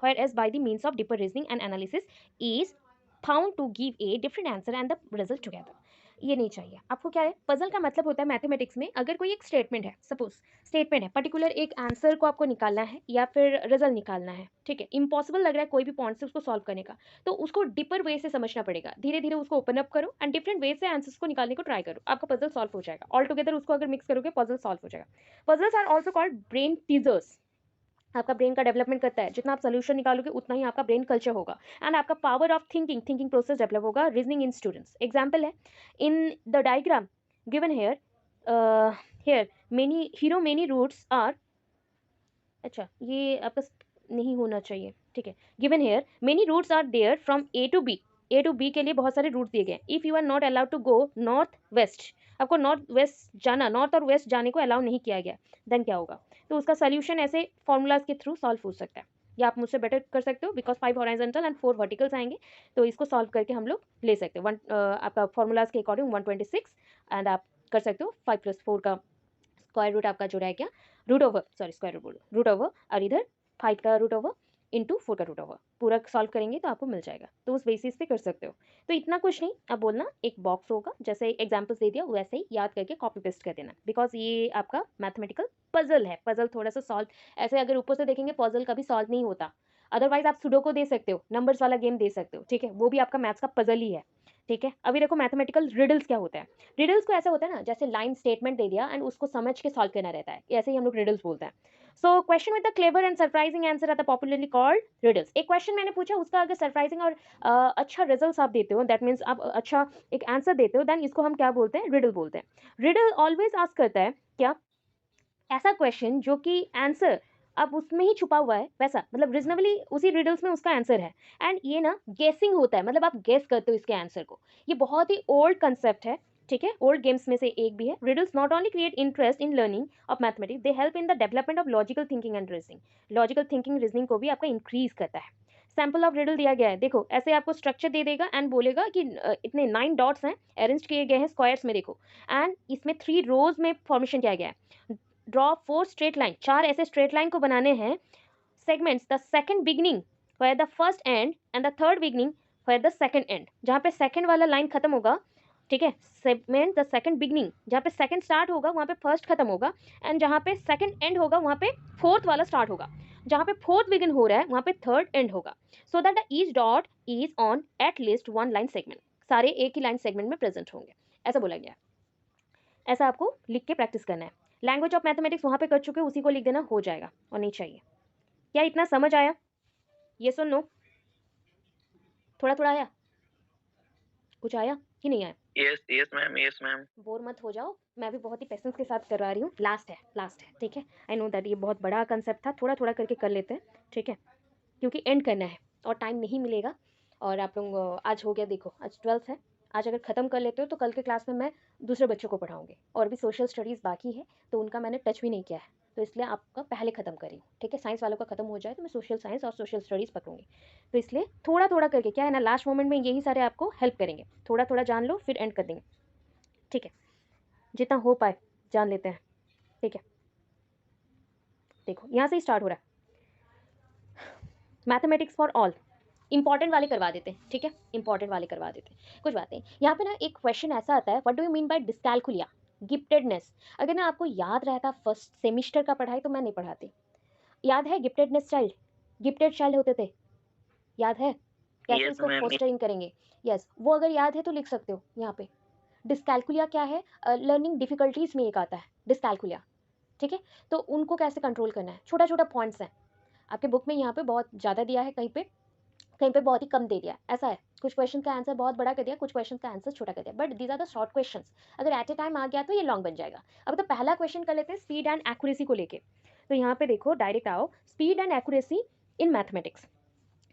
whereas by the means of deeper reasoning and analysis is found to give a different answer and the result together. ये नहीं चाहिए आपको। क्या है puzzle का मतलब होता है मैथमेटिक्स में, अगर कोई एक स्टेटमेंट है, सपोज स्टेटमेंट है, पर्टिकुलर एक आंसर को आपको निकालना है या फिर रिजल्ट निकालना है, ठीक है, इम्पॉसिबल लग रहा है कोई भी पॉइंट से उसको सॉल्व करने का, तो उसको डीपर वे से समझना पड़ेगा, धीरे धीरे उसको ओपन अप करो एंड डिफरेंट वे से आंसर्स को निकालने को ट्राई करो, आपका पजल सॉल्व हो जाएगा। ऑल टुगेदर उसको अगर मिक्स करोगे पजल सॉल्व हो जाएगा। Puzzles are also called brain teasers, आपका ब्रेन का डेवलपमेंट करता है, जितना आप सोल्यूशन निकालोगे उतना ही आपका ब्रेन कल्चर होगा एंड आपका power of thinking process develop होगा। रीजनिंग इन स्टूडेंट्स एग्जाम्पल है in the diagram given here, here many routes are, अच्छा ये आपका नहीं होना चाहिए, ठीक है, given here many routes are there from A to B, A to B के लिए बहुत सारे रूट दिए गए। If you are not allowed to go north west, आपको नॉर्थ वेस्ट जाना, नॉर्थ और वेस्ट जाने को अलाउ नहीं किया गया, देन क्या होगा? तो उसका सोल्यूशन ऐसे फॉर्मूलाज के थ्रू सॉल्व हो सकता है, या आप मुझसे बेटर कर सकते हो बिकॉज 5 हॉरिजॉन्टल एंड 4 वर्टिकल्स आएंगे, तो इसको सॉल्व करके हम लोग ले सकते हैं। आपका फॉर्मूलाज के अकॉर्डिंग 126 एंड आप कर सकते हो 5+4 का स्क्वायर रूट आपका जो रह गया root over, sorry square root बोलो, रूट ओवर, और इधर 5 का रूट ओवर इंटू 4 का रूट ओवर, पूरा सॉल्व करेंगे तो आपको मिल जाएगा। तो उस बेसिस पे कर सकते हो। तो इतना कुछ नहीं, अब बोलना एक बॉक्स होगा, जैसे एग्जाम्पल्स दे दिया वैसे ही याद करके कॉपी पेस्ट कर देना, बिकॉज ये आपका मैथमेटिकल पजल है। पजल थोड़ा सा सॉल्व, ऐसे अगर ऊपर से देखेंगे पजल कभी सॉल्व नहीं होता, अदरवाइज आप सुडोको दे सकते हो, नंबर्स वाला गेम दे सकते हो, ठीक है, वो भी आपका मैथ्स का पजल ही है, ठीक है। अभी देखो मैथमेटिकल रिडल्स क्या होता है, रिडल्स को ऐसा होता है ना, जैसे लाइन स्टेटमेंट दे दिया एंड उसको समझ के सॉल्व करना रहता है, ऐसे ही हम लोग रिडल्स बोलते हैं। So question with the clever and surprising answer are the popularly called riddles. एक क्वेश्चन मैंने पूछा, उसका अगर सरप्राइजिंग और अच्छा रिजल्ट आप देते हो, दैट मीन्स आप अच्छा एक आंसर देते हो, देन इसको हम क्या बोलते हैं? रिडल बोलते हैं। रिडल ऑलवेज आस्क करता है क्या, ऐसा क्वेश्चन जो कि आंसर अब उसमें ही छुपा हुआ है, वैसा मतलब रीजनेबली उसी रिडल्स में उसका आंसर है, एंड ये ना गेसिंग होता है, मतलब आप गेस करते हो इसके आंसर को। ये बहुत ही ओल्ड कंसेप्ट है, ठीक है, ओल्ड गेम्स में से एक भी है। Riddles not only create interest in learning of mathematics, they help in the development of logical thinking and reasoning. Logical thinking reasoning को भी आपका इंक्रीज करता है। सैम्पल ऑफ रिडल दिया गया है, देखो ऐसे आपको स्ट्रक्चर दे देगा एंड बोलेगा कि इतने 9 डॉट्स हैं, अरेंज किए गए हैं स्क्वायर्स में, देखो, एंड इसमें 3 रोज में फॉर्मेशन किया गया है। ड्रॉ 4 स्ट्रेट लाइन, 4 ऐसे स्ट्रेट लाइन को बनाने हैं। Segments the second beginning for the first and and the third beginning for the second and, जहाँ पे सेकंड वाला लाइन खत्म होगा, ठीक है, सेगमेंट द सेकंड बिगनिंग, जहाँ पे सेकंड स्टार्ट होगा वहाँ पे फर्स्ट खत्म होगा, एंड जहाँ पे सेकंड एंड होगा वहाँ पे फोर्थ वाला स्टार्ट होगा, जहाँ पे फोर्थ बिगिन हो रहा है वहाँ पे थर्ड एंड होगा, so that the each dot is on at least 1 line segment, सारे एक ही लाइन सेगमेंट में प्रेजेंट होंगे, ऐसा बोला गया। ऐसा आपको लिख के प्रैक्टिस करना है। लैंग्वेज ऑफ मैथमेटिक्स वहाँ पे कर चुके हो, उसी को लिख देना, हो जाएगा। और नहीं चाहिए। क्या इतना समझ आया? ये सुन लो, थोड़ा थोड़ा आया, कुछ आया कि नहीं आया? Yes ma'am, yes ma'am. Bore मत हो जाओ, मैं भी बहुत ही पेशेंस के साथ करवा रही हूँ, लास्ट है, ठीक है। आई नो दैट ये बहुत बड़ा कंसेप्ट था, थोड़ा थोड़ा करके कर लेते हैं, ठीक है, क्योंकि एंड करना है और टाइम नहीं मिलेगा। और आप लोग आज हो गया, देखो आज 12th है, आज अगर ख़त्म कर लेते हो तो कल के क्लास में मैं दूसरे बच्चों को पढ़ाऊँगी, और भी सोशल स्टडीज़ बाकी है तो उनका मैंने टच भी नहीं किया है, तो इसलिए आपका पहले ख़त्म करी, ठीक है। साइंस वालों का ख़त्म हो जाए तो मैं सोशल साइंस और सोशल स्टडीज़ पकड़ूंगी, तो इसलिए थोड़ा थोड़ा करके, क्या है ना, लास्ट मोमेंट में यही सारे आपको हेल्प करेंगे, थोड़ा थोड़ा जान लो फिर एंड कर देंगे, ठीक है, जितना हो पाए जान लेते हैं, ठीक है। देखो यहाँ से ही स्टार्ट हो रहा है, मैथमेटिक्स फॉर ऑल, इंपॉर्टेंट वाले करवा देते हैं, ठीक है, इंपॉर्टेंट वाले करवा देते हैं, कुछ बातें यहाँ पे ना। एक क्वेश्चन ऐसा आता है, what do you mean by dyscalculia, giftedness. अगर ना आपको याद रहता फर्स्ट सेमिस्टर का पढ़ाई तो मैं नहीं पढ़ाती, याद है गिफ्टेडनेस चाइल्ड, गिफ्टेड चाइल्ड होते थे, याद है कैसे यस इसको मैम। फोस्टरिंग करेंगे, यस, वो अगर याद है तो लिख सकते हो यहाँ पे। डिस्कैलकुलिया क्या है? लर्निंग डिफिकल्टीज में एक आता है डिस्कैलकुलिया, ठीक है। तो उनको कैसे कंट्रोल करना है, छोटा छोटा पॉइंट्स हैं आपके बुक में, यहाँ पे बहुत ज़्यादा दिया है, कहीं पे बहुत ही कम दे दिया, ऐसा है। कुछ क्वेश्चन का आंसर बहुत बड़ा कर दिया, कुछ क्वेश्चन का आंसर छोटा कर दिया, but these are the short questions, अगर एट ए टाइम आ गया तो ये लॉन्ग बन जाएगा। अब तो पहला क्वेश्चन कर लेते हैं स्पीड एंड एक्यूरेसी को लेके, तो यहाँ पे देखो डायरेक्ट आओ, speed and accuracy in mathematics,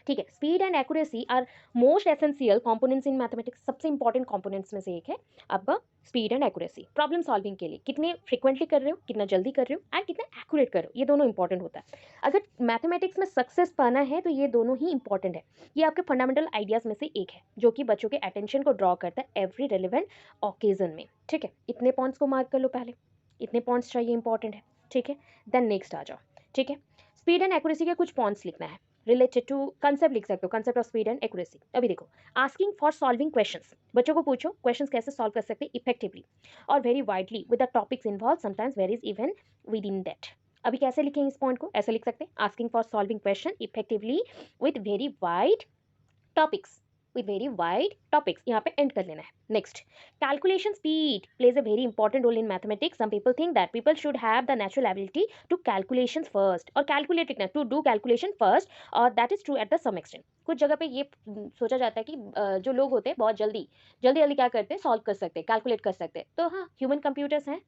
ठीक है। Speed and accuracy are most essential components in mathematics, सबसे इंपॉर्टेंट कंपोनेंट्स में से एक है आपका speed and accuracy. Problem solving के लिए कितने फ्रिक्वेंटली कर रहे हो, कितना जल्दी कर रहे हो, एंड कितना एक्यूरेट कर रहे हो, ये दोनों इंपॉर्टेंट होता है। अगर मैथमेटिक्स में सक्सेस पाना है तो ये दोनों ही इंपॉर्टेंट है। ये आपके फंडामेंटल आइडियाज़ में से एक है जो कि बच्चों के अटेंशन को ड्रॉ करता है एवरी रिलेवेंट ओकेजन में, ठीक है। इतने पॉइंट्स को मार्क कर लो पहले, इतने पॉइंट्स चाहिए, इंपॉर्टेंट है, ठीक है। देन नेक्स्ट आ जाओ, ठीक है। स्पीड एंड एक्यूरेसी के कुछ पॉइंट्स लिखना है। रिलेटेड टू कंसेप्ट लिख सकते हो, concept of speed and accuracy. अभी देखो, आस्किंग फॉर सॉल्विंग क्वेश्चंस, बच्चों को पूछो क्वेश्चंस कैसे सॉल्व कर सकते हैं इफेक्टिवली और very widely with the topics involve, sometimes varies even with in that. अभी कैसे लिखेंगे इस पॉइंट को, ऐसे लिख सकते हैं, asking for solving question effectively with very wide topics, with very wide topics, यहाँ पे end कर लेना है। Next, calculation speed plays a very important role in mathematics. Some people think that people should have the natural ability to calculations first और calculate it, to do calculation first, और that is true at the some extent. कुछ जगह पे ये सोचा जाता है कि जो लोग होते हैं बहुत जल्दी जल्दी क्या करते हैं, सॉल्व कर सकते हैं, कैलकुलेट कर सकते हैं। तो हाँ, ह्यूमन कंप्यूटर्स हैं,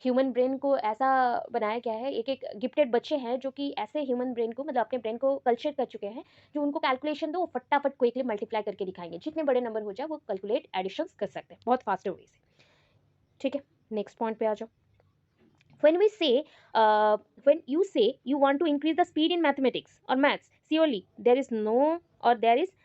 ह्यूमन ब्रेन को ऐसा बनाया गया है, एक एक गिफ्टेड बच्चे हैं जो कि ऐसे ह्यूमन ब्रेन को, मतलब अपने ब्रेन को कल्चर कर चुके हैं, जो उनको कैलकुलेशन दो वो फटाफट क्विकली मल्टीप्लाई करके दिखाएंगे, जितने बड़े नंबर हो जाए वो कैलकुलेट एडिशंस कर सकते हैं बहुत फास्टर वे से। ठीक है, नेक्स्ट पॉइंट पे आ जाओ। when we say when you say you want to increase the speed in mathematics or maths, surely there is no, or there is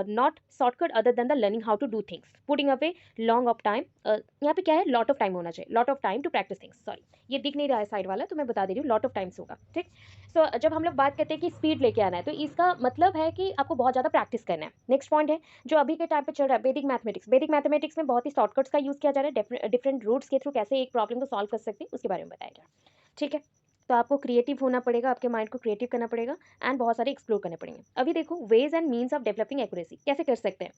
not shortcut other than the learning how to do things, putting away long of time, यहाँ पे क्या है, lot of time होना चाहिए, lot of time to practice things, sorry ये दिख नहीं रहा है साइड वाला तो मैं बता दे रही हूँ, lot of times होगा। ठीक, सो जब हम लोग बात करते हैं कि स्पीड लेके आना है तो इसका मतलब है कि आपको बहुत ज़्यादा प्रैक्टिस करना है। नेक्स्ट पॉइंट है जो अभी के टाइम पे चल रहा है, वैदिक मैथमेटिक्स। वैदिक मैथमेटिक्स में बहुत ही शॉर्टकट्स का यूज़ किया जा रहा है, डिफरेंट रूट्स के थ्रू कैसे एक प्रॉब्लम को सॉल्व कर सकते हैं उसके बारे में बताया गया। ठीक है, तो आपको क्रिएटिव होना पड़ेगा, आपके माइंड को क्रिएटिव करना पड़ेगा एंड बहुत सारे एक्सप्लोर करने पड़ेंगे। अभी देखो, ways and means of developing accuracy कैसे कर सकते हैं,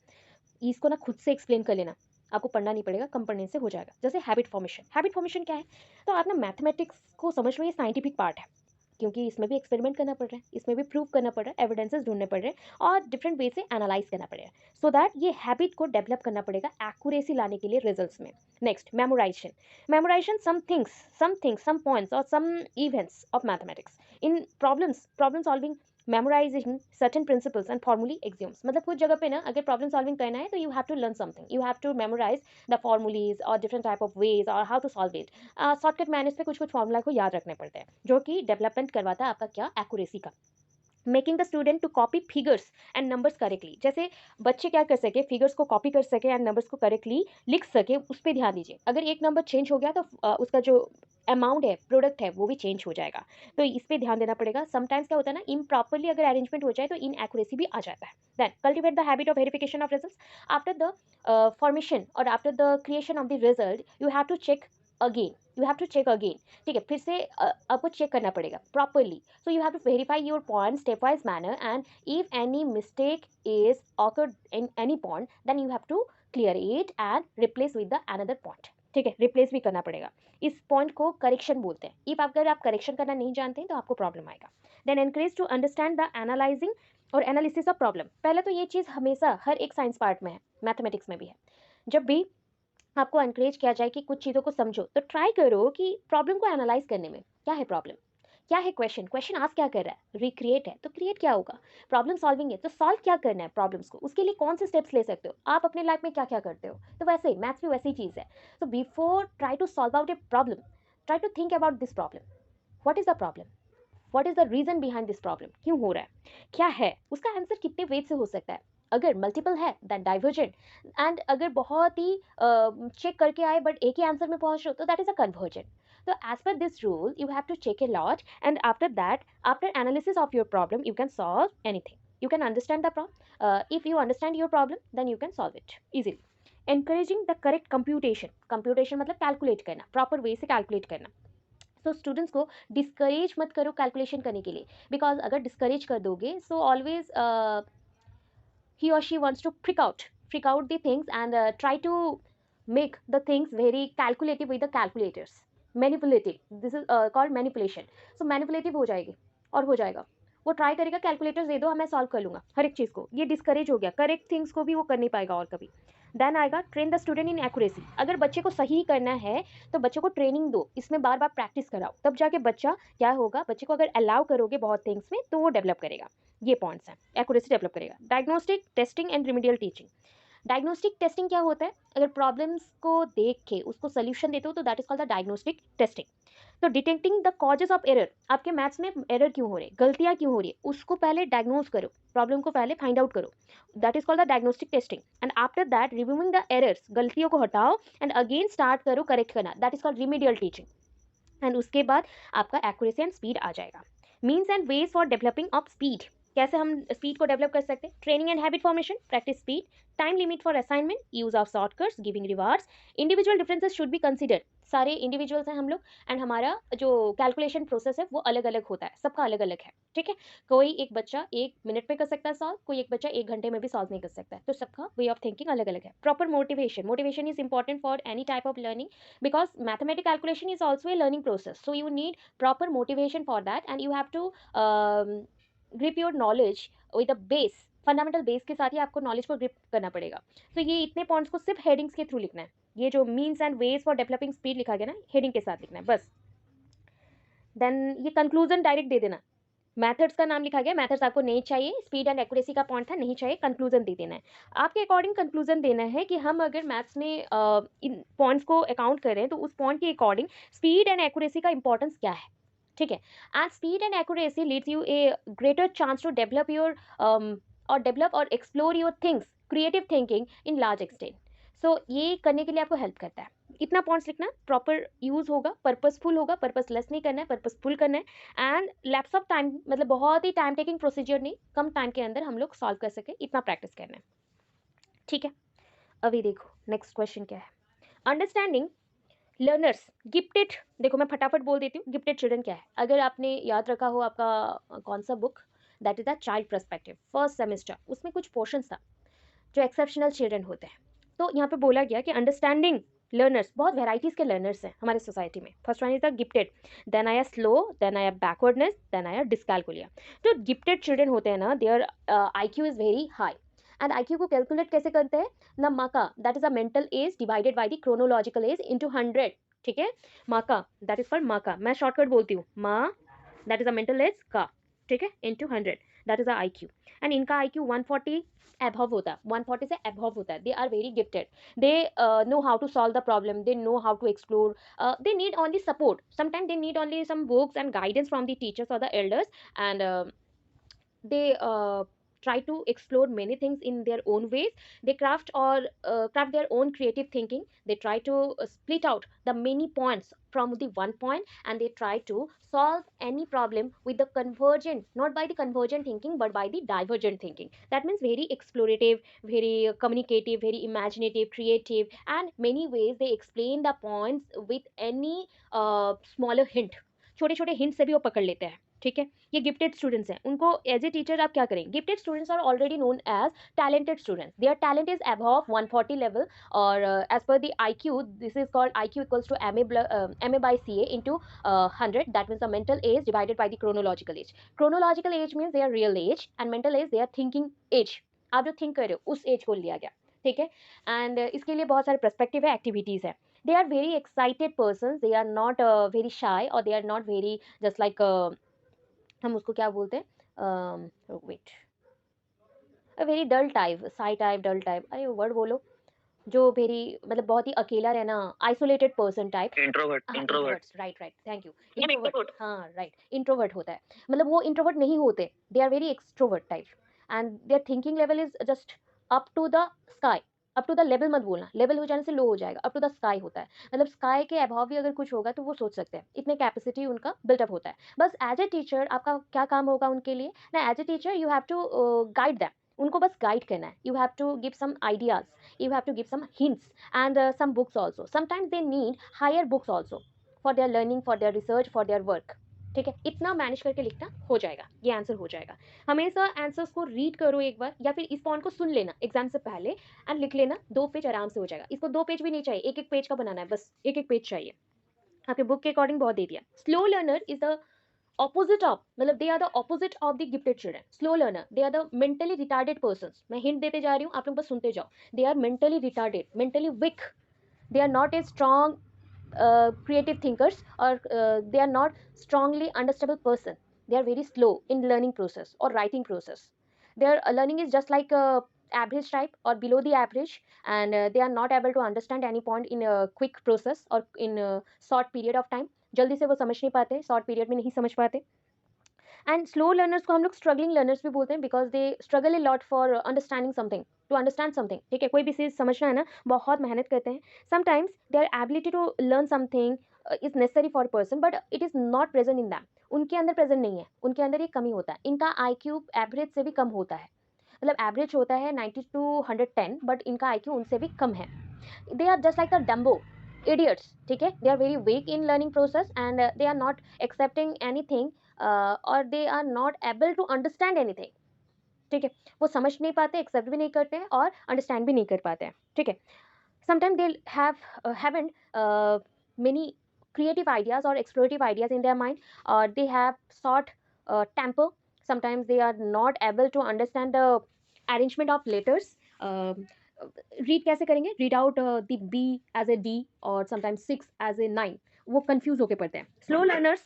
इसको ना खुद से एक्सप्लेन कर लेना, आपको पढ़ना नहीं पड़ेगा, कम पढ़ने से हो जाएगा। जैसे हैबिट फॉर्मेशन, हैबिट फॉर्मेशन क्या है, तो आप ना मैथमेटिक्स को समझ लो ये साइंटिफिक पार्ट है, क्योंकि इसमें भी एक्सपेरिमेंट करना पड़ रहा है, इसमें भी प्रूव करना पड़ रहा है, एविडेंसेस ढूंढने पड़ रहे हैं और डिफरेंट वे से एनालाइज करना पड़ेगा, सो दैट ये हैबिट को डेवलप करना पड़ेगा एक्यूरेसी लाने के लिए रिजल्ट्स में। Next, memorisation. Memorisation some points और some events of mathematics in problem solving, memorising certain principles and formulae axioms. मतलब कुछ जगह पे ना अगर प्रॉब्लम सॉल्विंग करना है तो you have to learn something, you have to memorise the formulae और डिफरेंट टाइप ऑफ वेज और how to solve it. Shortcut manage पे कुछ फॉर्मूला को याद रखने पड़ते हैं, जो कि डेवलपमेंट करवाता है आपका क्या, एक्यूरेसी का। Making the student to copy figures and numbers correctly, जैसे बच्चे क्या कर सके, फिगर्स को कॉपी कर सके एंड नंबर्स को करेक्टली लिख सके, उस पर ध्यान दीजिए। अगर एक नंबर चेंज हो गया तो उसका जो अमाउंट है, प्रोडक्ट है, वो भी चेंज हो जाएगा, तो इस पर ध्यान देना पड़ेगा। समटाइम्स क्या होता है ना, इम्प्रॉपरली अगर अरेंजमेंट हो जाए तो इन एक्यूरेसी भी आ जाता है। Then cultivate the habit of verification of results after the formation और after the creation of the result, you have to check again, you have to check again. ठीक है, फिर से आपको चेक करना पड़ेगा properly, so you have to verify your point step wise manner and if any mistake is occurred in any point then you have to clear it and replace with the another point. ठीक है, replace भी करना पड़ेगा, इस point को correction बोलते हैं। If अगर आप करेक्शन करना नहीं जानते हैं तो आपको प्रॉब्लम आएगा। Then encourage to understand the analysing और एनालिसिस ऑफ प्रॉब्लम। पहले तो ये चीज़ हमेशा हर एक साइंस पार्ट में है, मैथमेटिक्स में भी है। जब भी आपको एनकरेज किया जाए कि कुछ चीज़ों को समझो तो ट्राई करो कि प्रॉब्लम को एनालाइज करने में क्या है प्रॉब्लम, क्या है क्वेश्चन आज क्या कर रहा है, रिक्रिएट है तो क्रिएट क्या होगा, प्रॉब्लम सॉल्विंग है तो सॉल्व क्या करना है प्रॉब्लम्स को, उसके लिए कौन से स्टेप्स ले सकते हो, आप अपने लाइफ में क्या क्या करते हो। तो वैसे ही मैथ्स भी वैसी चीज़ है। तो before try to solve out a problem, try to think about this problem, what is the problem, what is the reason behind this problem, क्यों हो रहा है, क्या है, उसका आंसर कितने वे से हो सकता है। अगर मल्टीपल है दैट डाइवर्जेंट, एंड अगर बहुत ही चेक करके आए बट एक ही आंसर में पहुंच रहे हो तो that is a convergent. So as per this rule, you have to check a lot, and after that, after analysis of your problem, you can solve anything. You can understand the problem. If you understand your problem, then you can solve it easily. Encouraging the correct computation. Computation मतलब calculate करना, proper way से calculate करना. So students को discourage मत करो calculation करने के लिए, because अगर discourage कर दोगे, so always he or she wants to freak out the things and try to make the things very calculative with the calculators. Manipulative, this is called manipulation. So manipulative हो जाएगी और हो जाएगा, वो try करेगा calculators दे दो मैं solve कर लूँगा हर एक चीज़ को, ये डिस्करेज हो गया, करेक्ट थिंग्स को भी वो कर नहीं पाएगा और कभी। देन आएगा train the student in accuracy. अगर बच्चे को सही करना है तो बच्चे को ट्रेनिंग दो, इसमें बार बार प्रैक्टिस कराओ, तब जाके बच्चा क्या होगा, बच्चे को अगर अलाउ करोगे बहुत थिंग्स में तो वो डेवलप करेगा। ये पॉइंट्स हैं, एक्यूरेसी डेवलप करेगा। Diagnostic testing and remedial teaching. Diagnostic testing क्या होता है, अगर प्रॉब्लम्स को देख के उसको सोल्यूशन देते हो तो that is called the diagnostic testing. तो detecting the causes of error, आपके मैथ्स में एरर क्यों हो रहे, गलतियां क्यों हो रही है, उसको पहले डायग्नोज करो, प्रॉब्लम को पहले फाइंड आउट करो, that is called the diagnostic testing. And after that removing the errors, गलतियों को हटाओ एंड अगेन स्टार्ट करो करेक्ट करना, that is called remedial teaching. And उसके बाद आपका एक्यूरेसी एंड स्पीड आ जाएगा। Means and ways for developing of speed, कैसे हम स्पीड को डेवलप कर सकते हैं? Training and habit formation, practice speed, time limit for assignment, use of shortcuts, giving rewards, individual differences should be considered. सारे individuals हैं हम लोग, एंड हमारा जो कैलकुलेशन प्रोसेस है वो अलग अलग होता है, सबका अलग अलग है, ठीक है। कोई एक बच्चा 1 मिनट में कर सकता है सॉल्व, कोई एक बच्चा 1 घंटे में भी सॉल्व नहीं कर सकता है, तो सबका वे ऑफ थिंकिंग अलग अलग है। Proper motivation, motivation is important for any type of learning, because mathematical calculation is also a learning process, so you need proper motivation for that, and you have to grip your knowledge with a base, fundamental base के साथ ही आपको knowledge को grip करना पड़ेगा। तो ये इतने points को सिर्फ हेडिंग्स के थ्रू लिखना है, ये जो means and ways for developing speed लिखा गया ना, हेडिंग के साथ लिखना है बस। देन ये कंक्लूजन डायरेक्ट दे देना, मैथड्स का नाम लिखा गया, मैथड्स आपको नहीं चाहिए, स्पीड एंड एक्यूरेसी का पॉइंट था, नहीं चाहिए, कंक्लूजन दे देना है। आपके अकॉर्डिंग कंक्लूजन देना है कि हम अगर मैथ्स में इन पॉइंट्स को अकाउंट करें तो उस पॉइंट के अकॉर्डिंग स्पीड एंड एक्यूरेसी का इंपॉर्टेंस क्या है, ठीक है। And speed and accuracy leads you a greater chance to develop your और explore your things, creative thinking in large extent. So ये करने के लिए आपको हेल्प करता है। इतना पॉइंट्स लिखना, प्रॉपर यूज होगा, पर्पसफुल होगा, पर्पसलेस नहीं करना है, पर्पसफुल करना है, एंड लैप्स ऑफ टाइम, मतलब बहुत ही टाइम टेकिंग प्रोसीजर नहीं, कम टाइम के अंदर हम लोग सॉल्व कर सके, इतना प्रैक्टिस करना है, ठीक है। अभी देखो नेक्स्ट क्वेश्चन क्या है, अंडरस्टैंडिंग लर्नर्स गिफ्टेड। देखो मैं फटाफट बोल देती हूँ, गिफ्टेड चिल्ड्रन क्या है। अगर आपने याद रखा हो आपका कौन सा book, that is the child perspective, first semester, उसमें कुछ पोर्शन था जो एक्सेप्शनल चिल्ड्रन होते हैं। तो यहाँ पे बोला गया कि अंडरस्टैंडिंग लर्नर्स, बहुत वेराइटीज के लर्नर्स हैं हमारे सोसाइटी में। First one is the gifted, then आया स्लो, देन आया बैकवर्डनेस, देन आया डिस्कैलकुलिया। जो गिफ्टेड चिल्ड्रन होते हैं ना, their IQ is very high, and IQ को कैलकुलेट कैसे करते हैं ना, माका, that is a mental age divided by the chronological age into 100, ठीक है। माका, दैट इज फॉर माका, मैं शॉर्टकट बोलती हूँ, मा, that is a mental as का, ठीक है, into 100, that is a IQ। And इनका IQ 140 above होता है, 140 से above होता है। They are very gifted, they know how to solve the problem, they know how to explore, they need only support, sometimes they need only some books and guidance from the teachers or the elders, and they try to explore many things in their own ways. They craft their own creative thinking. They try to split out the many points from the one point, and they try to solve any problem with the convergent, not by the convergent thinking but by the divergent thinking. That means very explorative, very communicative, very imaginative, creative, and many ways they explain the points with any smaller hint, छोटे छोटे hint से भी वो पकड़ लेते हैं, ठीक है। ये गिफ्टेड स्टूडेंट्स हैं, उनको एज ए टीचर आप क्या करें, gifted students are already known as talented students, their talent is above 140 level, और as per the IQ, this is called IQ equals to MA by CA into 100, that means the mental age divided by the chronological age. Chronological age means their real age, and mental age their thinking age, आप जो think कर रहे हो उस as को लिया गया, ठीक है। एंड इसके लिए बहुत सारे पर्सपेक्टिव है, एक्टिविटीज है। They are very excited persons, they are not very shy, or they are not very just like हम उसको क्या बोलते हैं, wait, very dull type, shy type, dull type, अरे वर्ड बोलो, जो वेरी मतलब बहुत ही अकेला रहना, isolated person type, introvert introvert right right, thank you, introvert, हाँ राइट, इंट्रोवर्ट होता है, मतलब वो इंट्रोवर्ट नहीं होते, they are very extrovert type, and their thinking level is just up to the sky, up to the level मत बोलना, level हो जाने से लो हो जाएगा, अप टू द स्काई होता है, मतलब स्काई के अभाव भी अगर कुछ होगा तो वो सोच सकते हैं, इतने कैपेसिटी उनका बिल्टअप होता है। बस एज ए टीचर आपका क्या काम होगा उनके लिए ना, as a teacher you have to guide them, उनको बस गाइड करना है, you have to give some ideas, you have to give some hints, and some books also, sometimes they need higher books also for their learning, for their research, for their work, ठीक है। इतना manage करके लिखना हो जाएगा, ये answer हो जाएगा। हमेशा आंसर्स को रीड करो एक बार, या फिर इस पॉइंट को सुन लेना एग्जाम से पहले, एंड लिख लेना, 2 पेज आराम से हो जाएगा। इसको 2 पेज भी नहीं चाहिए, एक एक पेज का बनाना है, बस एक एक पेज चाहिए, आपके बुक के अकॉर्डिंग बहुत दे दिया। Slow learner is the opposite of, मतलब they are the opposite of the gifted children. Slow learner, they are the mentally retarded persons. मैं hint देते जा रही हूँ, आप लोग बस सुनते जाओ। They are mentally retarded, mentally weak. They are not a strong creative thinkers, or they are not strongly understandable person. They are very slow in learning process or writing process. Their learning is just like average type or below the average, and they are not able to understand any point in a quick process or in a short period of time. जल्दी से वो समझ नहीं पाते, short period में नहीं समझ पाते। एंड स्लो लर्नर्स को हम लोग स्ट्रगलिंग लर्नर्स भी बोलते हैं, because they struggle a lot for understanding something, to understand something, ठीक है? कोई भी चीज़ समझना है ना, बहुत मेहनत करते हैं। Sometimes their ability to learn something is necessary for person but it is not present in them. उनके अंदर प्रेजेंट नहीं है, उनके अंदर ये कमी होता है। इनका आईक्यू एवरेज से भी कम होता है, मतलब एवरेज होता है 90 टू 110 बट इनका आईक्यू उनसे भी कम है। They are just like the dumbo idiots, ठीक है? They are very weak in learning process and they are not accepting anything or they are not able to understand anything, ठीक है? वो समझ नहीं पाते, एक्सेप्ट भी नहीं करते हैं और अंडरस्टैंड भी नहीं कर पाते हैं, ठीक है? Sometimes they haven't many creative ideas or explorative ideas in their mind, or they have short temper. Sometimes they are not able to understand the arrangement of letters. Read कैसे करेंगे? Read out the B as a D और sometimes 6 as a 9, वो confuse होकर पढ़ते हैं। Slow learners,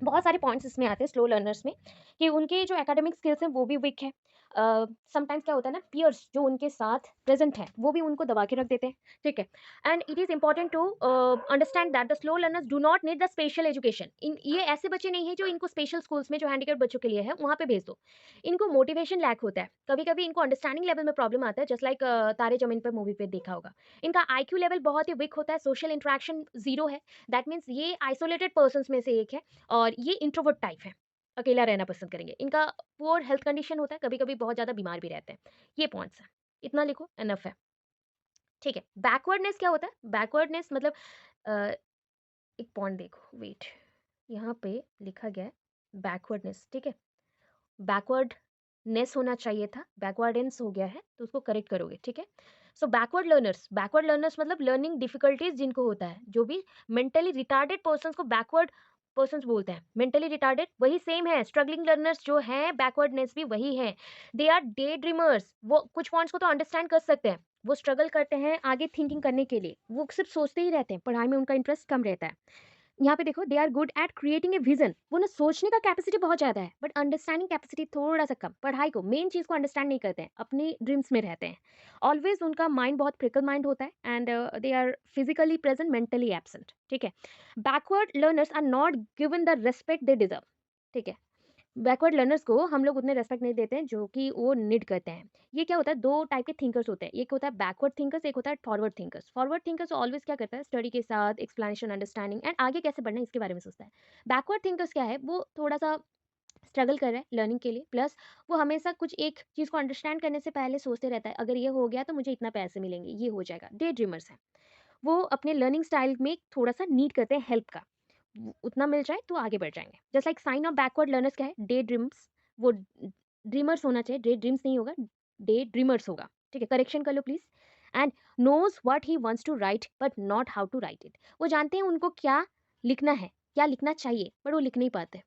बहुत सारे points इसमें आते हैं स्लो लर्नर्स में कि उनके जो एकेडमिक स्किल्स हैं वो भी वीक है। समटाइम्स क्या होता है ना, पियर्स जो उनके साथ प्रेजेंट हैं वो भी उनको दबा के रख देते हैं, ठीक है? And it is important to understand that the slow learners do not need the special education. इन ये ऐसे बच्चे नहीं हैं जो इनको स्पेशल स्कूल्स में जो हैंडीकैप बच्चों के लिए है वहाँ पे भेज दो। इनको मोटिवेशन लैक होता है, कभी कभी इनको अंडरस्टैंडिंग लेवल में प्रॉब्लम आता है, जस्ट लाइक तारे जमीन पर मूवी पे देखा होगा। इनका आईक्यू लेवल बहुत ही वीक होता है, सोशल इंटरेक्शन जीरो है। दैट मीन्स ये आइसोलेटेड पर्सन में से एक है और ये इंट्रोवर्ट टाइप है, अकेला रहना पसंद करेंगे। इनका पुअर हेल्थ कंडीशन होता है, कभी-कभी बहुत ज़्यादा बीमार भी रहते हैं। ये पॉइंट्स हैं। इतना लिखो, इनफ है। ठीक है। बैकवर्डनेस क्या होता है? बैकवर्डनेस मतलब अ, एक पॉइंट देखो, वेट, यहाँ पे लिखा गया है बैकवर्डनेस, ठीक है? बैकवर्डनेस होना चाहिए था, बैकवर्डेंस हो गया है, तो उसको करेक्ट करोगे, ठीक है? सो बैकवर्ड लर्नर्स मतलब लर्निंग डिफिकल्टीज जिनको होता है, जो भी मेंटली रिटार्डेड पर्सन्स को बैकवर्ड पर्सन्स बोलते हैं। मेंटली रिटार्डेड वही सेम है, स्ट्रगलिंग लर्नर्स जो हैं, बैकवर्डनेस भी वही है। दे आर डे ड्रीमर्स, वो कुछ पॉइंट्स को तो अंडरस्टैंड कर सकते हैं, वो स्ट्रगल करते हैं आगे थिंकिंग करने के लिए, वो सिर्फ सोचते ही रहते हैं, पढ़ाई में उनका इंटरेस्ट कम रहता है। यहाँ पे देखो, they are good at creating a vision, वो ना सोचने का कैपेसिटी बहुत ज्यादा है बट अंडरस्टैंडिंग कैपेसिटी थोड़ा सा कम। पढ़ाई को, मेन चीज को अंडरस्टैंड नहीं करते हैं, अपने ड्रीम्स में रहते हैं। ऑलवेज उनका माइंड बहुत प्रिकल माइंड होता है and they are physically present, mentally absent, ठीक है? Backward learners are not given the respect they deserve, ठीक है? बैकवर्ड लर्नर्स को हम लोग उतने रेस्पेक्ट नहीं देते हैं जो कि वो नीड करते हैं। ये क्या होता है, दो टाइप के थिंकर्स होते हैं, एक होता है बैकवर्ड थिंकर्स, एक होता है forward thinkers. Forward thinkers always क्या करता है, स्टडी के साथ एक्सप्लेनेशन, अंडरस्टैंडिंग एंड आगे कैसे बढ़ना है इसके बारे में सोचता है। बैकवर्ड थिंकर्स क्या है, वो थोड़ा सा स्ट्रगल कर रहा है लर्निंग के लिए, प्लस वो हमेशा कुछ एक चीज़ को अंडरस्टैंड करने से पहले सोचते रहता है, अगर ये हो गया तो मुझे इतना पैसे मिलेंगे, ये हो जाएगा। डे ड्रीमर्स हैं, वो अपने लर्निंग स्टाइल में थोड़ा सा नीड करते हैं हेल्प का, उतना मिल जाए तो आगे बढ़ जाएंगे। Just like sign of backward learners क्या है, डे ड्रीम्स, वो ड्रीमर्स होना चाहिए, डे ड्रीम्स नहीं होगा, डे ड्रीमर्स होगा, ठीक है? करेक्शन कर लो please. And knows what he wants to write but not how to write it, वो जानते हैं उनको क्या लिखना है, क्या लिखना चाहिए, बट वो लिख नहीं पाते।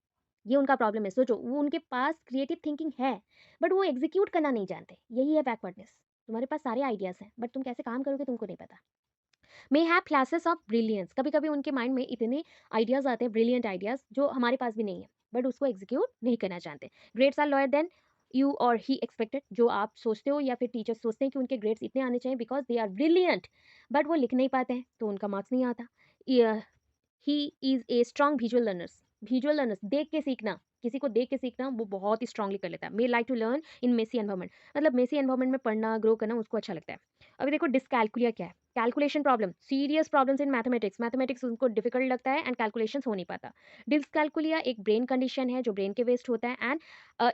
ये उनका प्रॉब्लम है। सोचो, वो उनके पास क्रिएटिव थिंकिंग है बट वो एग्जीक्यूट करना नहीं जानते, यही है बैकवर्डनेस। तुम्हारे पास सारे आइडियाज हैं बट तुम कैसे काम करोगे तुमको नहीं पता। May have classes of brilliance, कभी कभी उनके माइंड में इतने आइडियाज आते हैं, ब्रिलियंट आइडियाज जो हमारे पास भी नहीं है, बट उसको एग्जीक्यूट नहीं करना चाहते। Grades are lower than you और ही एक्सपेक्टेड, जो आप सोचते हो या फिर टीचर्स सोचते हैं कि उनके ग्रेड्स इतने आने चाहिए because they are brilliant, but वो लिख नहीं पाते हैं तो उनका मार्क्स नहीं आता। He is a strong visual learners, visual learners देख के सीखना, किसी को देख के सीखना वो बहुत ही स्ट्रांगली कर लेता है। May like to learn in messy environment, मतलब मेसी एनवायरमेंट में पढ़ना, ग्रो करना उसको अच्छा लगता है। अभी देखो, डिसकैलकुलिया क्या है, calculation problem, serious problems in mathematics, mathematics उनको डिफिकल्ट लगता है एंड कैलकुलेशंस हो नहीं पाता। डिसकैलकुलिया एक ब्रेन कंडीशन है जो ब्रेन के वेस्ट होता है and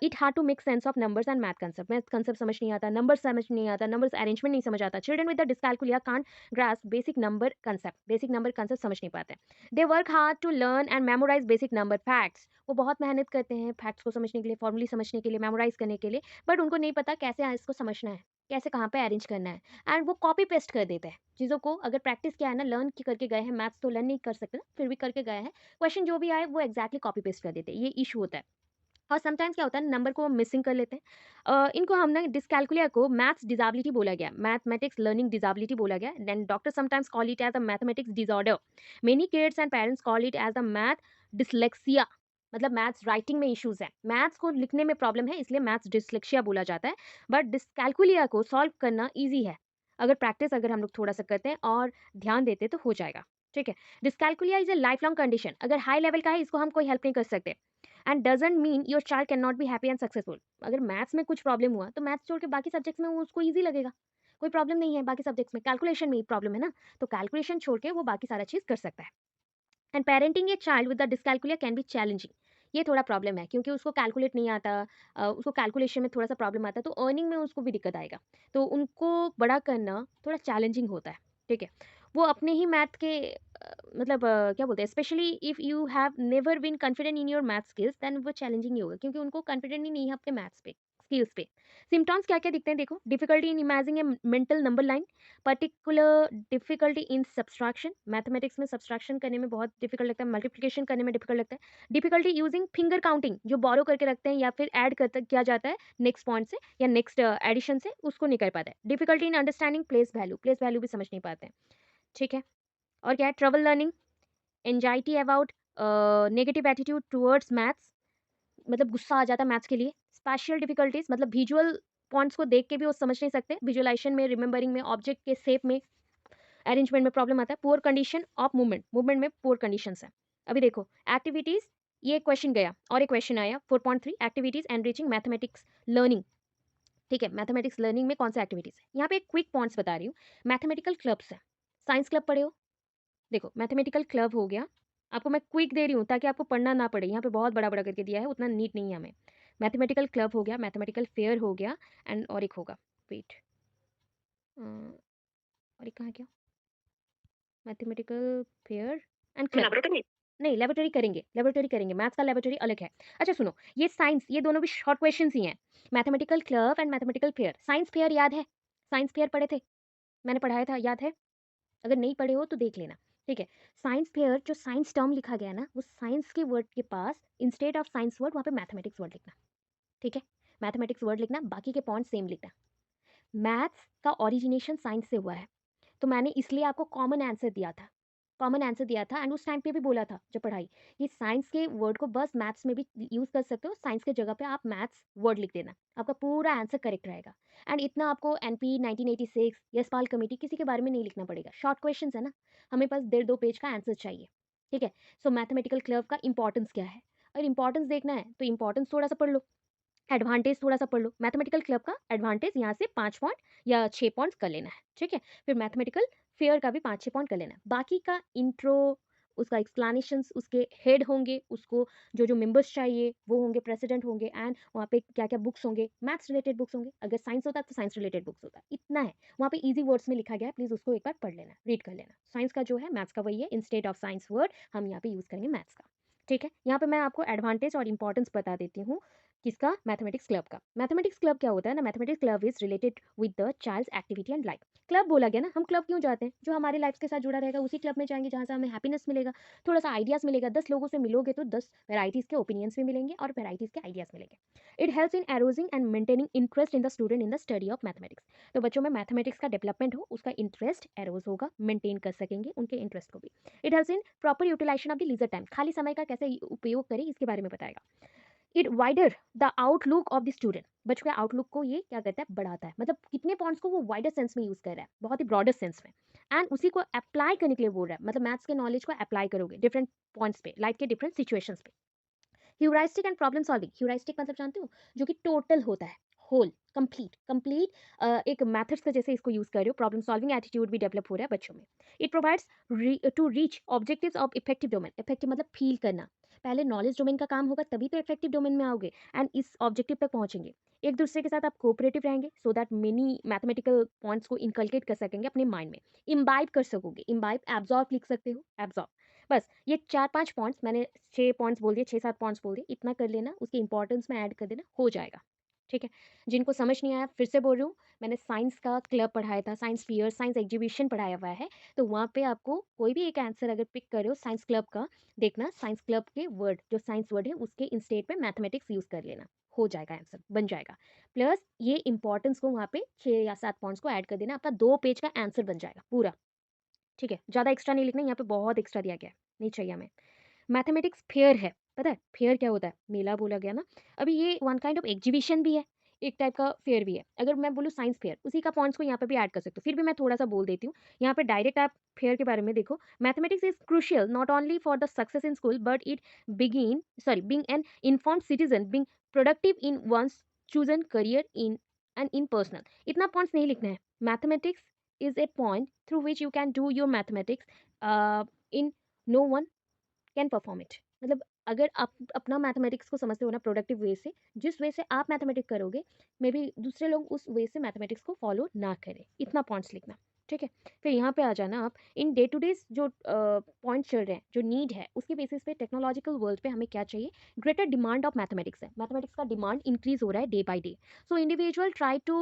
it hard to make sense of numbers and math concept, math concept समझ नहीं आता, नंबर समझ नहीं आता, नंबर्स अरेंजमेंट नहीं समझ आता। Children with the dyscalculia can't grasp basic number concept, basic number concept समझ नहीं पाते। They work hard to learn and memorise basic number facts, वो बहुत मेहनत करते हैं फैक्ट्स को समझने के लिए, फॉर्मूली समझने के लिए, मेमोराइज करने के लिए, बट उनको नहीं पता कैसे इसको समझना है, कैसे कहाँ पे अरेंज करना है, एंड वो कॉपी पेस्ट कर देते हैं चीज़ों को। अगर प्रैक्टिस किया है ना, लर्न की करके गए हैं, मैथ्स तो लर्न नहीं कर सकते ना, फिर भी करके गए हैं, क्वेश्चन जो भी आए वो एक्जैक्टली कॉपी पेस्ट कर देते हैं, ये इशू होता है। और समटाइम्स क्या होता है, नंबर को मिसिंग कर लेते हैं। इनको हमने डिसकैलकुलिया को मैथ्स डिजाबिलिटी बोला गया, मैथमेटिक्स लर्निंग डिजाबिलिटी बोला गया, then doctor sometimes call it as a mathematics disorder. Many kids and parents call it as a math dyslexia, मतलब मैथ्स राइटिंग में इश्यूज है, मैथ्स को लिखने में प्रॉब्लम है, इसलिए मैथ्स डिसलेक्सिया बोला जाता है। बट डिसकैलकुलिया को सॉल्व करना ईजी है, अगर प्रैक्टिस अगर हम लोग थोड़ा सा करते हैं और ध्यान देते हैं तो हो जाएगा, ठीक है? Dyscalculia is a life long condition, अगर हाई लेवल का है इसको हम कोई हेल्प नहीं कर सकते। And doesn't mean your child can not be happy and successful. अगर मैथ्स में कुछ प्रॉब्लम हुआ तो मैथ्स छोड़ के बाकी सब्जेक्ट्स में वो उसको ईजी लगेगा, कोई प्रॉब्लम नहीं है। बाकी सब्जेक्ट्स में कैलकुलेशन में ही प्रॉब्लम है ना, तो कैलकुलेशन छोड़ के वो बाकी सारा चीज़ कर सकता है। And parenting a child with the dyscalculia can be challenging. ये थोड़ा प्रॉब्लम है क्योंकि उसको कैलकुलेट नहीं आता, उसको कैलकुलेशन में थोड़ा सा प्रॉब्लम आता है, तो अर्निंग में उसको भी दिक्कत आएगा। तो उनको बड़ा करना थोड़ा चैलेंजिंग होता है, ठीक है। वो अपने ही मैथ के मतलब क्या बोलते हैं, specially if you have never been confident in your math skills, then वो चैलेंजिंग ही होगा क्योंकि उनको कॉन्फिडेंट ही नहीं है अपने मैथ्स पे, स्किल्स पे। सिम्टम्स क्या क्या दिखते हैं देखो, difficulty in imaging A mental number line, particular difficulty in subtraction, mathematics में सब्सट्रैक्शन करने में बहुत डिफिकल्ट लगता है, मल्टीप्लिकेशन करने में डिफिकल्ट लगता है। डिफिकल्टी यूजिंग फिंगर काउंटिंग, जो बोरो करके रखते हैं या फिर ऐड करता किया जाता है नेक्स्ट पॉइंट से या नेक्स्ट एडिशन से, उसको नहीं कर पाता है। Difficulty in understanding place value भी समझ नहीं पाते हैं, ठीक है। और क्या है, trouble learning, anxiety about negative attitude towards maths, मतलब गुस्सा आ जाता है मैथ्स के लिए। स्पेशल डिफिकल्टीज, मतलब विजुअल पॉइंट्स को देख के भी वो समझ नहीं सकते, विजुअलाइजेशन में, रिमेंबरिंग में, ऑब्जेक्ट के शेप में, अरेंजमेंट में प्रॉब्लम आता है। Poor condition of movement, movement में पुअर कंडीशंस है। अभी देखो एक्टिविटीज, ये क्वेश्चन गया और एक क्वेश्चन आया 4.3, एक्टिविटीज एनरिचिंग मैथमेटिक्स लर्निंग, ठीक है। मैथमेटिक्स लर्निंग में कौन सा एक्टिविटीज है, यहाँ पे एक क्विक पॉइंट्स बता रही हूँ। मैथमेटिकल क्लब्स है, साइंस क्लब पढ़े हो, देखो मैथमेटिकल क्लब हो गया, आपको मैं क्विक दे रही हूँ ताकि आपको पढ़ना ना पड़े, यहाँ पे बहुत बड़ा बड़ा करके दिया है, उतना नीट नहीं है हमें। मैथमेटिकल क्लब हो गया, मैथमेटिकल फेयर हो गया, एंड और एक होगा, वेट, और एक कहाँ गया, mathematical fair and club. Laboratory. नहीं, लेबोरेटरी करेंगे, लेबोरेटरी करेंगे, मैथ्स का लेबोरेटरी अलग है। अच्छा सुनो, ये साइंस, ये दोनों भी शॉर्ट क्वेश्चंस ही हैं। Mathematical club and mathematical fair, science fair याद है, साइंस फेयर पढ़े थे, मैंने पढ़ाया था, याद है? अगर नहीं पढ़े हो तो देख लेना, ठीक है। साइंस फेयर, जो साइंस टर्म लिखा गया है ना, वो साइंस के वर्ड के पास इंस्टेड ऑफ साइंस वर्ड वहाँ पे मैथमेटिक्स वर्ड लिखना, ठीक है। मैथमेटिक्स वर्ड लिखना, बाकी के पॉइंट सेम लिखना। मैथ्स का ओरिजिनेशन साइंस से हुआ है, तो मैंने इसलिए आपको कॉमन आंसर दिया था, कॉमन आंसर दिया था, एंड उस टाइम पे भी बोला था जब पढ़ाई, ये साइंस के वर्ड को बस मैथ्स में भी यूज़ कर सकते हो, साइंस के जगह पे आप मैथ्स वर्ड लिख देना, आपका पूरा आंसर करेक्ट रहेगा। एंड इतना आपको एनपी 1986 यशपाल कमेटी किसी के बारे में नहीं लिखना पड़ेगा, शॉर्ट क्वेश्चंस है ना, हमें पास 1.5-2 पेज का आंसर चाहिए, ठीक है। सो मैथमेटिकल क्लब का इंपॉर्टेंस क्या है, अगर इंपॉर्टेंस देखना है तो इंपॉर्टेंस थोड़ा सा पढ़ लो, एडवांटेज थोड़ा सा पढ़ लो। मैथमेटिकल क्लब का एडवांटेज यहाँ से 5 पॉइंट या 6 पॉइंट्स कर लेना है, ठीक है। फिर मैथमेटिकल फेयर का भी 5-6 पॉइंट कर लेना है। बाकी का इंट्रो, उसका एक्सप्लानेशंस, उसके हेड होंगे, उसको जो जो मेंबर्स चाहिए वो होंगे, प्रेसिडेंट होंगे, एंड वहाँ पे क्या क्या बुक्स होंगे, मैथ्स रिलेटेड बुक्स होंगे, अगर साइंस होता तो साइंस रिलेटेड बुक्स होता, इतना है। वहाँ पे ईजी वर्ड्स में लिखा गया है, प्लीज़ उसको एक बार पढ़ लेना, रीड कर लेना। साइंस का जो है मैथ्स का वही है, इंस्टेड ऑफ साइंस वर्ड हम यहाँ पे यूज़ करेंगे मैथ्स का, ठीक है। यहाँ पे मैं आपको एडवांटेज और इंपॉर्टेंस बता देती हूँ, किसका, मैथमेटिक्स क्लब का। मैथमेटिक्स क्लब क्या होता है ना, mathematics club is related with the child's activity and life. Club बोला गया ना, हम क्लब क्यों जाते हैं, जो हमारे लाइफ के साथ जुड़ा रहेगा उसी क्लब में जाएंगे जहाँ से हमें हैप्पीनेस मिलेगा, थोड़ा सा आइडियाज़ मिलेगा, 10 लोगों से मिलोगे तो 10 वेराइटीज़ के ओपिनियंस भी मिलेंगे और वेराइटीज़ के आइडियाज़ मिलेंगे। It helps in arousing and maintaining interest in the student in the study of mathematics. तो बच्चों में मैथमेटिक्स का डेवलपमेंट हो, उसका इंटरेस्ट एरोज होगा, मेंटेन कर सकेंगे उनके इंटरेस्ट को भी। It helps in proper utilisation of the leisure time, खाली समय का कैसे उपयोग करें इसके बारे में बताएगा। It wider the outlook of the student, बच्चों के आउटलुक को ये क्या करता है, बढ़ाता है, मतलब कितने पॉइंट्स को वो वाइडर सेंस में यूज कर रहा है, बहुत ही ब्रॉडर सेंस में, एंड उसी को अप्लाई करने के लिए बोल रहा है, मतलब मैथ्स के नॉलेज को अप्लाई करोगे डिफरेंट पॉइंट्स पे, लाइफ के डिफरेंट सिचुएशंस पे। Heuristic and problem solving, heuristic मतलब जानते हो, जो कि टोटल होता है, होल, कंप्लीट कंप्लीट एक मैथड्स का जैसे इसको यूज कर रहे हो, प्रॉब्लम सॉल्विंग एटीट्यूड भी डेवलप हो रहा है बच्चों में। It provides to reach objectives of effective domain, effective मतलब फील करना, पहले नॉलेज डोमेन का काम होगा तभी तो इफेक्टिव डोमेन में आओगे एंड इस ऑब्जेक्टिव तक पहुंचेंगे। एक दूसरे के साथ आप कोऑपरेटिव रहेंगे so that many mathematical points को इनकलकेट कर सकेंगे अपने माइंड में, इम्बाइब कर सकोगे, इम्बाइब एब्जॉर्ब लिख सकते हो, एब्जॉर्ब। बस ये 4-5 पॉइंट्स मैंने, 6 पॉइंट्स बोल दिए, 6-7 पॉइंट्स बोल दिए, इतना कर लेना, उसकी इंपॉर्टेंस में ऐड कर देना, हो जाएगा, ठीक है। जिनको समझ नहीं आया फिर से बोल रही हूँ, मैंने साइंस का क्लब पढ़ाया था, साइंस फियर, साइंस एग्जीबिशन पढ़ाया हुआ है, तो वहाँ पे आपको कोई भी एक आंसर अगर पिक कर रहे हो साइंस क्लब का, देखना साइंस क्लब के वर्ड, जो साइंस वर्ड है उसके इंस्टेड पे मैथमेटिक्स यूज कर लेना, हो जाएगा आंसर, बन जाएगा। प्लस ये इंपॉर्टेंस को वहाँ पे 6 या 7 पॉइंट्स को ऐड कर देना, आपका 2 पेज का आंसर बन जाएगा पूरा, ठीक है। ज़्यादा एक्स्ट्रा नहीं लिखना, यहाँ पे बहुत एक्स्ट्रा दिया गया है, नहीं चाहिए हमें। मैथमेटिक्स फेयर है, पता है फेयर क्या होता है, मेला बोला गया ना, अभी ये वन काइंड ऑफ एग्जीबिशन भी है। एक टाइप का फेयर भी है। अगर मैं बोलूँ साइंस फेयर, उसी का पॉइंट्स को यहाँ पे भी ऐड कर सकते हो। फिर भी मैं थोड़ा-सा बोल देती हूँ। यहाँ पे डायरेक्ट आप फेयर के बारे में देखो, mathematics is crucial not only for the success in school but it being an informed citizen, being productive in one's chosen career in and in personal. इतना पॉइंट्स नहीं लिखना है। Mathematics is a point through which you can do your mathematics in no one can perform it. मतलब अगर आप अपना mathematics को समझते हो ना प्रोडक्टिव वे से, जिस वे से आप मैथमेटिक्स करोगे, मे बी दूसरे लोग उस वे से मैथमेटिक्स को फॉलो ना करें। इतना पॉइंट्स लिखना, ठीक है। फिर यहाँ पे आ जाना आप, इन डे टू डेज जो पॉइंट चल रहे हैं, जो नीड है, उसके बेसिस पे टेक्नोलॉजिकल वर्ल्ड पे हमें क्या चाहिए, ग्रेटर डिमांड ऑफ मैथमेटिक्स है। मैथमेटिक्स का डिमांड इंक्रीज हो रहा है day by day. So individual try to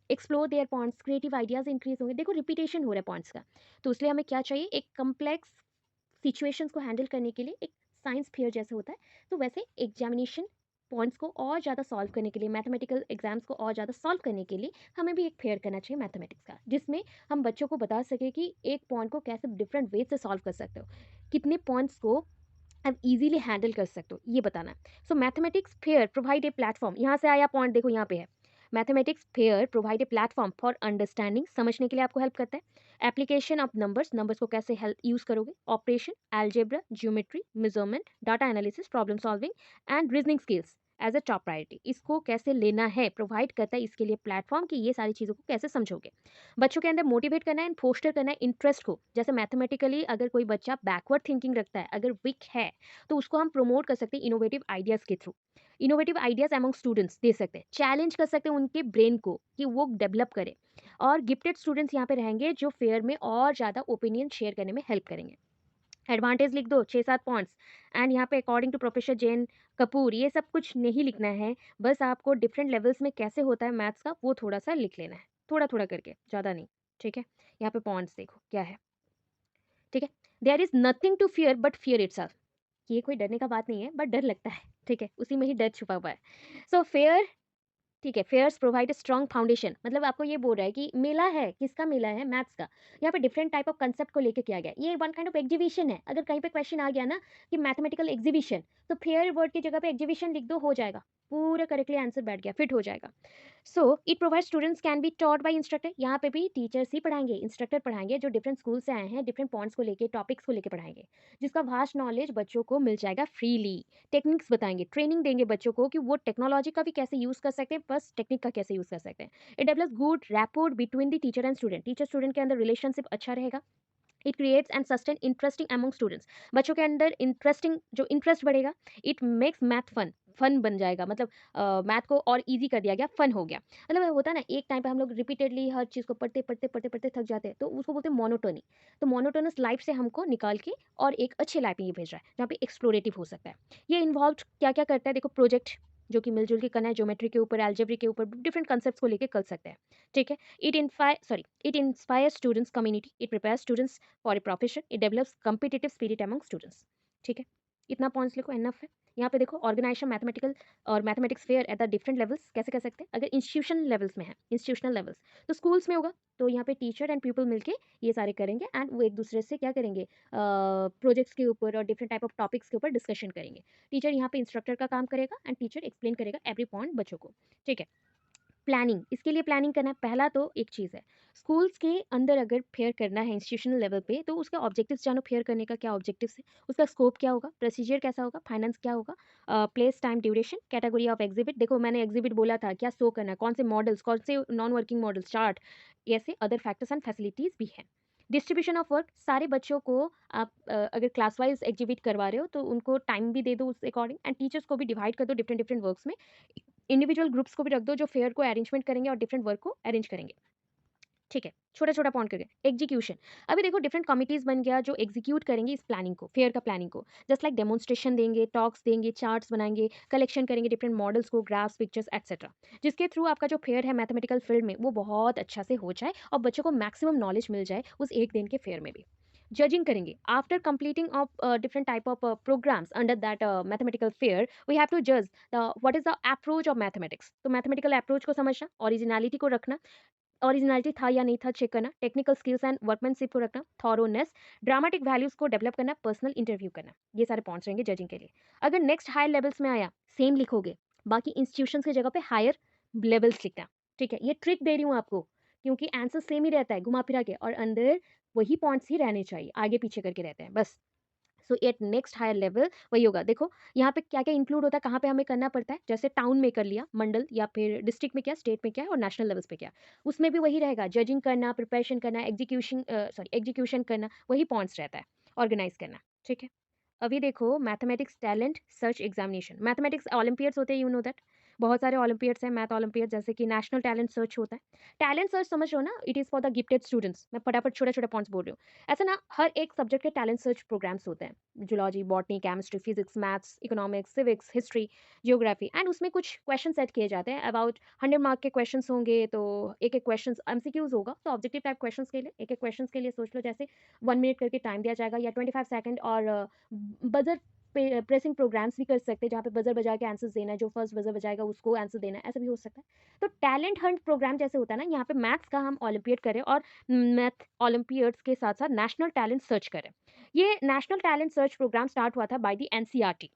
explore their points, creative ideas increase होंगे। देखो रिपीटेशन हो रहा है पॉइंट्स का, तो इसलिए हमें क्या चाहिए, एक कम्प्लेक्स सिचुएशंस को हैंडल करने के लिए एक साइंस फेयर जैसे होता है, तो वैसे एग्जामिनेशन पॉइंट्स को और ज़्यादा सॉल्व करने के लिए, मैथमेटिकल एग्जाम्स को और ज़्यादा सॉल्व करने के लिए हमें भी एक फेयर करना चाहिए मैथमेटिक्स का, जिसमें हम बच्चों को बता सके कि एक पॉइंट को कैसे डिफरेंट वे से सॉल्व कर सकते हो, कितने पॉइंट्स को आप इजीली हैंडल कर सकते हो, ये बताना है। So mathematics fair provide a platform, यहाँ से आया पॉइंट, देखो यहाँ पे है, mathematics fair provide a platform for understanding, समझने के लिए आपको हेल्प करता है। एप्लीकेशन ऑफ नंबर्स, नंबर्स को कैसे हेल्प यूज करोगे, operation, algebra, geometry, measurement, data analysis, problem solving and reasoning skills as a top priority, इसको कैसे लेना है प्रोवाइड करता है इसके लिए प्लेटफॉर्म, कि ये सारी चीज़ों को कैसे समझोगे। बच्चों के अंदर मोटिवेट करना है एंड फोस्टर करना है इंटरेस्ट को। जैसे मैथमेटिकली अगर कोई बच्चा बैकवर्ड थिंकिंग रखता है, अगर वीक है, तो उसको हम प्रमोट कर सकते हैं इनोवेटिव आइडियाज़ के through. Innovative ideas among students they सकते हैं, चैलेंज कर सकते हैं उनके ब्रेन को कि वो डेवलप करे। और गिफ्टेड स्टूडेंट्स यहाँ पे रहेंगे जो फेयर में और ज़्यादा ओपिनियन शेयर करने में हेल्प करेंगे। एडवांटेज लिख दो 6-7 पॉइंट्स, एंड यहाँ पे according to professor Jain Kapoor, ये सब कुछ नहीं लिखना है। बस आपको डिफरेंट लेवल्स में कैसे होता है मैथ्स का, वो थोड़ा सा लिख लेना है, थोड़ा थोड़ा करके, ज़्यादा नहीं, ठीक है। यहाँ पे पॉइंट्स देखो क्या है, ठीक है। There is nothing to fear but fear itself, ये कोई डरने का बात नहीं है, बट डर लगता है, ठीक है, उसी में ही डर छुपा हुआ है। सो फेयर, ठीक है, fairs provide a strong foundation, मतलब आपको ये बोल रहा है कि मेला है, किसका मेला है, मैथ्स का। यहाँ पे डिफरेंट टाइप ऑफ कंसेप्ट को लेके किया गया है, ये वन काइंड ऑफ एग्जीबिशन है। अगर कहीं पे क्वेश्चन आ गया ना कि मैथमेटिकल एग्जीबिशन, तो फेयर वर्ड की जगह पे एग्जीबिशन लिख दो, हो जाएगा, पूरा करेक्टली आंसर बैठ गया, फिट हो जाएगा। So it provide students can be taught by instructor, यहाँ पे भी टीचर्स ही पढ़ाएंगे, इंस्ट्रक्टर पढ़ाएंगे जो डिफरेंट स्कूल से आए हैं, डिफरेंट पॉइंट्स को लेके, टॉपिक्स को लेके पढ़ाएंगे, जिसका वास्ट नॉलेज बच्चों को मिल जाएगा फ्रीली। टेक्निक्स बताएंगे, ट्रेनिंग देंगे बच्चों को कि वो टेक्नोलॉजी का भी कैसे यूज़ कर सकते हैं, बस टेक्निक का कैसे यूज़ कर सकते हैं। It develops good rapport between the teacher and student, teacher student के अंदर रिलेशनशिप अच्छा रहेगा। It creates and sustain interesting among students, बच्चों के अंदर इंटरेस्टिंग जो इंटरेस्ट बढ़ेगा। It makes math fun, fun बन जाएगा, मतलब मैथ को और इजी कर दिया गया, फन हो गया। मतलब होता है ना, एक टाइम पे हम लोग रिपीटेडली हर चीज़ को पढ़ते पढ़ते पढ़ते पढ़ते थक जाते हैं, तो उसको बोलते हैं मोनोटोनी। तो मोनोटोनस लाइफ से हमको निकाल के और एक अच्छे लाइफ में ये भेज रहा है, जहाँ पे एक्सप्लोरेटिव हो सकता है। ये इन्वॉल्व क्या क्या करता है, देखो प्रोजेक्ट जो कि मिलजुल के करना है, ज्योमेट्री के ऊपर, एल्जेब्री के ऊपर, डिफरेंट कंसेप्ट्स को लेके कर सकते हैं, ठीक है। It inspire students community, it prepare students for a profession, it develops competitive spirit among students, ठीक है। इतना पॉइंट्स लिखो, एनफ है। यहाँ पे देखो ऑर्गेनाइजेशन मैथमेटिकल और mathematics fair at the different levels कैसे कर सकते हैं। अगर इंस्टीट्यूशन लेवल्स में है, इंस्टीट्यूशनल लेवल्स, तो स्कूल्स में होगा, तो यहाँ पे टीचर एंड पीपल मिलके ये सारे करेंगे, एंड वो एक दूसरे से क्या करेंगे, प्रोजेक्ट्स के ऊपर और डिफरेंट टाइप ऑफ टॉपिक्स के ऊपर डिस्कशन करेंगे। टीचर यहाँ पे इंस्ट्रक्टर का काम करेगा एंड टीचर एक्सप्लेन करेगा एवरी पॉइंट बच्चों को, ठीक है। प्लानिंग, इसके लिए प्लानिंग करना है, पहला तो एक चीज़ है, स्कूल्स के अंदर अगर फेयर करना है इंस्टीट्यूशनल लेवल पे, तो उसका ऑब्जेक्टिव्स जानो, फेयर करने का क्या ऑब्जेक्टिव्स है, उसका स्कोप क्या होगा, प्रोसीजर कैसा होगा, फाइनेंस क्या होगा, place, time, duration, category of exhibit, देखो मैंने एग्जिबिट बोला था, क्या शो करना है, कौन से मॉडल्स, कौन से नॉन वर्किंग मॉडल्स, चार्ट, ऐसे अदर फैक्टर्स एंड फैसिलिटीज़ भी हैं। डिस्ट्रीब्यूशन ऑफ वर्क, सारे बच्चों को आप अगर क्लास वाइज एग्जिबिट करवा रहे हो, तो उनको टाइम भी दे दो उस अकॉर्डिंग, एंड टीचर्स को भी डिवाइड कर दो डिफरेंट डिफरेंट वर्क्स में। इंडिविजुअल ग्रुप्स को भी रख दो जो फेयर को अरेंजमेंट करेंगे और डिफरेंट वर्क को अरेंज करेंगे, ठीक है। छोटा छोटा पॉइंट करके एग्जीक्यूशन, अभी देखो डिफरेंट कमिटीज बन गया जो एग्जीक्यूट करेंगे इस प्लानिंग को, फेयर का प्लानिंग को, जस्ट लाइक डेमोन्स्ट्रेशन देंगे, टॉक्स देंगे, चार्ट्स बनाएंगे, कलेक्शन करेंगे डिफरेंट मॉडल्स को, ग्राफ्स, पिक्चर्स एक्सेट्रा, जिसके थ्रू आपका जो फेयर है मैथमेटिकल फील्ड में वो बहुत अच्छा से हो जाए और बच्चों को मैक्सिमम नॉलेज मिल जाए उस एक दिन के फेयर में भी। जजिंग करेंगे after completing of different type of programmes under that mathematical fair, we have to जज the what is the approach of mathematics, तो मैथमेटिकल अप्रोच को समझना, ओरिजिनलिटी को रखना, ओरिजिनलिटी था या नहीं था चेक करना, टेक्निकल स्किल्स एंड वर्कमैनशिप को रखना, थॉरोनेस, ड्रामेटिक वैल्यूज को डेवलप करना, पर्सनल इंटरव्यू करना, ये सारे पॉइंट्स रहेंगे जजिंग के लिए। अगर नेक्स्ट हायर लेवल्स में आया, सेम लिखोगे, बाकी इंस्टीट्यूशंस की जगह पे हायर लेवल्स लिखना, ठीक है? ये ट्रिक दे रही हूँ आपको, क्योंकि आंसर सेम ही रहता है घुमा-फिरा के और अंदर वही पॉइंट्स ही रहने चाहिए, आगे-पीछे करके रहते हैं, बस। सो एट नेक्स्ट हायर लेवल वही होगा। देखो, यहाँ पे क्या-क्या इंक्लूड होता है, कहाँ पे हमें करना पड़ता है, जैसे टाउन में कर लिया, मंडल या फिर डिस्ट्रिक्ट में क्या, स्टेट में क्या है और नेशनल लेवल्स पे क्या है। उसमें भी वही रहेगा, जजिंग करना, प्रिपरेशन करना, एग्जीक्यूशन करना, वही पॉइंट्स रहता है, ऑर्गेनाइज़ करना, ठीक है? अभी देखो mathematics talent search examination, mathematics Olympiads होते हैं, यू नो दैट। बहुत सारे ओलंपियाड्स हैं मैथ ओलंपियाड, जैसे कि नेशनल टैलेंट सर्च होता है। टैलेंट सर्च समझ रहे हो ना, it is for the gifted students. मैं फटाफट छोटे-छोटे पॉइंट्स बोल रही हूँ। ऐसा ना हर एक सब्जेक्ट के टैलेंट सर्च प्रोग्राम्स होते हैं। Zoology, botany, chemistry, physics, maths, economics, civics, history, geography and उसमें कुछ क्वेश्चन सेट किए जाते हैं। अबाउट 100 मार्क के क्वेश्चन्स होंगे, तो एक-एक क्वेश्चन एमसीक्यूज़ होगा। तो ऑब्जेक्टिव टाइप क्वेश्चंस के लिए एक-एक क्वेश्चंस के लिए सोच लो, जैसे 1 मिनट करके टाइम दिया जाएगा या 25 सेकंड, और बजर प्रेसिंग प्रोग्राम्स भी कर सकते हैं, जहाँ पे बजर बजा के आंसर्स देना है, जो फर्स्ट बजर बजाएगा उसको आंसर देना है, ऐसा भी हो सकता है। तो टैलेंट हंट प्रोग्राम जैसे होता है ना, यहाँ पे मैथ्स का हम ओलंपियाड करें और मैथ ओलंपियाड्स के साथ साथ नेशनल टैलेंट सर्च करें। ये national talent search program start हुआ था बाय द एनसीईआरटी।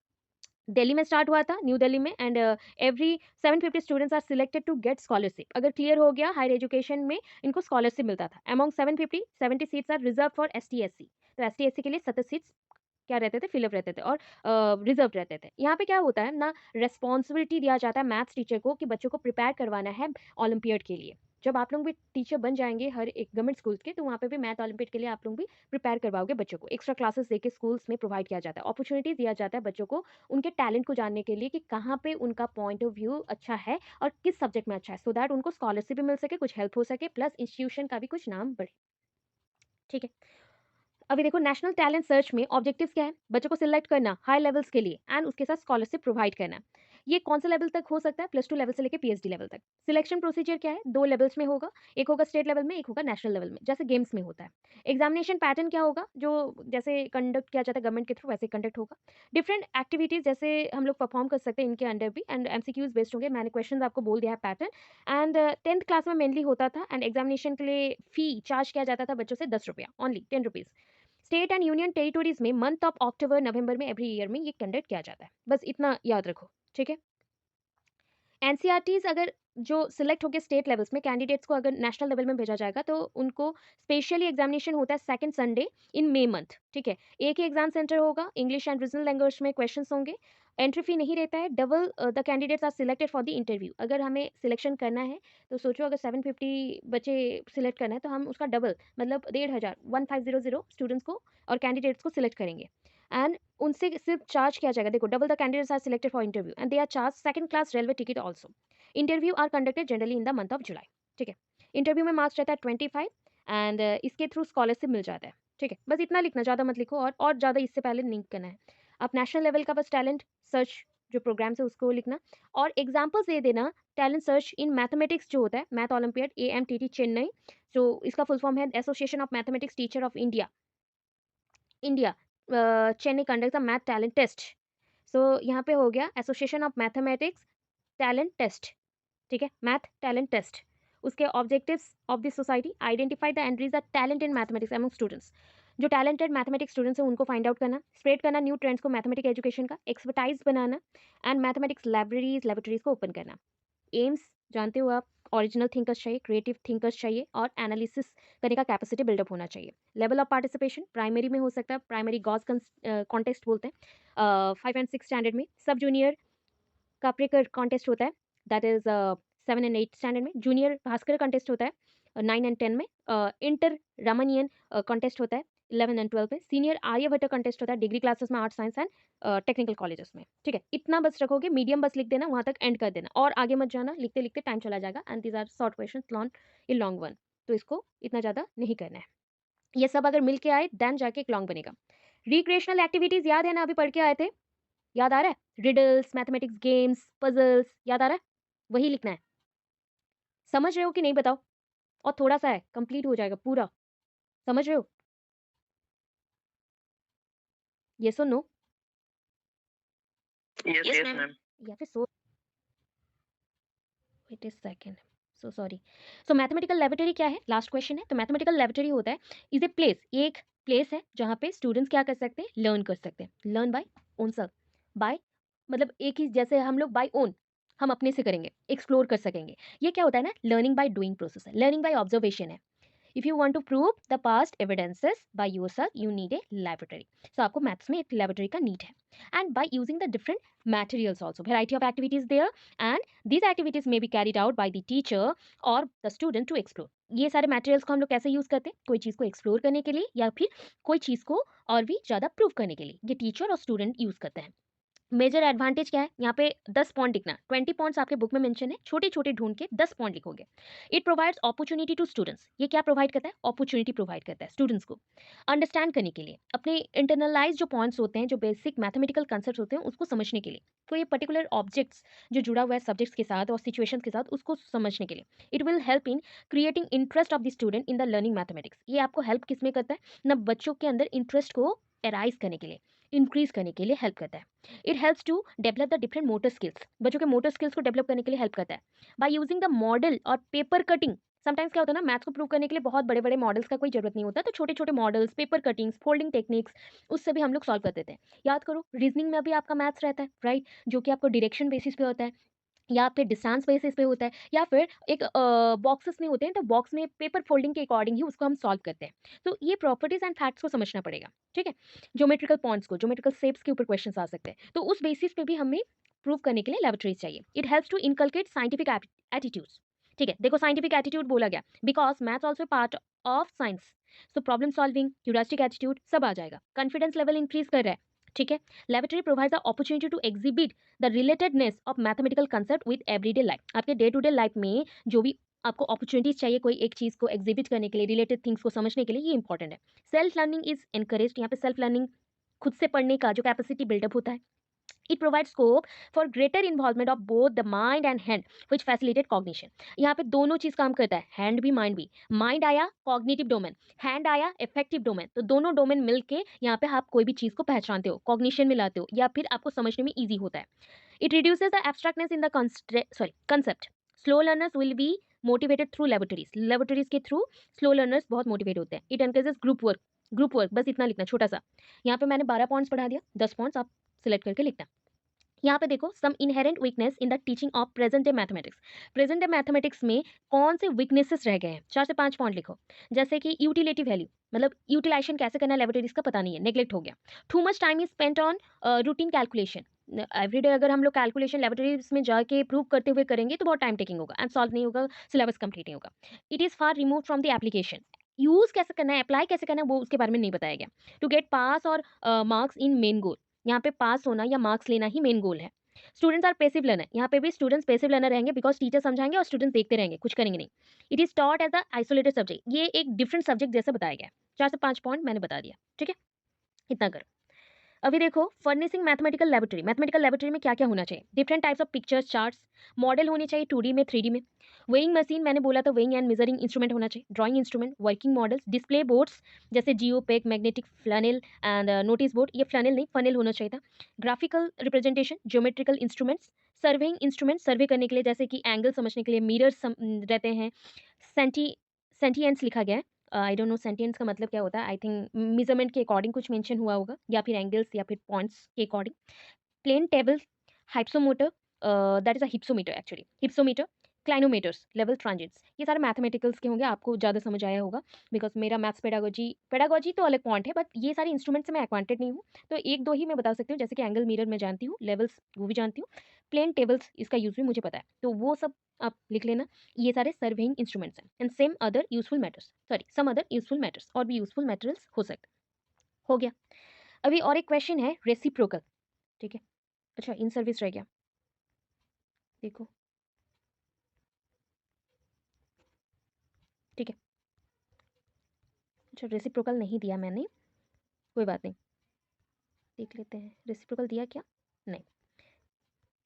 दिल्ली में स्टार्ट हुआ था, न्यू दिल्ली में, and every 750 students are selected to get scholarship. अगर क्लियर हो गया हायर एजुकेशन में, इनको स्कॉलरशिप मिलता था। Among 750, 70 seats are reserved for ST SC. तो एसटी एससी के लिए 70 सीट्स क्या रहते थे, फिल अप रहते थे और रिजर्व रहते थे। यहाँ पे क्या होता है ना, रिस्पॉन्सिबिलिटी दिया जाता है मैथ्स टीचर को कि बच्चों को प्रिपेयर करवाना है ओलंपियाड के लिए। जब आप लोग भी टीचर बन जाएंगे हर एक गवर्नमेंट स्कूल्स के, तो वहाँ पे भी मैथ ओलंपियाड के लिए आप लोग भी प्रिपेयर करवाओगे बच्चों को। एक्स्ट्रा क्लासेस देके स्कूल्स में प्रोवाइड किया जाता है, अपॉर्चुनिटी दिया जाता है बच्चों को उनके टैलेंट को जानने के लिए कि कहाँ पे उनका पॉइंट ऑफ व्यू अच्छा है और किस सब्जेक्ट में अच्छा है, सो दैट उनको स्कॉलरशिप भी मिल सके, कुछ हेल्प हो सके, प्लस इंस्टीट्यूशन का भी कुछ नाम बढ़े, ठीक है? अभी देखो नेशनल टैलेंट सर्च में ऑब्जेक्टिव्स क्या है, बच्चों को सिलेक्ट करना हाई लेवल्स के लिए एंड उसके साथ स्कॉलरशिप प्रोवाइड करना। ये कौन से लेवल तक हो सकता है, +2 लेवल से लेकर पीएचडी लेवल तक। सिलेक्शन प्रोसीजर क्या है, 2 लेवल्स में होगा, एक होगा स्टेट लेवल में, एक होगा नेशनल लेवल में, जैसे गेम्स में होता है। एग्जामिनेशन पैटर्न क्या होगा, जो जैसे कंडक्ट किया जाता है गवर्नमेंट के थ्रू, वैसे कंडक्ट होगा। डिफरेंट एक्टिविटीज जैसे हम लोग परफॉर्म कर सकते हैं इनके अंडर भी, एंड एमसीक्यूज बेस्ड होंगे। मैंने क्वेश्चन आपको बोल दिया है पैटर्न। एंड 10th क्लास में मेनली होता था, एंड एग्जामिनेशन के लिए फी चार्ज किया जाता था बच्चों से 10 रुपया, only 10 rupees. State and union territories में मंथ ऑफ अक्टूबर नवंबर में एवरी ईयर में ये कंडक्ट किया जाता है, बस इतना याद रखो, ठीक है? एनसीईआरटीज़ अगर जो सिलेक्ट होकर स्टेट लेवल्स में कैंडिडेट्स को अगर नेशनल लेवल में भेजा जाएगा, तो उनको स्पेशली एग्जामिनेशन होता है second Sunday in May month, ठीक है? एक ही एग्जाम सेंटर होगा, इंग्लिश एंड रीजनल लैंग्वेज में क्वेश्चंस होंगे। एंट्री फी नहीं रहता है, double the candidates are selected for the interview. अगर हमें सिलेक्शन करना है, तो सोचो अगर 750 बच्चे सिलेक्ट करना है, तो हम उसका डबल मतलब 1500 1500 स्टूडेंट्स को और कैंडिडेट्स को सिलेक्ट करेंगे। एंड उनसे सिर्फ चार्ज किया जाएगा, देखो double the candidates are selected for interview and they are charge second class railway ticket also. Interview are conducted generally in the month of July, ठीक है? इंटरव्यू में मार्क्स रहता है 25 एंड इसके थ्रू स्कॉलरशिप मिल जाता है, ठीक है? बस इतना लिखना, ज़्यादा मत लिखो, और ज़्यादा इससे पहले नहीं करना है। आप नेशनल लेवल का बस टैलेंट सर्च जो प्रोग्राम्स है उसको लिखना, और एग्जाम्पल्स दे देना। टैलेंट सर्च इन मैथमेटिक्स जो होता है, मैथ ओलंपियाड AMTT चेन्नई, जो इसका फुल फॉर्म है association of mathematics teacher of India. India Chennai conduct the math talent test. So यहाँ पे हो गया association of mathematics talent test, ठीक है? Math talent test. उसके objectives of this society, identify the entries the talent in mathematics among students. जो talented mathematics students हैं उनको फाइंड आउट करना, स्प्रेड करना न्यू ट्रेंड्स को, मैथमेटिक्स एजुकेशन का एक्सपर्टाइज बनाना, एंड मैथमेटिक्स लाइब्रेरीज लेबोरेटरीज को ओपन करना। एम्स जानते हो आप, ओरिजिनल थिंकर्स चाहिए, क्रिएटिव थिंकर्स चाहिए, और एनालिसिस करने का कैपेसिटी बिल्डअप होना चाहिए। लेवल ऑफ पार्टिसिपेशन प्राइमरी में हो सकता है, प्राइमरी गॉस कॉन्टेस्ट बोलते हैं 5 एंड 6 स्टैंडर्ड में। सब जूनियर काप्रिकर कॉन्टेस्ट होता है, दैट इज 7 एंड 8 स्टैंडर्ड में। जूनियर भास्कर कॉन्टेस्ट होता है 9 एंड 10 में। इंटर रामनियन कॉन्टेस्ट होता है 11 एंड 12 में। सीनियर आर्यभट्ट कॉन्टेस्ट होता है डिग्री क्लासेस में, art science and technical colleges में, ठीक है? इतना बस रखोगे, मीडियम बस लिख देना, वहाँ तक एंड कर देना, और आगे मत जाना, लिखते लिखते टाइम चला जाएगा। And these are short question long in long one, तो इसको इतना ज़्यादा नहीं करना है। ये सब अगर मिल के आए देन जाके एक लॉन्ग बनेगा। रिक्रिएशनल एक्टिविटीज याद है ना, अभी पढ़ के आए थे, याद आ रहा है? रिडल्स, मैथमेटिक्स गेम्स, पजल्स, याद आ रहा है? वही लिखना है। समझ रहे हो कि नहीं बताओ? और थोड़ा-सा है, कंप्लीट हो जाएगा पूरा। समझ रहे हो? येस और नो? Yes ma'am. या फिर so wait a second, so sorry. So mathematical laboratory क्या है? लास्ट क्वेश्चन है। तो मैथमेटिकल लैबोरेटरी होता है इज़ ए प्लेस, एक प्लेस है जहाँ पे स्टूडेंट्स क्या कर सकते हैं? लर्न कर सकते हैं। Learn by own self, by मतलब एक ही, जैसे हम लोग बाय ओन, हम अपने से करेंगे, एक्सप्लोर कर सकेंगे। ये क्या होता है ना, लर्निंग बाय डूइंग प्रोसेस है, लर्निंग बाय ऑब्जर्वेशन है। If you want to prove the past evidences by yourself you need a laboratory. So आपको मैथ्स में एक लैबोरेटरी का नीड है। And by using the different materials also, variety of activities there, and these activities may be carried out by the teacher or the student to explore। ये सारे materials को हम लोग कैसे यूज करते हैं, कोई चीज को एक्सप्लोर करने के लिए या फिर कोई चीज को और भी ज्यादा प्रूव करने के लिए, ये टीचर और स्टूडेंट यूज करते हैं। मेजर एडवांटेज क्या है, यहाँ पे 10 पॉइंट लिखना, 20 पॉइंट्स आपके बुक में मेंशन है, छोटे छोटे ढूंढ के 10 पॉइंट लिखोगे। It provides opportunity to students, ये क्या प्रोवाइड करता है, अपॉर्चुनिटी प्रोवाइड करता है स्टूडेंट्स को अंडरस्टैंड करने के लिए, अपने इंटरनलाइज जो पॉइंट्स होते हैं, जो बेसिक मैथमेटिकल कंसेप्ट होते हैं, उसको समझने के लिए, कोई ये पर्टिकुलर ऑब्जेक्ट्स जो जुड़ा हुआ है सब्जेक्ट्स के साथ और सिचुएशंस के साथ, उसको समझने के लिए। It will help in creating interest of the student in the learning mathematics. ये आपको हेल्प किस में करता है ना, बच्चों के अंदर इंटरेस्ट को एराइज करने के लिए, इंक्रीज करने के लिए हेल्प करता है। It helps to develop the different motor skills, बच्चों के मोटर स्किल्स को डेवलप करने के लिए हेल्प करता है। बाय यूजिंग द मॉडल और पेपर कटिंग, समटाइम्स क्या होता है ना, मैथ्स को प्रूव करने के लिए बहुत बड़े बड़े मॉडल्स का कोई जरूरत नहीं होता, तो छोटे छोटे models, paper cuttings, folding techniques, उससे भी हम लोग सॉल्व कर देते हैं। याद करो, रीजनिंग में भी आपका मैथ्स रहता है, राइट, जो कि आपको डायरेक्शन बेसिस पे होता है या फिर डिस्टेंस बेसिस पे होता है, या फिर एक बॉक्सेस में होते हैं, तो बॉक्स में पेपर फोल्डिंग के अकॉर्डिंग ही उसको हम सॉल्व करते हैं। तो ये प्रॉपर्टीज एंड फैक्ट्स को समझना पड़ेगा, ठीक है। ज्योमेट्रिकल पॉइंट्स को, ज्योमेट्रिकल शेप्स के ऊपर क्वेश्चंस आ सकते हैं, तो उस बेसिस पे भी हमें प्रूव करने के लिए लैबोरेटरीज चाहिए। It helps to inculcate scientific attitudes, ठीक है। देखो साइंटिफिक एटीट्यूड बोला गया because maths also part of science, so problem solving, curiosity attitude सब आ जाएगा। कॉन्फिडेंस लेवल इंक्रीज कर रहा है, ठीक है। Laboratory provides the opportunity to exhibit the relatedness of mathematical concept with everyday life. आपके डे टू डे लाइफ में जो भी आपको अपॉर्चुनिटीज चाहिए कोई एक चीज को एग्जिबिट करने के लिए, रिलेटेड थिंग्स को समझने के लिए, ये इंपॉर्टेंट है। सेल्फ लर्निंग इज एनकरेज्ड, यहाँ पे सेल्फ लर्निंग, खुद से पढ़ने का जो कैपेसिटी बिल्डअप होता है। It provides scope for greater involvement of both the mind and hand, which facilitate cognition। यहाँ पे दोनों चीज काम करता है, हैंड भी माइंड भी। माइंड आया कॉग्निटिव डोमेन, हैंड आया इफेक्टिव डोमेन, तो दोनों डोमेन मिलके यहाँ पे आप कोई भी चीज को पहचानते हो, कॉग्निशन में लाते हो, या फिर आपको समझने में ईजी होता है। It reduces the abstractness in the concept. Slow learners will be motivated through laboratories, laboratories के थ्रू स्लो लर्नर्स बहुत मोटिवेट होते हैं। It encourages group work, group work बस इतना लिखना छोटा सा। यहाँ पे मैंने 12 पॉइंट्स पढ़ा दिया, 10 पॉइंट्स आप सिलेक्ट करके लिखना। यहाँ पे देखो, some inherent weakness in the teaching of present day mathematics. Present day mathematics में कौन से वीकनेसेस रह गए हैं, 4 से 5 पॉइंट लिखो। जैसे कि यूटिलिटी वैल्यू, मतलब यूटिलाइजेशन कैसे करना है लेबोरेटरीज का पता नहीं है, नेग्लेक्ट हो गया। Too much time is spent on routine calculation, everyday अगर हम लोग कैलकुलेशन लेबोरेटरीज में जाके प्रूव करते हुए करेंगे तो बहुत टाइम टेकिंग होगा एंड सॉल्व नहीं होगा, सिलेबस कंप्लीट नहीं होगा। It is far remove from the application, use कैसे करना है, अप्लाई कैसे करना है, वो उसके बारे में नहीं बताया गया। टू गेट पास और मार्क्स इन मेन गोल, यहाँ पे पास होना या मार्क्स लेना ही मेन गोल है। स्टूडेंट्स आर पैसिव लर्नर, यहाँ पे भी स्टूडेंट्स पैसिव लर्नर रहेंगे बिकॉज टीचर समझाएंगे और स्टूडेंट्स देखते रहेंगे, कुछ करेंगे नहीं। It is taught as a isolated subject, ये एक डिफरेंट सब्जेक्ट जैसा बताया गया। 4 से 5 पॉइंट मैंने बता दिया, ठीक है, इतना करो। अभी देखो, furnishing mathematical laboratory, mathematical laboratory में क्या क्या होना चाहिए, different types of pictures, charts, model होने चाहिए 2D में, 3D में। वेइंग मशीन मैंने बोला था, वेइंग एंड मेजरिंग इंस्ट्रूमेंट होना चाहिए, drawing instrument, working models, display boards जैसे geo peg, magnetic flannel and notice board, ये फ्लैनेल नहीं फनेल होना चाहिए था। Graphical representation, geometrical instruments, surveying instrument, survey करने के लिए, जैसे कि एंगल समझने के लिए मिरर्स रहते हैं। सेंटी सेंटिएंस लिखा गया है, आई डोंट नो सेंटिएंस का मतलब क्या होता है, आई थिंक मेजरमेंट के अकॉर्डिंग कुछ मेंशन हुआ होगा, या फिर एंगल्स या फिर पॉइंट्स के according. Plane table, hypsometer, that is a hypsometer actually, hypsometer, clinometers, level transits, ये सारे मैथमेटिकल्स के होंगे, आपको ज़्यादा समझ आया होगा बिकॉज मेरा मैथ्स पेडागोजी, पेडागोजी तो अलग पॉइंट है, बट ये सारे इंस्ट्रूमेंट से मैं एक्वांटेड नहीं हूँ, तो एक दो ही मैं बता सकती हूँ, जैसे कि एंगल मिरर मैं जानती हूँ, लेवल्स वो भी जानती हूँ, प्लेन टेबल्स इसका यूज भी मुझे पता है, तो वो सब आप लिख लेना। ये सारे सर्वेइंग इंस्ट्रूमेंट्स हैं and same other useful matters, sorry some other useful matters, और भी यूजफुल मैटेरियल्स हो सकते। हो गया। अभी और एक क्वेश्चन है रेसिप्रोकल, ठीक है। अच्छा, इन सर्विस रह गया, देखो, ठीक है। अच्छा, रेसिप्रोकल नहीं दिया मैंने, कोई बात नहीं, देख लेते हैं रेसिप्रोकल दिया क्या, नहीं,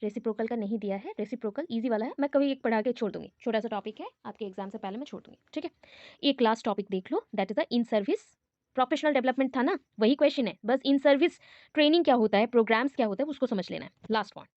रेसिप्रोकल का नहीं दिया है। रेसिप्रोकल इजी वाला है, मैं कभी एक पढ़ा के छोड़ दूंगी, छोटा सा टॉपिक है, आपके एग्जाम से पहले मैं छोड़ दूंगी, ठीक है। एक लास्ट टॉपिक देख लो, that is the in service professional development था ना, वही क्वेश्चन है, बस इन सर्विस ट्रेनिंग क्या होता है, प्रोग्राम्स क्या होता है, उसको समझ लेना है। Last point,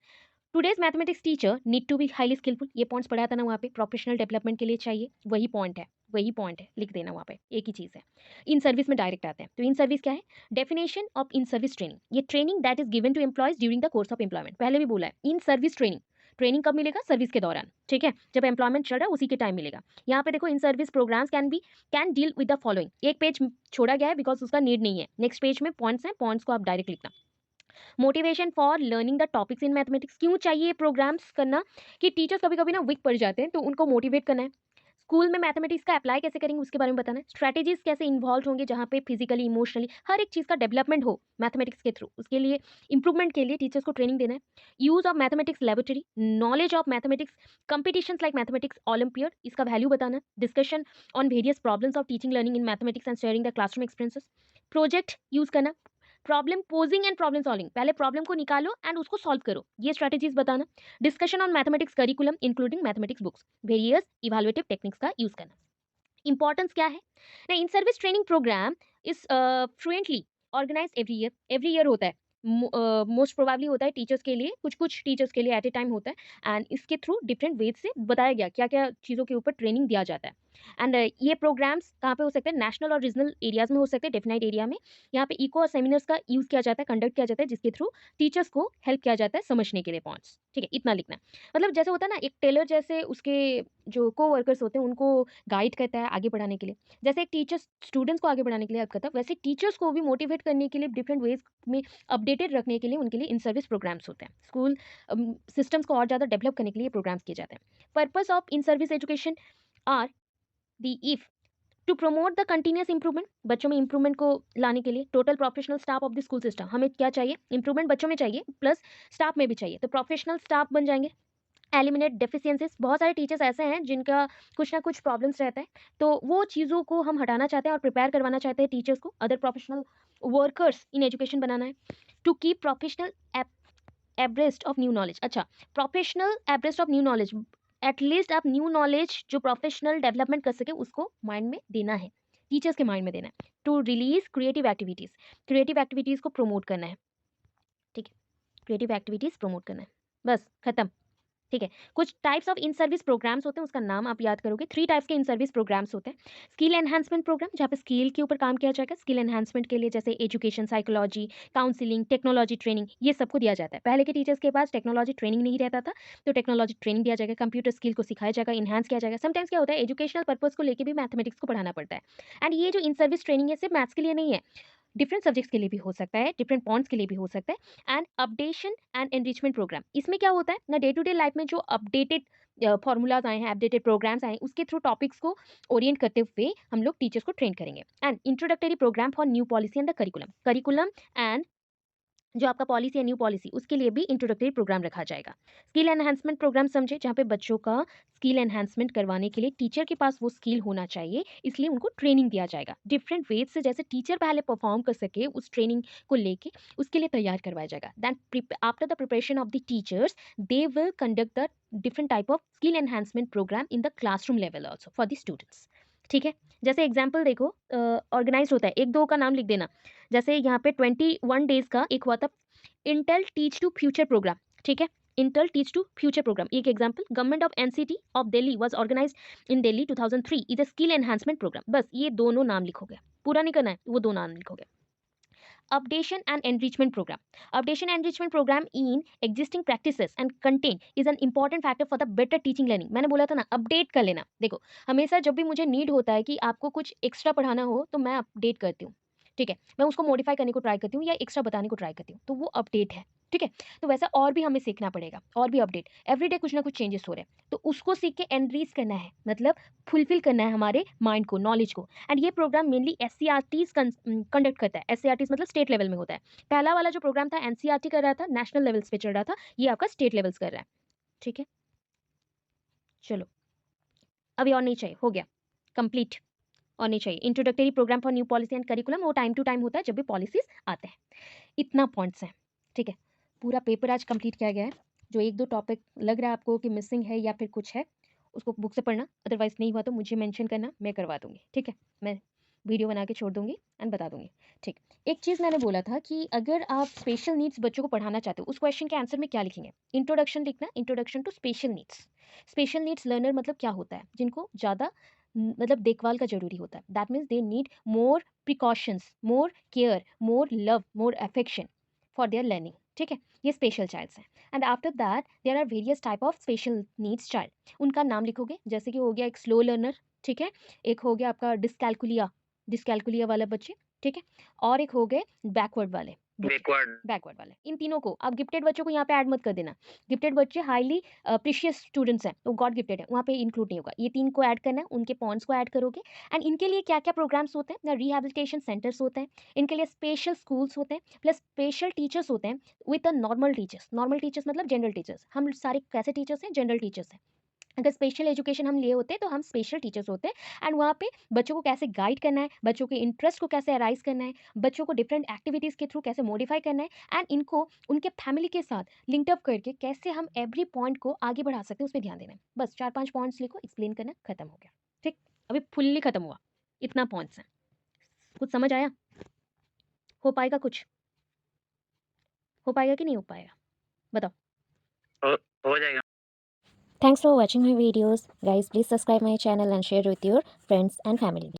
today's mathematics teacher need to be highly skillful, ये पॉइंट्स पढ़ा था ना वहाँ पे, प्रोफेशनल डेवलपमेंट के लिए चाहिए, वही पॉइंट है, वही पॉइंट है, लिख देना वहाँ पे, एक ही चीज़ है। इन सर्विस में डायरेक्ट आते हैं, तो इन सर्विस क्या है, definition of in service training, ये training that is given to employees during the course of employment, पहले भी बोला है, इन सर्विस ट्रेनिंग ट्रेनिंग कब मिलेगा? सर्विस के दौरान, ठीक है? जब एम्प्लॉयमेंट चल रहा है उसी के टाइम मिलेगा। यहाँ पे देखो in service programs can deal with the following. एक पेज छोड़ा गया है बिकॉज़ उसका नीड नहीं है। नेक्स्ट पेज में पॉइंट्स हैं, पॉइंट्स को आप डायरेक्ट लिखना। Motivation for learning the topics in mathematics. क्यों चाहिए ये प्रोग्राम्स करना? कि टीचर्स कभी-कभी ना वीक पड़ जाते हैं, तो उनको मोटिवेट करना है। स्कूल में मैथमेटिक्स का अप्लाई कैसे करेंगे उसके बारे में बताना है। स्ट्रैटेजीज कैसे इन्वॉल्व होंगे जहाँ पे फिजिकली, इमोशनली हर एक चीज़ का डेवलपमेंट हो मैथमेटिक्स के थ्रू, उसके लिए इंप्रूवमेंट के लिए टीचर्स को ट्रेनिंग देना है। Use of mathematics laboratory, knowledge of mathematics, competitions like mathematics olympiad, इसका वैल्यू बताना है। Discussion on various problems of teaching learning in mathematics and sharing the classroom experiences. Project use करना, problem posing and problem solving, पहले problem को निकालो and उसको solve करो, ये स्ट्रैटेजीज बताना। Discussion on mathematics curriculum including mathematics books, various evaluative techniques का use करना। इंपॉर्टेंस क्या है ना? इन service training program is fluently organize every year होता है। मोस्ट प्रोबेबली होता है टीचर्स के लिए, कुछ कुछ टीचर्स के लिए एट ए टाइम होता है, एंड इसके थ्रू डिफरेंट वेज से बताया गया क्या क्या चीज़ों के ऊपर ट्रेनिंग दिया जाता है। एंड ये प्रोग्राम्स कहाँ पे हो सकते हैं? नेशनल और रीजनल एरियाज में हो सकते हैं, डेफिनाइट एरिया में। यहाँ पे इको और सेमिनार्स का यूज़ किया जाता है, कंडक्ट किया जाता है, जिसके थ्रू टीचर्स को हेल्प किया जाता है समझने के लिए पॉइंट्स, ठीक है? इतना लिखना है। मतलब जैसे होता है ना, एक टेलर जैसे उसके जो को वर्कर्स होते हैं उनको गाइड करता है आगे बढ़ाने के लिए, जैसे एक टीचर स्टूडेंट्स को आगे बढ़ाने के लिए हेल्प करता है, वैसे टीचर्स को भी मोटिवेट करने के लिए डिफरेंट वेज में अपडेटेड रखने के लिए उनके लिए इन सर्विस प्रोग्राम्स होते हैं। स्कूल सिस्टम्स को और ज़्यादा डेवलप करने के लिए प्रोग्राम्स किए जाते हैं। Purpose of in service education are the if to promote the continuous improvement, बच्चों में इंप्रूवमेंट को लाने के लिए। Total professional staff of the school system, हमें क्या चाहिए? इंप्रूवमेंट बच्चों में चाहिए प्लस स्टाफ में भी चाहिए, तो प्रोफेशनल स्टाफ बन जाएंगे। एलिमिनेट डेफिशिएंसीज, बहुत सारे टीचर्स ऐसे हैं जिनका कुछ ना कुछ प्रॉब्लम्स रहता है, तो वो चीज़ों को हम हटाना चाहते हैं और प्रिपेयर करवाना चाहते हैं टीचर्स को, other professional workers in education बनाना है। To keep professional abreast of new knowledge, अच्छा, professional abreast of new knowledge, at least आप न्यू नॉलेज जो प्रोफेशनल डेवलपमेंट कर सके उसको माइंड में देना है, टीचर्स के माइंड में देना है। टू रिलीज क्रिएटिव एक्टिविटीज़ को प्रमोट करना है, ठीक है? क्रिएटिव एक्टिविटीज़ प्रमोट करना है, बस खत्म, ठीक है? कुछ types of in service programs होते हैं, उसका नाम आप याद करोगे। 3 टाइप्स के इन सर्विस प्रोग्राम्स होते हैं। स्किल एनहांसमेंट प्रोग्राम, जहाँ पे स्किल के ऊपर काम किया जाएगा, स्किल एनहांसमेंट के लिए जैसे education, psychology, counselling, technology training, ये सबको दिया जाता है। पहले के टीचर्स के पास टेक्नोलॉजी ट्रेनिंग नहीं रहता था, तो टेक्नोलॉजी ट्रेनिंग दिया जाएगा, कंप्यूटर स्किल को सिखाया जाएगा, एनहांस किया जाएगा। समटाइम्स क्या होता है, एजुकेशनल पर्पस को लेके भी मैथमेटिक्स को पढ़ाना पड़ता है। एंड ये जो इन सर्विस ट्रेनिंग है सिर्फ मैथ्स के लिए नहीं है, डिफरेंट सब्जेक्ट्स के लिए भी हो सकता है, डिफरेंट पॉइंट्स के लिए भी हो सकता है। And updation and enrichment program, इसमें क्या होता है ना, डे टू डे लाइफ में जो अपडेटेड फॉर्मूलाज आए हैं, अपडेटेड प्रोग्राम्स आए हैं, उसके थ्रू टॉपिक्स को ओरिएंट करते हुए हम लोग टीचर्स को ट्रेन करेंगे। And introductory program for new policy and the curriculum and जो आपका पॉलिसी है न्यू पॉलिसी, उसके लिए भी इंट्रोडक्टरी प्रोग्राम रखा जाएगा। स्किल एनहांसमेंट प्रोग्राम समझे, जहाँ पे बच्चों का स्किल एनहांसमेंट करवाने के लिए टीचर के पास वो स्किल होना चाहिए, इसलिए उनको ट्रेनिंग दिया जाएगा डिफरेंट वेज से, जैसे टीचर पहले परफॉर्म कर सके उस ट्रेनिंग को लेके, उसके लिए तैयार करवाया जाएगा। Then after the preparation of the teachers they will conduct the different type of skill enhancement program in the classroom level also for the students, ठीक है? जैसे एग्जाम्पल देखो, ऑर्गेनाइज होता है, एक दो का नाम लिख देना। जैसे यहाँ पे 21 डेज का एक हुआ था Intel teach to future program, ठीक है? Intel teach to future program एक example. Government of NCT of Delhi was organized in Delhi 2003 is a skill enhancement program. बस ये दोनों नाम लिखोगे, पूरा नहीं करना है, वो दो नाम लिखोगे। Updation and enrichment program. Updation and enrichment program in existing practices and content is an important factor for the better teaching learning. मैंने बोला था ना, अपडेट कर लेना। देखो, हमेशा जब भी मुझे नीड होता है कि आपको कुछ एक्स्ट्रा पढ़ाना हो, तो मैं अपडेट करती हूँ, ठीक है? मैं उसको मॉडिफाई करने को ट्राई करती हूँ या एक्स्ट्रा बताने को ट्राई करती हूँ, तो वो अपडेट है, ठीक है? तो वैसा और भी हमें सीखना पड़ेगा, और भी अपडेट, एवरीडे कुछ ना कुछ चेंजेस हो रहे हैं, तो उसको सीख के एनरीच करना है, मतलब फुलफिल करना है हमारे माइंड को, नॉलेज को। एंड ये प्रोग्राम मेनली एससीईआरटीज कंडक्ट करता है। एससीईआरटीज मतलब स्टेट लेवल में होता है। पहला वाला जो प्रोग्राम था एनसीईआरटी कर रहा था, नेशनल लेवल्स पे चल रहा था, ये आपका स्टेट लेवल्स कर रहा है, ठीक है? चलो, अभी और नहीं चाहिए, हो गया कंप्लीट, और नहीं चाहिए। Introductory program for new policy and curriculum, वो टाइम टू टाइम होता है जब भी पॉलिसीज आते हैं। इतना पॉइंट्स हैं, ठीक है? पूरा पेपर आज कंप्लीट किया गया है। जो एक दो टॉपिक लग रहा है आपको कि मिसिंग है या फिर कुछ है, उसको बुक से पढ़ना, अदरवाइज नहीं हुआ तो मुझे मेंशन करना, मैं करवा दूंगी, ठीक है? मैं वीडियो बना के छोड़ दूंगी एंड बता दूंगी, ठीक? एक चीज़ मैंने बोला था कि अगर आप स्पेशल नीड्स बच्चों को पढ़ाना चाहते हो, उस क्वेश्चन के आंसर में क्या लिखेंगे? इंट्रोडक्शन लिखना, introduction to special needs. Special needs learner मतलब क्या होता है? जिनको ज़्यादा मतलब देखभाल का ज़रूरी होता है। That means they need more precautions, more care, more love, more affection for their learning, ठीक है, ये स्पेशल चाइल्ड्स हैं। And after that there are various type of special needs child. उनका नाम लिखोगे, जैसे कि हो गया एक स्लो लर्नर, ठीक है, एक हो गया आपका डिस्कैल्कुलिया, डिस्कैल्कुलिया वाला बच्चे, ठीक है, और एक हो गए बैकवर्ड वाले, बैकवर्ड वाले। इन तीनों को आप गिफ्टेड बच्चों को यहाँ पे ऐड मत कर देना। गिफ्टेड बच्चे हाईली प्रीशियस स्टूडेंट्स हैं, तो गॉड गिफ्टेड है, वहाँ पे इंक्लूड नहीं होगा। ये 3 को ऐड करना है, उनके पॉइंट्स को ऐड करोगे। एंड इनके लिए क्या-क्या प्रोग्राम्स होते हैं ना, रिहैबिलिटेशन सेंटर्स होते हैं, इनके लिए स्पेशल स्कूल्स होते हैं, प्लस स्पेशल टीचर्स होते हैं with a normal teachers. Normal teachers मतलब जनरल टीचर्स। हम सारे कैसे टीचर्स हैं? जनरल टीचर्स हैं। अगर स्पेशल एजुकेशन हम लिए होते तो हम स्पेशल टीचर्स होते हैं। एंड वहाँ पे बच्चों को कैसे गाइड करना है, बच्चों के इंटरेस्ट को कैसे अराइज करना है, बच्चों को डिफरेंट एक्टिविटीज़ के थ्रू कैसे मॉडिफाई करना है, एंड इनको उनके फैमिली के साथ लिंक अप करके कैसे हम एवरी पॉइंट को आगे बढ़ा सकते हैं, उस पर ध्यान देना है। बस 4-5 पॉइंट्स लिखो, एक्सप्लेन करना, खत्म हो गया। ठीक, अभी फुल्ली खत्म हुआ, इतना पॉइंट्स है। कुछ समझ आया? हो पाएगा कुछ? हो पाएगा कि नहीं हो पाएगा? बताओ। हो जाएगा। Thanks for watching my videos. Guys, please subscribe my channel and share with your friends and family.